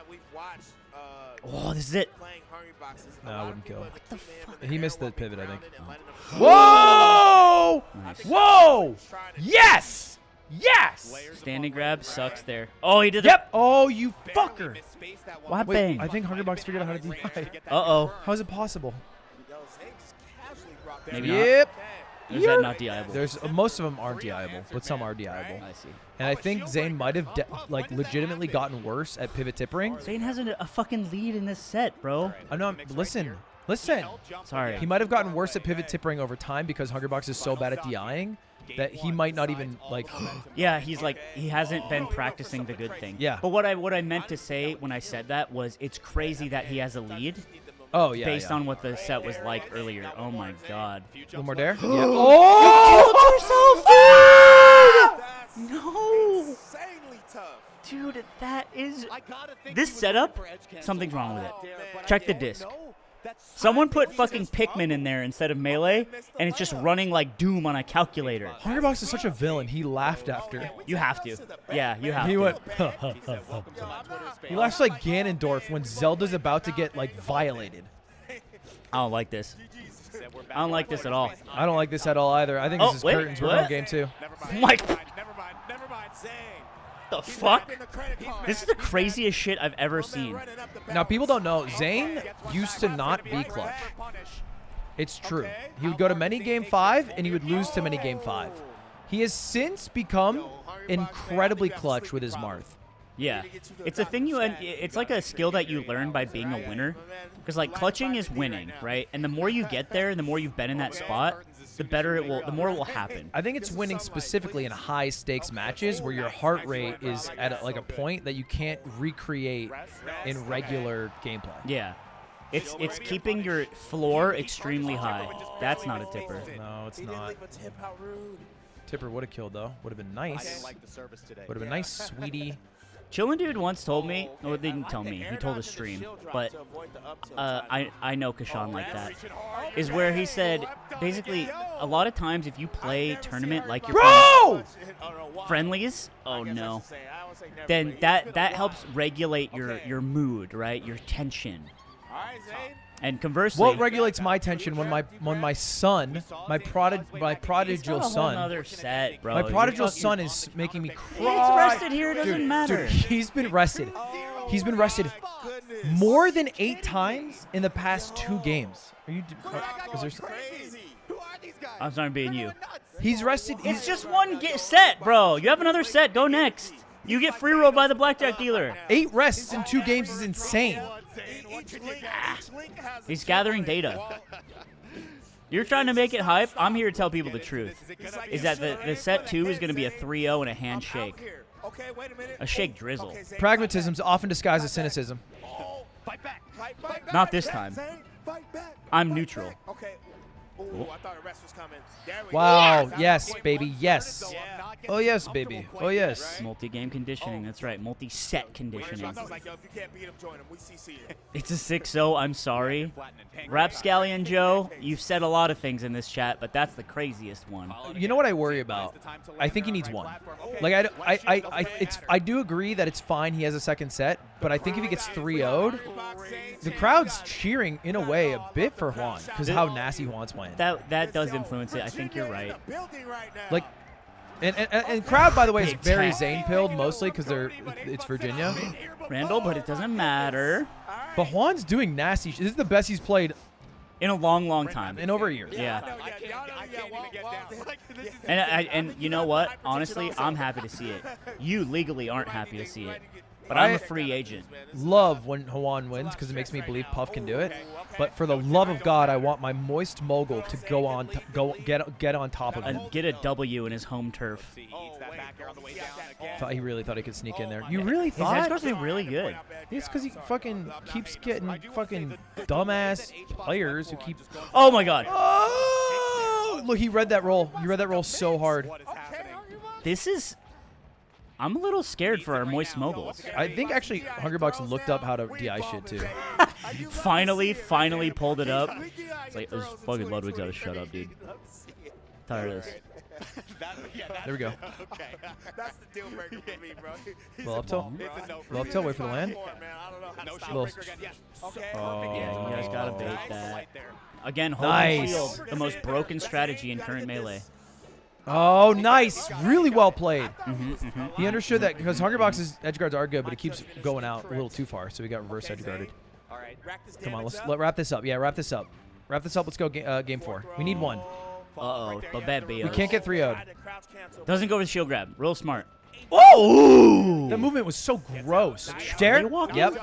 Oh, this is it. No, I wouldn't kill. What the fuck? He missed the pivot, I think. Whoa! Whoa! Yes! Yes! Standing grab sucks there. Oh, he did it. Yep. Oh, you fucker. What Wait, bang? I think Hungrybox figured out how to DI. Uh-oh. How is it possible? Maybe Yep. not. Or is that not DIable? There's most of them aren't DIable, but some are DIable. I see. And I think Zain might have like legitimately gotten worse at pivot tippering. Zain has a fucking lead in this set, bro. I'm not. Listen. Sorry. He might have gotten worse at pivot tippering over time because Hungrybox is so bad at DIing that he might not even like. Yeah, he's like he hasn't been practicing the good thing. Yeah. But what I meant to say when I said that was it's crazy that he has a lead. Oh yeah. Based on what the set was like earlier. Oh my God. One more dare. Yeah. Oh! You killed yourself, dude! No. Insanely tough. Dude, that is this setup. Something's wrong with it. Check the disc. Someone put fucking Pikmin in there instead of melee, and it's just running like Doom on a calculator. Hungrybox is such a villain. He laughed after. You have to. Yeah, you have He to. went. He laughs like Ganondorf when Zelda's about to get like violated. I don't like this. I don't like this at all. I don't like this at all either. I think this is wait, curtains. We're what? on game 2. Mike, Never mind. Zain. the fuck? This is the craziest shit I've ever seen. Now, people don't know, Zain used to not be clutch. It's true. He would go to many game 5, and he would lose to many game 5. He has since become incredibly clutch with his Marth. Yeah, it's a thing it's like a skill that you learn by being a winner. Because like clutching is winning, right? And the more you get there, and the more you've been in that spot, the more it will happen. I think it's winning specifically in high stakes matches where your heart rate is at a point that you can't recreate in regular gameplay. Yeah. It's keeping your floor extremely high. That's not a tipper. No, it's not. Tipper would have killed though. Would have been nice. Would have been nice, sweetie. Chillin' Dude once told me, or they didn't tell me, he told a stream, but I know Kashan like that, is where he said, basically, a lot of times if you play tournament like you're playing friendlies, oh no, then that helps regulate your mood, right, your tension. And conversely, What regulates my tension when my son, my prodigal son, another set, bro. my prodigal son is making me cry. He's rested here. It doesn't matter. Dude, he's been rested. He's been rested more than 8 times in the past 2 games. Are you? Is there? I'm sorry, being you. He's rested. It's just one set, bro. You have another set. Go next. You get free roll by the blackjack dealer. 8 rests in 2 games is insane. He's gathering data. You're trying to make it hype. I'm here to tell people the truth. Is that the set 2 is going to be a 3-0 and a handshake. A shake drizzle. Pragmatism's often disguised as cynicism. Not this time. I'm neutral. Okay. Ooh, I thought a rest was coming. There we Wow. go. Yes, baby. Yes. Oh yes, baby. Oh yes. Multi-game conditioning. That's right. Multi-set conditioning. Like, yo, if you can't beat him, join him. We CC him. It's a 6-0. I'm sorry. Rapscallion Joe, you've said a lot of things in this chat, but that's the craziest one. You know what I worry about? I think he needs one. Like I do agree that it's fine. He has a second set, but I think if he gets 3-0'd, the crowd's cheering in a way a bit for Juan because how nasty Juan's playing. That does influence it. I think you're right. Like, and crowd, by the way, is very Zain pilled mostly because it's Virginia. Randall, but it doesn't matter. But Juan's doing nasty. This is the best he's played in a long time. In over a year. Yeah. And you know what? Honestly, I'm happy to see it. You legally aren't happy to see it. But I'm a free agent. Love when Juan wins because it makes me believe Puff can do it. But for the love of God, I want my moist mogul to get on top of him. And get a W in his home turf. He really thought he could sneak in there. You really thought? His edge guard's been really good. It's because he fucking keeps getting fucking dumbass players who keep. Oh my God! Oh! Look, he read that roll. He read that roll so hard. This is. I'm a little scared for our moist moguls. I think actually Hungrybox looked up how to DI shit too. finally pulled it up. It's like, this fucking Ludwig's gotta shut up, dude. Tired of this. There we go. Okay. That's the deal breaker for me, bro. Little up tilt. Little up tilt, wait for the land. Little. Yeah, you guys gotta bait that. Again, holding shield, the most broken strategy in current Melee. Oh, nice. Really well played. He understood that because Hungrybox's edge guards are good, but it keeps going out a little too far, so he got reverse edge guarded. Come on, let's wrap this up. Yeah, wrap this up. Wrap this up. Let's go game 4. We need one. Uh-oh, but bad BOs. We can't get 3-0'd. Doesn't go with shield grab. Real smart. Oh! That movement was so gross. Dare? Yep.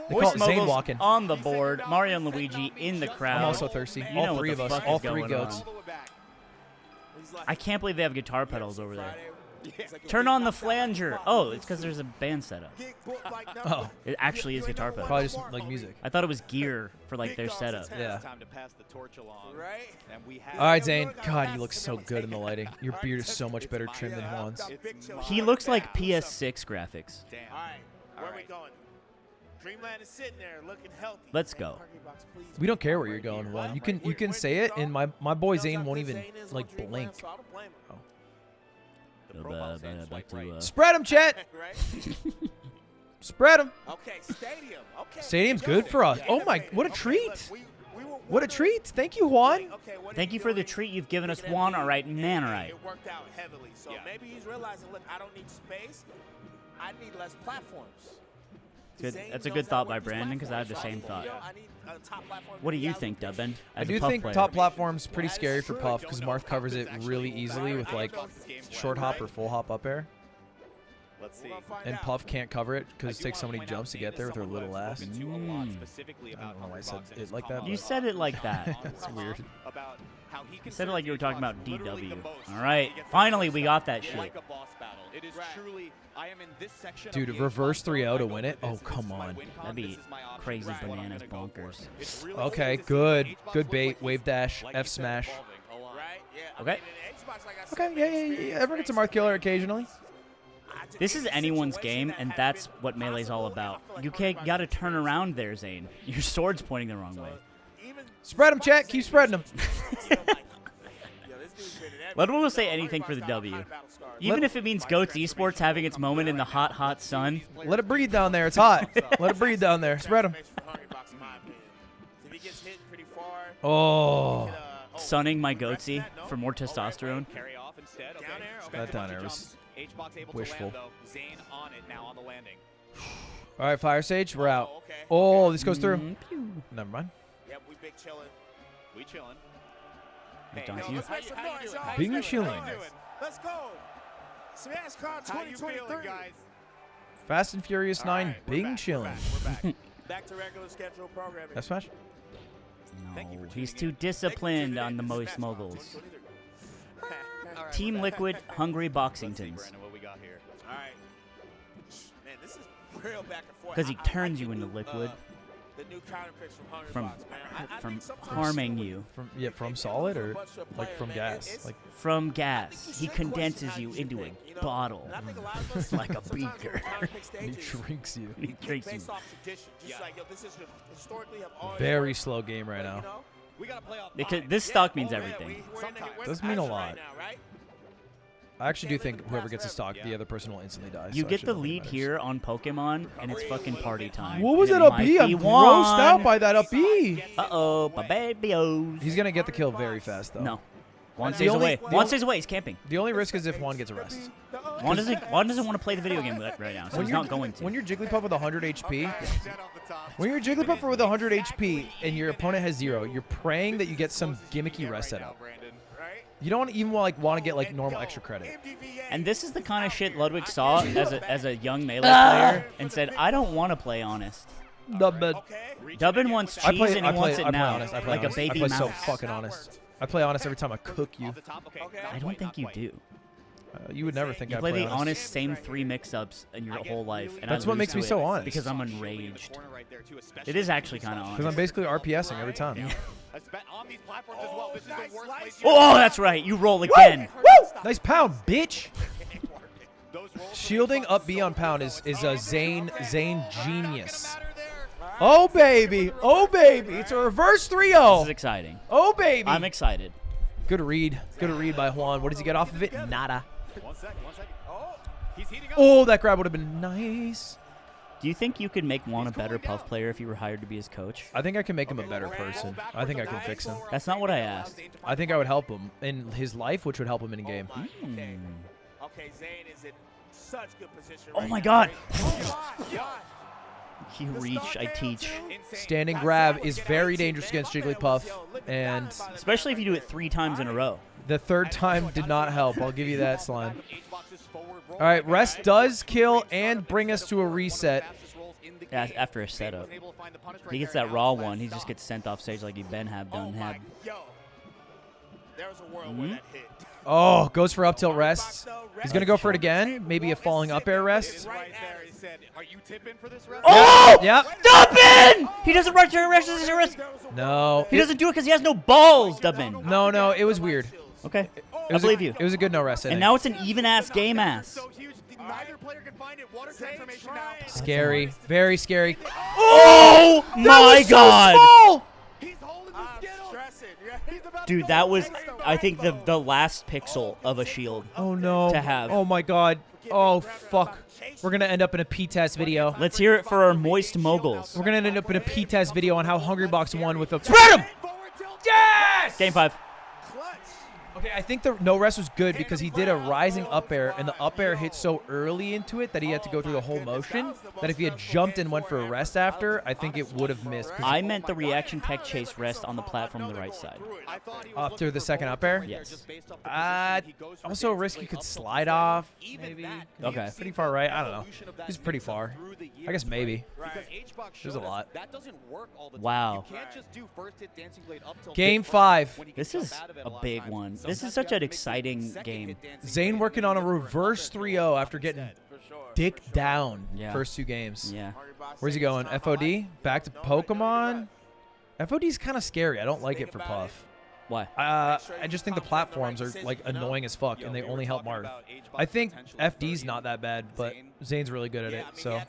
They call it Zain walking. On the board. Mario and Luigi in the crowd. I'm also thirsty. You know all three of us. All three goats. I can't believe they have guitar pedals over there. Turn on the flanger. Oh, it's because there's a band setup. Oh. It actually is guitar pedals. Probably just like music. I thought it was gear for like their setup. Yeah. All right, Zain. God, you look so good in the lighting. Your beard is so much better trimmed than Juan's. He looks like PS6 graphics. All right. Where are we going? Dreamland is sitting there looking healthy. Let's go. We don't care where you're going, Juan. You can say it, and my boy Zain won't even like blink. Back to, Spread him, Chet. Spread him. Okay, stadium. Okay. Stadium's good for us. Oh my, what a treat. What a treat. Thank you, Juan. Thank you for the treat you've given us, Juan. All right, man, all right. It worked out heavily, so maybe he's realizing, look, I don't need space. I need less platforms. Good. That's a good thought by Brandon because I had the same thought. What do you think, Dubben? I do think top platform's pretty scary for Puff because Marth covers it really easily with like short hop or full hop up air. Let's see. And Puff can't cover it because it takes so many jumps to get there with her little ass. I don't know why I said it like that. You said it like that. That's weird. You said it like you were talking about DW. All right, finally we got that shit. Dude, reverse 3-0 to win it? Oh, come on. That'd be crazy bananas bonkers. Okay, good. Good bait. Wave dash. F smash. Okay. Okay, yeah. Everyone gets a Marth killer occasionally. This is anyone's game, and that's what Melee's all about. You gotta turn around there, Zain. Your sword's pointing the wrong way. Spread him, chat. Keep spreading them. Ludwig will say anything for the W. Even if it means Goats Esports having its moment in the hot, hot sun. Let it breathe down there. It's hot. Let it breathe down there. Spread him. Oh. Sunning my Goatsy for more testosterone. That down air was wishful. All right, Fire Sage, we're out. Oh, this goes through. Never mind. Yep, we big chillin'. We chillin'. Bing chilling. Let's go. SmashCon 2023. Guys? Fast and Furious 9, Bing chilling. Back to regular schedule programming. That's Smash? No, he's too disciplined on the moist moguls. Team Liquid, Hungry Boxingtons. All right. Man, this is real back and forth. Because he turns you into liquid. the new counter picks from Hungrybox, From man. I from think sometimes harming you. From solid or like from gas? Like From gas. He condenses you into a bottle. Like a beaker. he drinks you. He drinks you. based off tradition. Just like, yo, this is historically have always Very worked. slow game right now. We gotta play off. Because this stock means everything. Does mean a lot. I actually do think whoever gets a stock, the other person will instantly die. You so get actually the don't think it lead matters. here on Pokemon, and it's fucking party time. What was And that it up might B? I'm be grossed out one. by that up B. Uh-oh, baby-os. He's gonna get the kill very fast though. No. Juan The stays only- away. the Juan only- stays away. He's camping. The only risk is if Juan gets arrested. Juan doesn't want to play the video game right now, so he's not going to. When you're Jigglypuff with 100 HP, when you're Jigglypuff with 100 HP and your opponent has 0, you're praying that you get some gimmicky rest setup. You don't even want to get like normal extra credit. And this is the kind of shit Ludwig saw as a young melee player and said, I don't want to play honest. Dubbin wants cheese and he wants it now, honest. I play like honest. a baby I play mouse. so fucking honest. I play honest every time I cook you. I don't think you do. You would never think You I play the honest same 3 mix-ups in your whole life. And That's I what lose makes to me it so honest. Because I'm enraged. It is actually kind of honest. Because I'm basically RPSing every time. Oh, that's right. You roll again. Woo! Nice pound, bitch. Shielding up B on pound is a Zain genius. Oh baby, oh baby, it's a reverse 3-0. This is exciting. Oh baby, I'm excited. Good read by Juan. What does he get off of it? Nada. Oh, that grab would have been nice. Do you think you could make Juan a better Puff player if you were hired to be his coach? I think I can make him a better person. I think I can fix him. That's not what I asked. I think I would help him in his life, which would help him in a game. Okay, Zain is in such good position. Oh my God. You reach, I teach. Standing grab is very dangerous against Jigglypuff, and especially if you do it 3 times in a row. The 3rd time did not help. I'll give you that, Slime. All right, rest does kill and bring us to a reset. Yeah, after a setup. He gets that raw one. He just gets sent off stage like he Ben have done had. There was a world where that hit. Oh, goes for up tilt rests. He's going to go for it again. Maybe a falling up air rest. Oh! Yep. Dubbin! He doesn't run to rest. No. He doesn't do it because he has no balls, Dubbin. No, it was weird. Okay. I believe you. It was a good no rest. And now it's an even-ass game-ass. Scary. Very scary. Oh, my God. Dude, that was, I think, the last pixel of a shield. Oh, no. To have. Oh, my God. Oh, fuck. We're going to end up in a P-test video. Let's hear it for our moist moguls. We're going to end up in a P-test video on how Hungrybox won with a... Spread him! Yes! Game 5. Okay, I think the no rest was good because he did a rising up air, and the up air hit so early into it that he had to go through the whole motion, that if he had jumped and went for a rest after, I think it would have missed. I meant the reaction tech chase rest on the platform on the right side. After the second up air? Yes. Also a risk you could slide off, maybe. Okay. Pretty far right. I don't know. He's pretty far. I guess maybe. There's a lot. Wow. Game 5. This is a big one. This is such an exciting game. Zain working on a reverse 3-0 after getting dick down Yeah. first 2 games. Yeah. Where's he going? FOD? Back to Pokemon? FOD's kind of scary. I don't like it for Puff. Why? I just think the platforms are like annoying as fuck, and they only help Marth. I think FD's not that bad, but Zane's really good at it. So,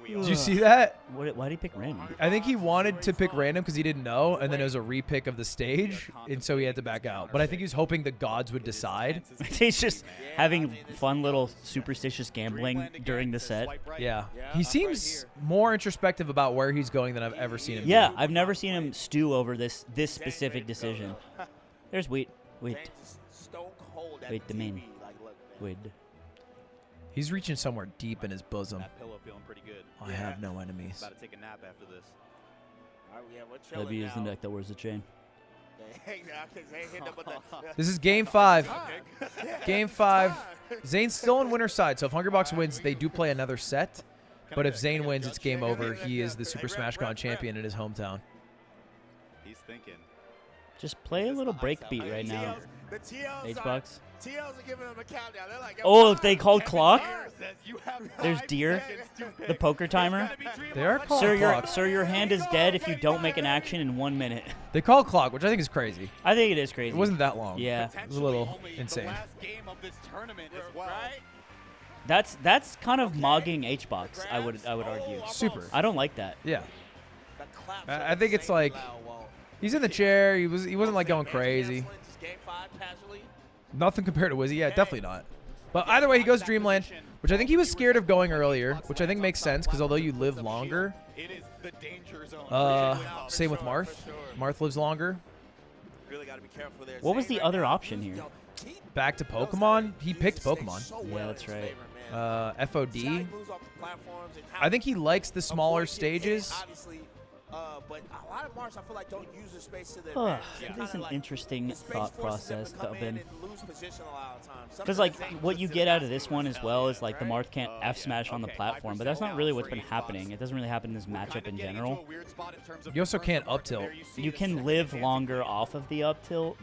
did you see that? Why did he pick random? I think he wanted to pick random because he didn't know, and then it was a repick of the stage, and so he had to back out. But I think he was hoping the gods would decide. He's just having fun little superstitious gambling during the set. Yeah, he seems more introspective about where he's going than I've ever seen him. Yeah, I've never seen him stew over this specific decision. There's wheat. Wait, the main. Wait. He's reaching somewhere deep in his bosom. That pillow feeling pretty good. I have no enemies. About to take a nap after this. W is the neck that wears the chain. This is game 5. Game 5. Zane's still on winner's side, so if Hungrybox wins, they do play another set. But if Zain wins, it's game over. He is the Super SmashCon champion in his hometown. He's thinking. Just play a little break beat right now. Hbox. TLs are giving them a countdown. They're like, Oh, they called clock? Says you have There's 5 deer. seconds to pick. The poker timer. They are called clock. Sir, your hand is dead if you don't make an action in 1 minute. They call clock, which I think is crazy. I think it is crazy. It wasn't that long. Yeah. It was a little Only insane. The last game of this tournament as well. That's kind of mogging HBox, I would argue. Super. I don't like that. Yeah. I think it's like he's in the chair. He wasn't like going crazy. Nothing compared to Wizzy. Yeah, definitely not. But either way, he goes Dreamland, which I think he was scared of going earlier, which I think makes sense because although you live longer, same with Marth. Marth lives longer. What was the other option here? Back to Pokemon. He picked Pokemon. Yeah, that's right. FOD. I think he likes the smaller stages. But a lot of Mars, I feel like, don't use the space to their That advantage. is an interesting thought process, Dubbin. Because Because like what you get out of this one as well is like the Marth can't F smash on the platform, but that's not really what's been happening. It doesn't really happen in this matchup in general. You also can't up tilt. You can live longer off of the up tilt.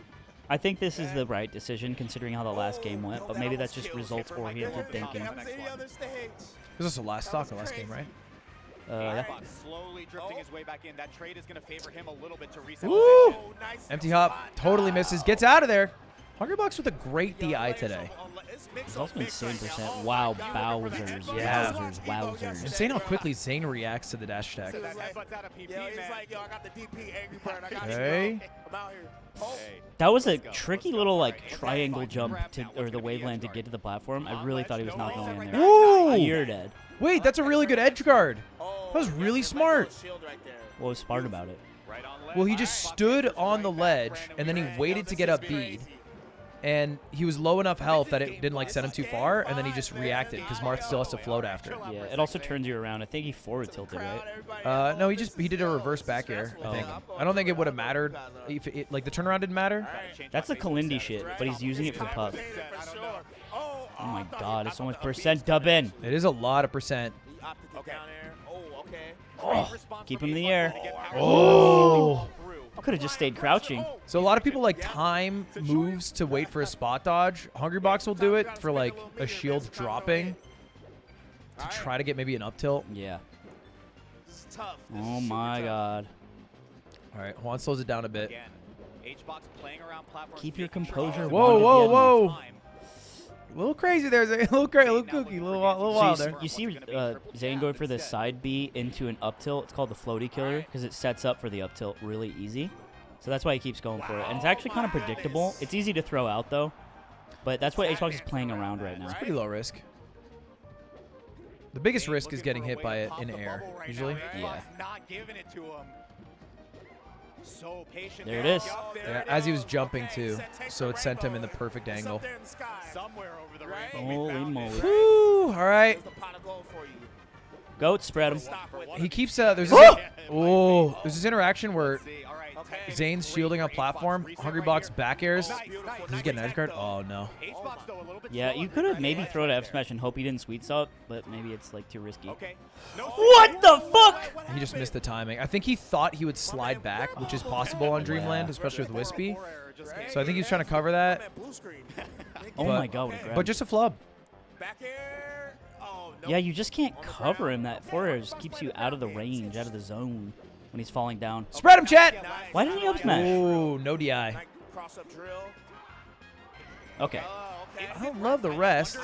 I think this is the right decision considering how the last game went, but maybe that's just results-oriented thinking. This is the last stock, the last game, right? Yeah. Slowly drifting his way back in. That trade is going to favor him a little bit to reset. Woo! Empty hop, totally misses, gets out of there. Hungrybox with a great DI today. It's also insane percent. Wow, Bowsers. Yeah. Wowzers. Insane how quickly Zain reacts to the dash attack. Okay. That was a tricky little like triangle jump to, or the waveland to get to the platform. I really thought he was not going in there. Woo! You're dead. Wait, that's a really good edge guard. That was really smart. What was smart about it? Well, he just stood on the ledge, and then he waited to get up B'd. And he was low enough health that it didn't like send him too far, and then he just reacted because Marth still has to float after. Yeah, it also turns you around. I think he forward tilted, right? No, he did a reverse back air. I think. I don't think it would have mattered if like the turnaround didn't matter. That's a Kalindi shit, but he's using it for puff. Oh my god, it's so much percent dub in. It is a lot of percent. Oh, keep him in the air. Oh. Could have just stayed crouching. So a lot of people like time moves to wait for a spot dodge. Hungrybox will do it for like a shield dropping to try to get maybe an up tilt. Yeah. Oh my god. All right, Juan slows it down a bit. Keep your composure. Whoa, whoa, whoa. A little crazy there, Zain. A little crazy, a little kooky, a little wild there. You see Zain going for the side B into an up tilt. It's called the floaty killer because it sets up for the up tilt really easy. So that's why he keeps going for it. And it's actually kind of predictable. It's easy to throw out, though. But that's what HBox is playing around right now. It's pretty low risk. The biggest risk is getting hit by it in air, usually. Yeah. So patient. There it is. Yeah, as he was jumping, too. So it sent him in the perfect angle. Holy moly. Woo! All right. Goat, spread him. He keeps, there's this interaction where Zane's shielding on platform, Hungrybox back airs. Does he get an edge guard? Oh, no. Yeah, you could have maybe thrown to F smash and hope he didn't sweet stop, but maybe it's like too risky. What the fuck? He just missed the timing. I think he thought he would slide back, which is possible on Dreamland, especially with Wispy. So I think he was trying to cover that. Oh my god, what a grab. But just a flub. Yeah, you just can't cover him. That forward air just keeps you out of the range, out of the zone when he's falling down. Spread him, chat! Why didn't he up smash? Ooh, no DI. Okay. I don't love the rest.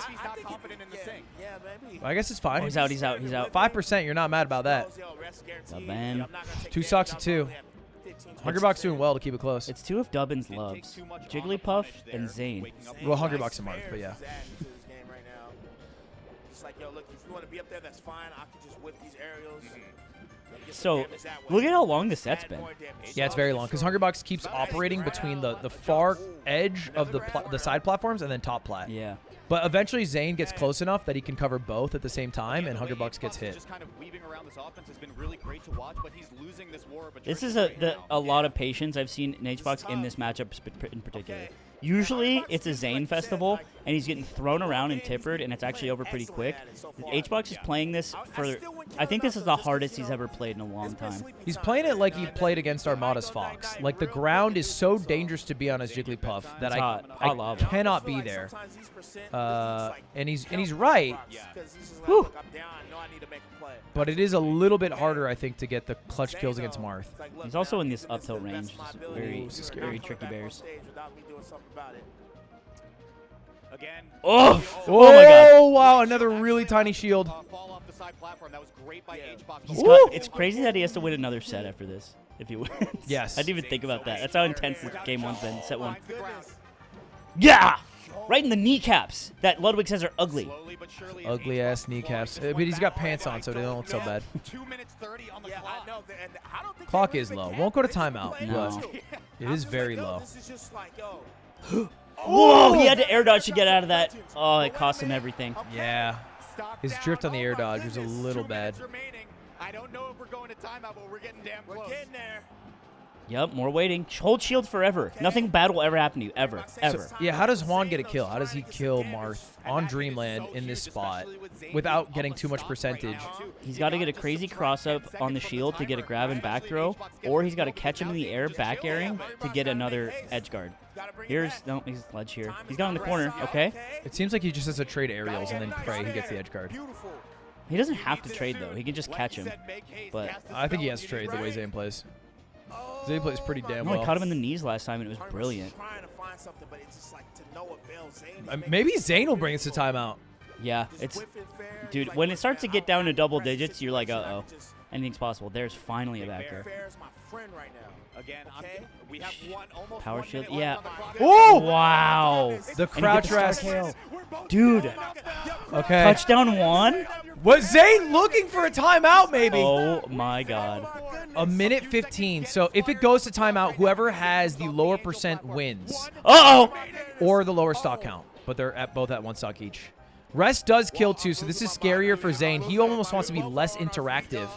I guess it's fine. Oh, he's out, he's out, he's out. 5%, you're not mad about that. Dubbin. 2 stocks to 2. Hungrybox doing well to keep it close. It's 2 of Dubbin's loves. Jigglypuff and Zain. Well, Hungrybox and Marth, but yeah. So, look at how long the set's been. Yeah, it's very long because Hungrybox keeps operating between the far edge of the side platforms and then top plat. Yeah. But eventually Zain gets close enough that he can cover both at the same time, and Hungrybox gets hit. This is a lot of patience I've seen in HBox in this matchup in particular. Usually it's a Zain festival, and he's getting thrown around and tippered, and it's actually over pretty quick. HBox is playing this for, I think this is the hardest he's ever played in a long time. He's playing it like he played against Armada's Fox. Like, the ground is so dangerous to be on as Jigglypuff that I cannot be there. And he's right. Whew. But it is a little bit harder, I think, to get the clutch kills against Marth. He's also in this up tilt range. Very tricky bears. Again. Oh! my God. Oh, wow, another really tiny shield. It's crazy that he has to win another set after this, if he wins. Yes. I didn't even think about that. That's how intense this game one's been, set one. Yeah! Right in the kneecaps that Ludwig says are ugly. Ugly ass kneecaps. But he's got pants on, so they don't look so bad. 2 minutes 30 on the clock. Clock is low. Won't go to timeout. No. But it is very low. Whoa! He had to air dodge to get out of that. Oh, it cost him everything. Yeah. His drift on the air dodge was a little bad. I don't know if we're going to timeout, but we're getting damn close. We're getting there. Yep, more waiting. Hold shield forever. Nothing bad will ever happen to you. Ever. Ever. Yeah, how does Juan get a kill? How does he kill Marth on Dreamland in this spot without getting too much percentage? He's got to get a crazy cross-up on the shield to get a grab and back throw, or he's got to catch him in the air, back airing, to get another edge guard. Here's ledge here. He's got in the corner, okay? It seems like he just has to trade aerials and then pray he gets the edge guard. He doesn't have to trade, though. He can just catch him. But I think he has to trade the way Zain plays. Zain plays pretty damn well. I caught him in the knees last time, and it was brilliant. Maybe Zain will bring us to timeout. Yeah, dude, when it starts to get down to double digits, you're like, uh-oh. Anything's possible. There's finally a backer. Again, we have almost power shield. Yeah. Oh! Wow. The crouch rest. Dude. Okay. Touchdown one? Was Zain looking for a timeout, maybe? Oh, my God. A minute 15. So if it goes to timeout, whoever has the lower percent wins. Uh-oh. Or the lower stock count. But they're both at 1 stock each. Rest does kill, too, so this is scarier for Zain. He almost wants to be less interactive.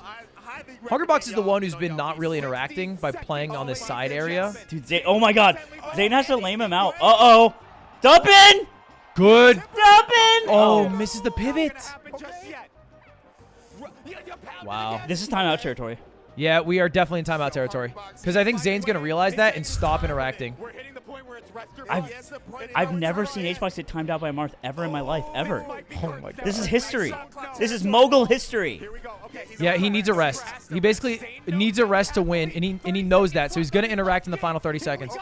Hungrybox is the one who's been not really interacting by playing on this side area. Dude, Zain, oh my God. Zain has to lame him out. Uh-oh. Dump in! Good. Dump in! Oh, misses the pivot. Wow. This is timeout territory. Yeah, we are definitely in timeout territory. Because I think Zane's going to realize that and stop interacting. I've never seen HBox get timed out by Marth ever in my life, ever. Oh my God. This is history. This is Mogul history. Yeah, he needs a rest. He basically needs a rest to win, and he knows that, so he's going to interact in the final 30 seconds.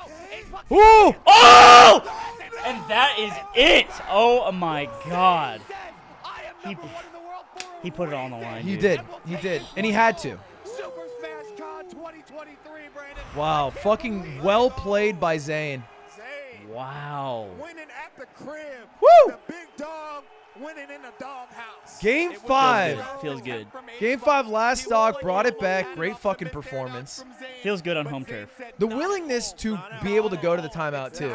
Ooh! Oh! And that is it. Oh my God. He put it all on the line. He did. He did. And he had to. Wow. Fucking well played by Zain. Wow. Winning at the crib. Woo! The big dog winning in the doghouse. Game 5. Feels good. Game 5 last stock. Brought it back. Great fucking performance. Feels good on home turf. The willingness to be able to go to the timeout, too.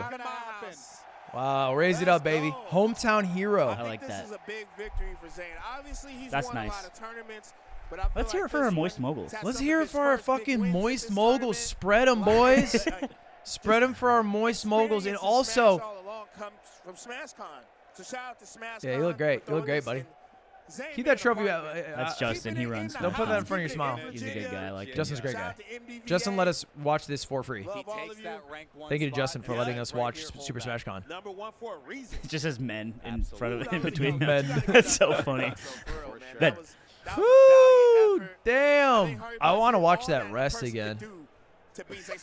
Wow, raise it up, baby. Hometown hero. I like that. This is a big victory for Zain. Obviously, he's That's won nice. a lot of tournaments, but I feel Let's hear it for our Moist Moguls. Let's hear it for our fucking Moist Moguls. Spread them, boys. Spread them for our Moist Moguls. And also, from SmashCon. So shout out to SmashCon. yeah, you look great. You look great, buddy. Keep that trophy. That's Justin. He runs. Don't put that in front of your smile. He's a good guy. I like him. Justin's a great guy. Justin let us watch this for free. Thank you to Justin for letting us watch Super SmashCon. Number 1 for a reason. It just says men in front of in between Men. them. That's so funny. Men. Woo! Damn. I want to watch that rest again.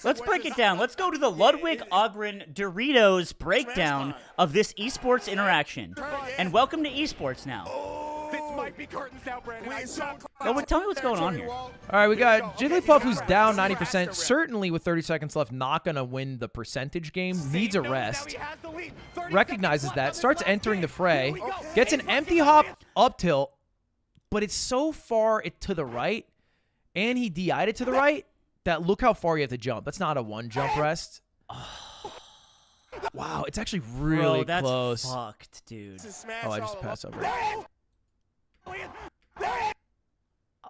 Let's break it down. Let's go to the Ludwig Ogren Doritos breakdown of this esports interaction. And welcome to esports now. This might be curtains now, Brandon. No, tell me what's going on here. All right, we got Jigglypuff, who's down 90%. Certainly, with 30 seconds left, not going to win the percentage game. Needs a rest. Recognizes that. Starts entering the fray. Gets an empty hop up tilt. But it's so far to the right. And he DI'd it to the right. That look how far you have to jump. That's not a one jump rest. Wow, it's actually really that's close. Fucked, dude. Oh, I just passed over.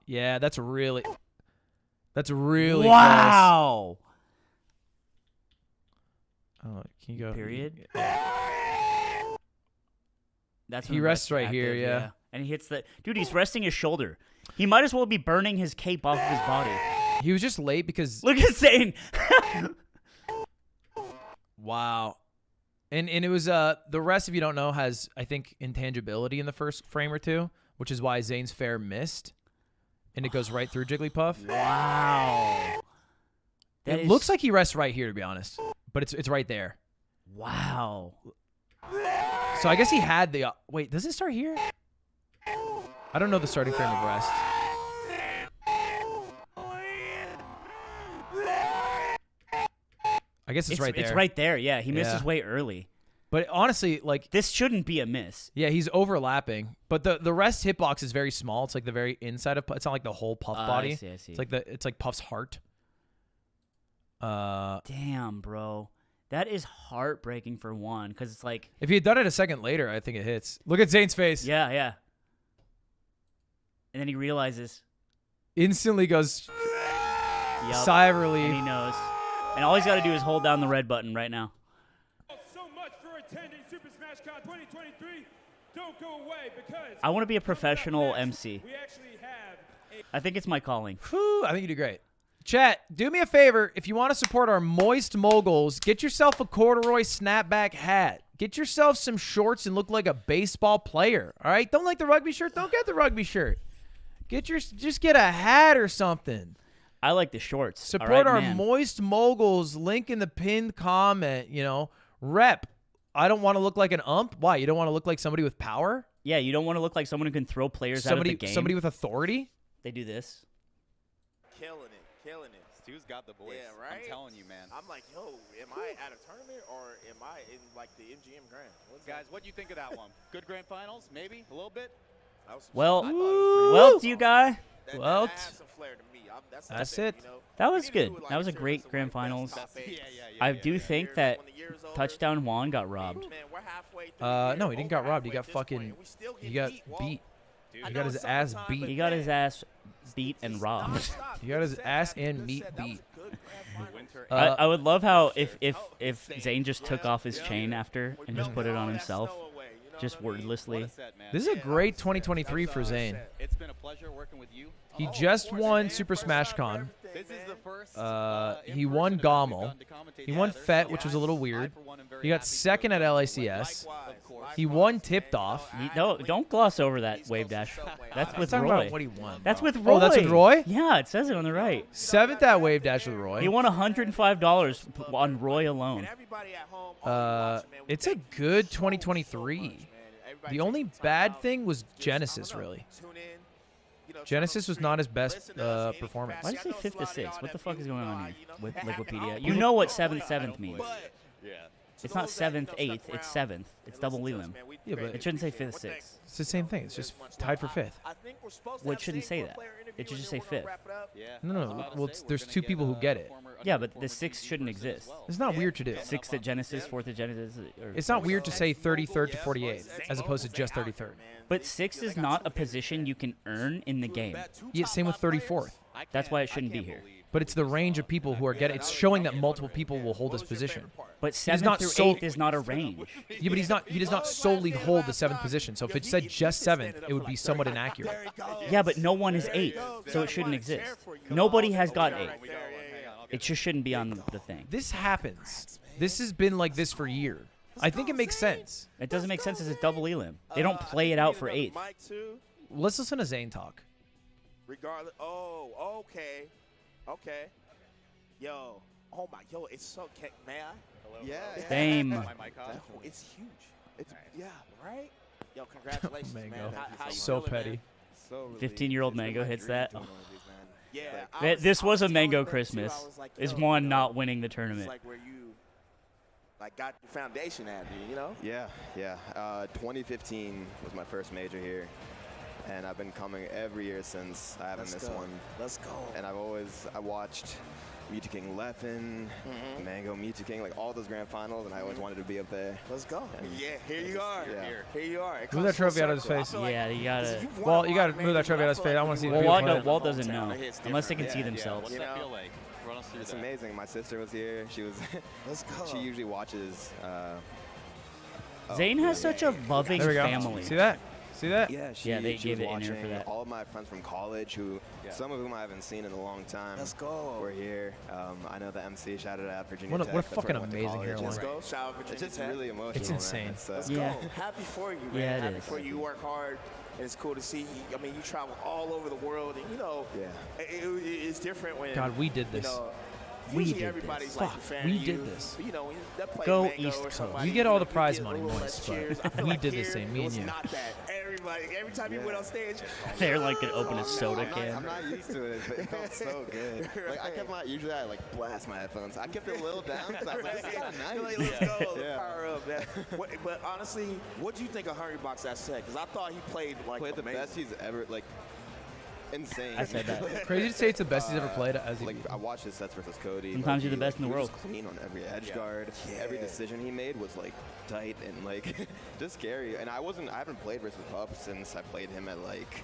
Yeah, that's really wow. Oh, can you go? Period. That's He when rests right active, here, yeah. And he hits the dude. He's resting his shoulder. He might as well be burning his cape off of his body. He was just late because. Look at Zain. Wow. And it was the rest, if you don't know, has I think intangibility in the first frame or two, which is why Zane's fair missed, and it goes right through Jigglypuff. Wow. It looks like he rests right here, to be honest, but it's right there. Wow. So I guess he had the wait. Does it start here? I don't know the starting frame of rest. I guess it's right there. It's right there. Yeah, he missed his way early. But honestly, like this shouldn't be a miss. Yeah, he's overlapping. But the rest hitbox is very small. It's like the very inside of. It's not like the whole Puff body. I see. It's like Puff's heart. Damn, bro. That is heartbreaking for one, because it's like if he had done it a second later, I think it hits. Look at Zane's face. Yeah. And then he realizes. Instantly goes. Sigh of relief. And he knows. And all he's got to do is hold down the red button right now. So much for attending Super SmashCon 2023. Don't go away because I want to be a professional MC. we actually have I think it's my calling. Whew, I think you do great. Chat, do me a favor. If you want to support our moist moguls, get yourself a corduroy snapback hat. Get yourself some shorts and look like a baseball player. All right? Don't like the rugby shirt? Don't get the rugby shirt. Just get a hat or something. I like the shorts. Support right, our man. moist moguls. Link in the pinned comment. Rep. I don't want to look like an ump. Why? You don't want to look like somebody with power? Yeah, you don't want to look like someone who can throw players out of the game. Somebody with authority? They do this. Killing it. Stu's got the voice. Yeah, right? I'm telling you, man. I'm like, yo, am I at a tournament or am I in like the MGM Grand? Guys, what do you think of that one? Good grand finals? Maybe? A little bit? Well, you guy. Well, that has some flair to me. That's it. That was good. That was a great grand finals. I do think that touchdown Juan got robbed. No, he didn't got robbed. He got fucking. He got beat. He got his ass beat. He got his ass beat and robbed. He got his ass and meat beat. I would love how if Zain just took off his chain after and just put it on himself, just wordlessly. This is a great 2023 for Zain. It's been a pleasure working with you. He just won Super SmashCon. He won Gommel. He won FET, which was a little weird. He got second at LACS. He won Tipped Off. No, don't gloss over that wave dash. That's with talking Roy. about what he won. That's with Roy. Oh, that's with Roy? Yeah, it says it on the right. Seventh at wave dash with Roy. He won $105 on Roy alone. It's a good 2023. The only bad thing was Genesis, really. Genesis was not his best performance. Why did you say 5th to 6th? What the fuck is going on here with Wikipedia? You know what 7th means. It's not 7th, 8th. It's 7th. It's double Elam. Yeah, but it shouldn't say 5th, 6th. It's the same thing. It's just tied for 5th. Well, it shouldn't say that. It should just say 5th. No. Well, there's two people who get it. Yeah, but the 6th shouldn't exist. It's not weird to do. 6th at Genesis, 4th at Genesis. It's not weird to say 33rd to 48th as opposed to just 33rd. But 6th is not a position you can earn in the game. Yeah, same with 34th. That's why it shouldn't be here. But it's the range of people who are getting. It's showing that multiple people will hold this position. But 7th through 8th is not a range. Yeah, but he does not solely hold the 7th position. So if it said just 7th, it would be somewhat inaccurate. Yeah, but no one is 8th, so it shouldn't exist. Nobody has got 8th. It just shouldn't be on the thing. This happens. This has been like this for years. I think it makes sense. It doesn't make sense as a double Elam. They don't play it out for 8th. Let's listen to Zain talk. Regardless. Oh, okay. Yo, it's so. May I? Hello. Yeah. Same. It's huge. It's yeah, right. Yo, congratulations, Mango. man. How you So feeling, petty. man? 15-year-old Mango hits that. Oh. Yeah. This was a Mango Christmas. Is one not winning the tournament. It's like where you got your foundation at, you know? Yeah. 2015 was my first major here. And I've been coming every year since. I haven't missed one. Let's go. And I watched Mewtwo King Leffen, Mango Mewtwo King, like all those grand finals, and I always wanted to be up there. Let's go. And yeah, here you are. Here you are. Move that trophy out of his face. Yeah, you gotta. Well, you gotta move that trophy out of his face. I want to see. Well, Walt doesn't know unless they can see themselves. What's that feel like? Run us through It's that. amazing. My sister was here. She was. Let's go. She usually watches. Zain has such a loving There we go. family. See that? See that? Yeah, they she gave was it in here for watching. that. All of my friends from college, who some of whom I haven't seen in a long time. Let's go. We're here. I know the MC shouted out Virginia What a- Tech. what a That's where fucking I went to amazing college. hairline. Let's go. Shout out Virginia It's just Tech. really emotional. It's man. insane. It's, Let's Yeah. go. Happy for you, man. Yeah, it Happy is. for you. You work hard. And it's cool to see. I mean, you travel all over the world, and you know, it's different when. God, we did this. You know, We usually did everybody's this. like Fuck, a fan we of did you. this. But, you know, when that play Go Mango East or Coast. somebody, You get all the you prize get a money, little Moist, less but cheers. I feel we like did the here, same, me it was and you. not that. Every time you went on stage, They're like an open a soda I'm can. not used to it, but it felt so good. Like I kept my usually I like blast my headphones. I kept it a little down because I was like, this is kind of nice. You're like, let's go, let's power up, man. But honestly, what do you think of Hungrybox that set? Because I thought he played like Played the amazing. best he's ever like. Insane. I said that. Crazy to say it's the best he's ever played as Like I watched his sets versus Cody. Sometimes you're the he, best in the he was world. Clean on every edge guard. Every decision he made was like tight and like just scary. And I haven't played versus Puff since I played him at like.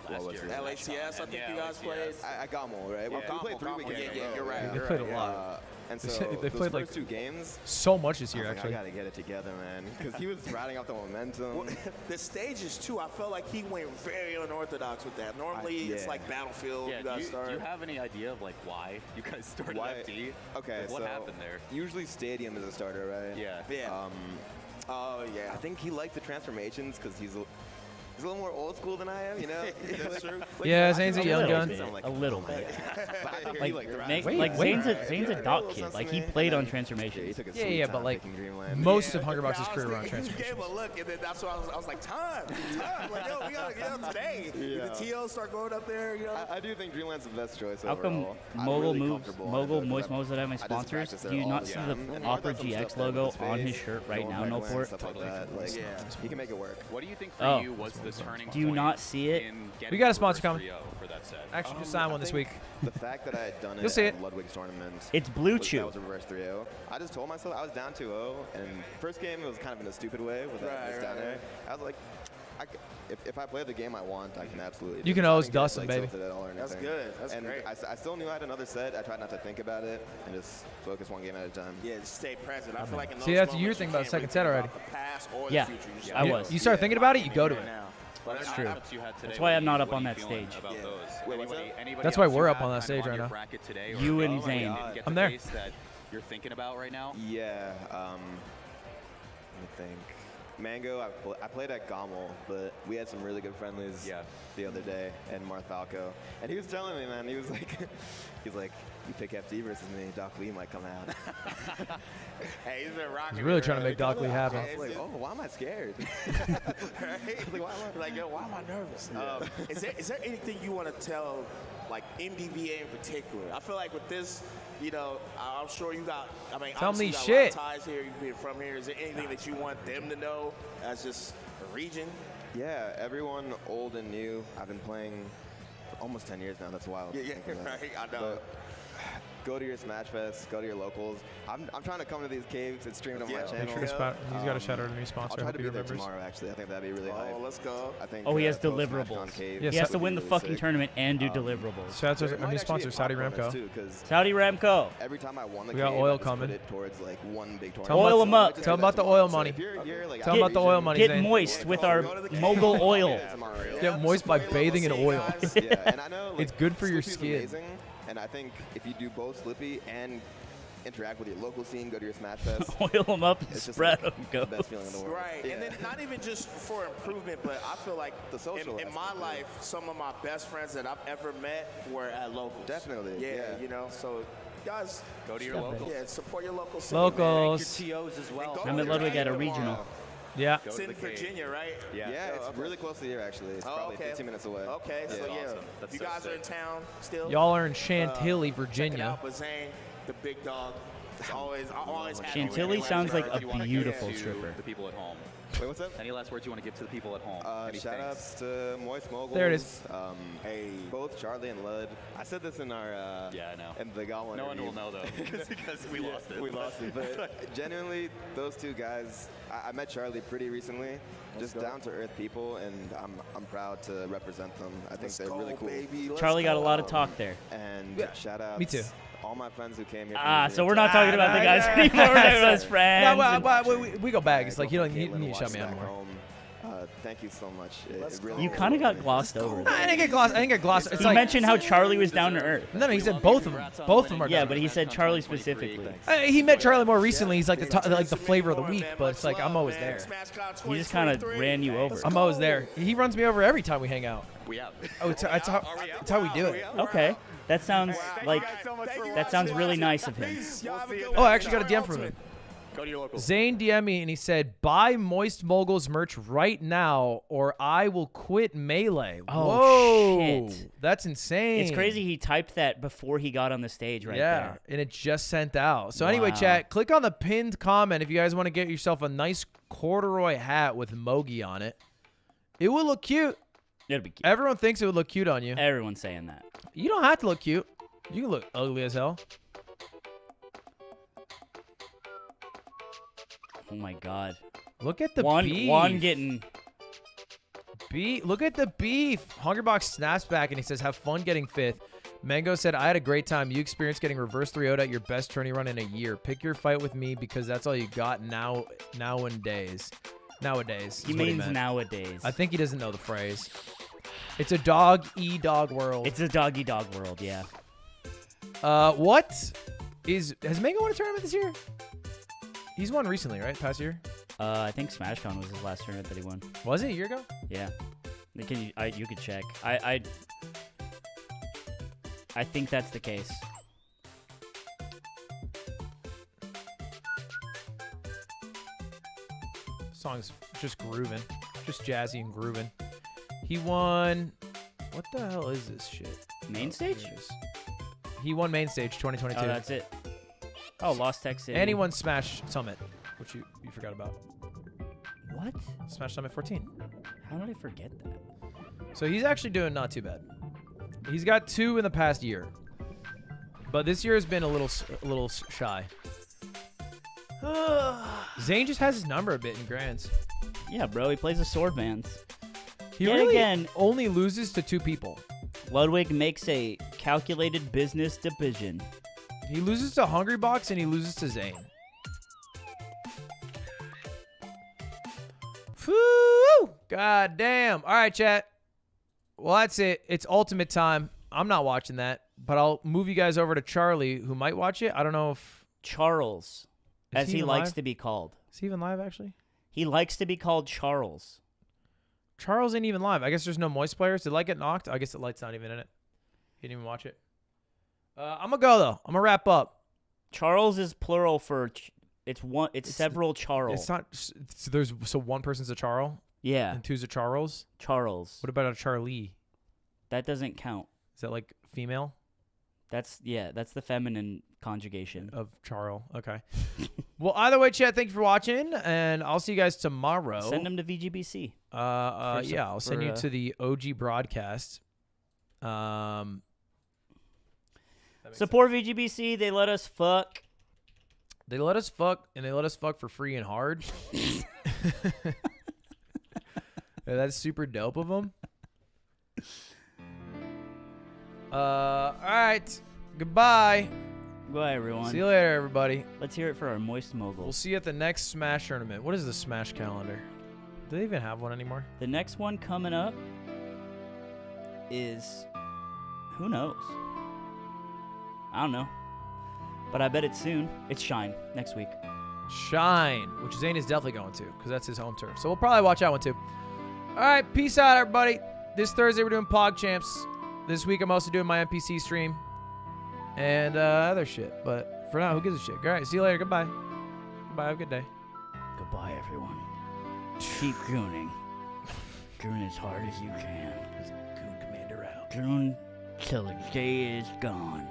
What was it? LACS, I think you guys played. I got more, right? We played 3 weekends. Yeah, you're right. They played a lot. And They so said- they those played, first like, 2 games. So much this I year, was like, actually. I gotta get it together, man, because he was riding off the momentum. Well, the stages too. I felt like he went very unorthodox with that. Normally it's like Battlefield. Yeah, you guys do start. you have any idea of like why you guys started FD? Okay, Like, what so happened there? Usually Stadium is a starter, right? Yeah. Yeah. Oh yeah. I think he likes the transformations because he's a little more old school than I am, you know? That's true. Yeah, Zane's a young gun. A little bit. Wait, Zane's a dot kid. Like he played on transformations. Yeah, but like most of Hungrybox's career were on You transformations. gave a look, and then that's why I was like, time. Like, yo, we gotta get up today. Yeah. Did the TOs start going up there? You know. I do think Dreamland's the best choice How come overall. I'm Mogul really moves, comfortable in Mogul it, Moist because Mo's that have my I just sponsors? practice Do you it not all see the the time. And Opera Martha's some GX stuff there with logo his on his face, shirt right going now? No backland, port. stuff like that. Like, he can make it work. What do you think for Oh. you was the turning Do you point not see it? in We getting got a to sponsor reverse coming. 3-0 for that set? Actually, just signed one this week. The fact that I had done You'll it see at it. Ludwig's tournament. It's Blue That Chew. was a reverse 3-0. I just told myself I was down 2-0, and first game it was kind of in a stupid way with that down there. I was like, if I play the game I want, I can absolutely. You can always dust him, baby. That's good. That's and great. I still knew I had another set. I tried not to think about it and just focus one game at a time. Yeah, just stay present. I feel like in those See, that's moments, your thing you about can't the second really set think already. about the past or the Yeah, future. You just I gotta was. You start thinking about it, you go to right it. now. That's true. Matchups you had today, That's why I'm what not do up you on that feeling stage. about Yeah. those? Wait, what's Anybody That's why else we're you up had on that kind of stage right your now. bracket today, or You who and else Zain. didn't get I'm the there. face that you're thinking about right now? Yeah. Let me think. Mango, I played at Gommel, but we had some really good friendlies the other day, and Marthalco. And he was telling me, man, he was like, you pick FD versus me, Doc Lee might come out. Hey, he's been rocking. He's really it, trying to right? make Doc Lee happy. I was like, oh, why am I scared? Like, yo, why am I nervous? Is there anything you want to tell, like MDVA in particular? I feel like with this, you know, I'm sure you got. I mean, Tell obviously me you got shit. a lot of ties here. You being from here. Is there anything that you want them to know as just a region? Yeah, everyone old and new. I've been playing for almost 10 years now. That's wild. Yeah, right. I know. But go to your Smash Fest, go to your locals. I'm trying to come to these caves and stream it on my channel. Make sure to spot. He's got a shout out to a new sponsor. I'll try I hope to he be there remembers. tomorrow, actually. I think that'd be really hype. Oh, let's go. I think, Oh, he has post deliverables. SmashCon cave Yes, He has to would win be the really fucking sick. tournament and do deliverables. Shout out to There our might new actually sponsor, be a Saudi pop bonus, Ramco. too, 'cause Saudi Ramco. every time I won the We got cave, oil I just coming. put it towards like one big tournament. Tell him Oil 'em up. Tell him about the oil money. If you're here, like, Tell him about the oil money, Get Zain. moist with our Mogul oil. Get moist by bathing in oil. Yeah, and I know, like, It's good for your Slippy's skin. amazing, and I think if you do both Slippy and interact with your local scene, go to your Smash Fest. Oil them up and It's just spread like them. the Go. best feeling in the world. Right, Yeah. and then not even just for improvement, but I feel like The social in my aspect, yeah. life, some of my best friends that I've ever met were at locals. Definitely, Yeah, yeah. you know, so guys, Go to your locals. yeah, support your local scene. Locals. Your TOs as well. Go I'm to at the Ludwig game at a tomorrow. regional. Yeah. Go It's to in the cave. Virginia, right? Yeah, it's okay. really close to here, actually. It's Oh, probably okay. 15 minutes away. Okay, so Yeah. yeah, Awesome. That's you so guys are sick. in town still. Y'all are in Chantilly, Check it Virginia. out, but Zain, the big dog, is always happy. Chantilly Any sounds last like words a you wanna beautiful give? To stripper. the people at home. Wait, what's up? Any last words you want to give to the people at home? Any Shout thanks? outs to Moist Moguls. There it is. Hey, both Charlie and Lud. I said this in our Yeah, I know. in the Goblin. No one interview. will know though, because we lost it. We lost it, but genuinely, those two guys. I met Charlie pretty recently. Just down to earth people, and I'm proud to represent them. I think they're really cool. Baby. Charlie got a lot of talk there. And Yeah, shout outs. me too. all my friends who came here. So we're not talking about the guys anymore. We're talking about his friends. No, we go back. It's like you don't need to shut me out more. Thank you so much. You kind of got glossed over. I didn't get glossed. It's he like, mentioned how Charlie was down to earth. No, he said both of them. Both of them are. Yeah, but he said Charlie specifically. He met Charlie more recently. He's like the flavor of the week, but it's like I'm always there. He just kind of ran you over. I'm always there. He runs me over every time we hang out. We out. Oh, it's how we do it. Okay, that sounds really nice of him. Oh, I actually got a DM from him. Go to your local. Zain DM'd me and he said, "Buy Moist Moguls merch right now, or I will quit Melee." Oh, whoa, shit. That's insane. It's crazy he typed that before he got on the stage right there. And it just sent out. So anyway, chat, click on the pinned comment if you guys want to get yourself a nice corduroy hat with Moky on it. It will look cute. It'll be cute. Everyone thinks it would look cute on you. Everyone's saying that. You don't have to look cute. You can look ugly as hell. Oh my god. Look at the beef. One getting... Look at the beef. Hungrybox snaps back and he says, "Have fun getting 5th. Mango said, "I had a great time. You experienced getting reverse 3-0'd at your best tourney run in a year. Pick your fight with me because that's all you got nowadays. He means nowadays. I think he doesn't know the phrase. It's a dog-e-dog world. It's a dog-e-dog world, yeah. Has Mango won a tournament this year? He's won recently, right? Past year? I think SmashCon was his last tournament that he won. Was it a year ago? Yeah. You could check. I think that's the case. Song's just grooving. Just jazzy and grooving. He won... What the hell is this shit? Main stage? He won main stage 2022. Oh, that's it. Oh, Lost Tech City. And he won Smash Summit, which you forgot about. What? Smash Summit 14. How did I forget that? So he's actually doing not too bad. He's got 2 in the past year. But this year has been a little shy. Zain just has his number a bit in Grands. Yeah, bro. He plays the sword bands. He really only loses to 2 people. Ludwig makes a calculated business division. He loses to Hungrybox and he loses to Zain. Whew! God damn. All right, chat. Well, that's it. It's ultimate time. I'm not watching that, but I'll move you guys over to Charlie, who might watch it. I don't know if... Charles, as he likes to be called. Is he even live, actually? He likes to be called Charles. Charles ain't even live. I guess there's no Moist players. Did Light get knocked? I guess the Light's not even in it. He didn't even watch it. I'm going to go, though. I'm going to wrap up. Charles is plural for... It's several Charles. It's not... So one person's a Charles? Yeah. And 2's a Charles? Charles. What about a Charlie? That doesn't count. Is that like female? That's the feminine conjugation. Of Charles. Okay. Well, either way, chat, thank you for watching, and I'll see you guys tomorrow. Send them to VGBC. Yeah, I'll send you to the OG broadcast. Support VGBC. They let us fuck. They let us fuck, and they let us fuck for free and hard. Yeah, that's super dope of them. All right. Goodbye. Goodbye, everyone. See you later, everybody. Let's hear it for our Moist Mogul. We'll see you at the next Smash tournament. What is the Smash calendar? Do they even have one anymore? The next one coming up is... Who knows? I don't know. But I bet it's soon. It's Shine next week. Shine, which Zain is definitely going to, because that's his home turf. So we'll probably watch that one too. All right, peace out, everybody. This Thursday we're doing PogChamps. This week I'm also doing my NPC stream and other shit. But for now, who gives a shit? All right, see you later. Goodbye. Goodbye. Have a good day. Goodbye, everyone. Keep gooning. Goon as hard as you can. Goon Commander out. Goon till the day is gone.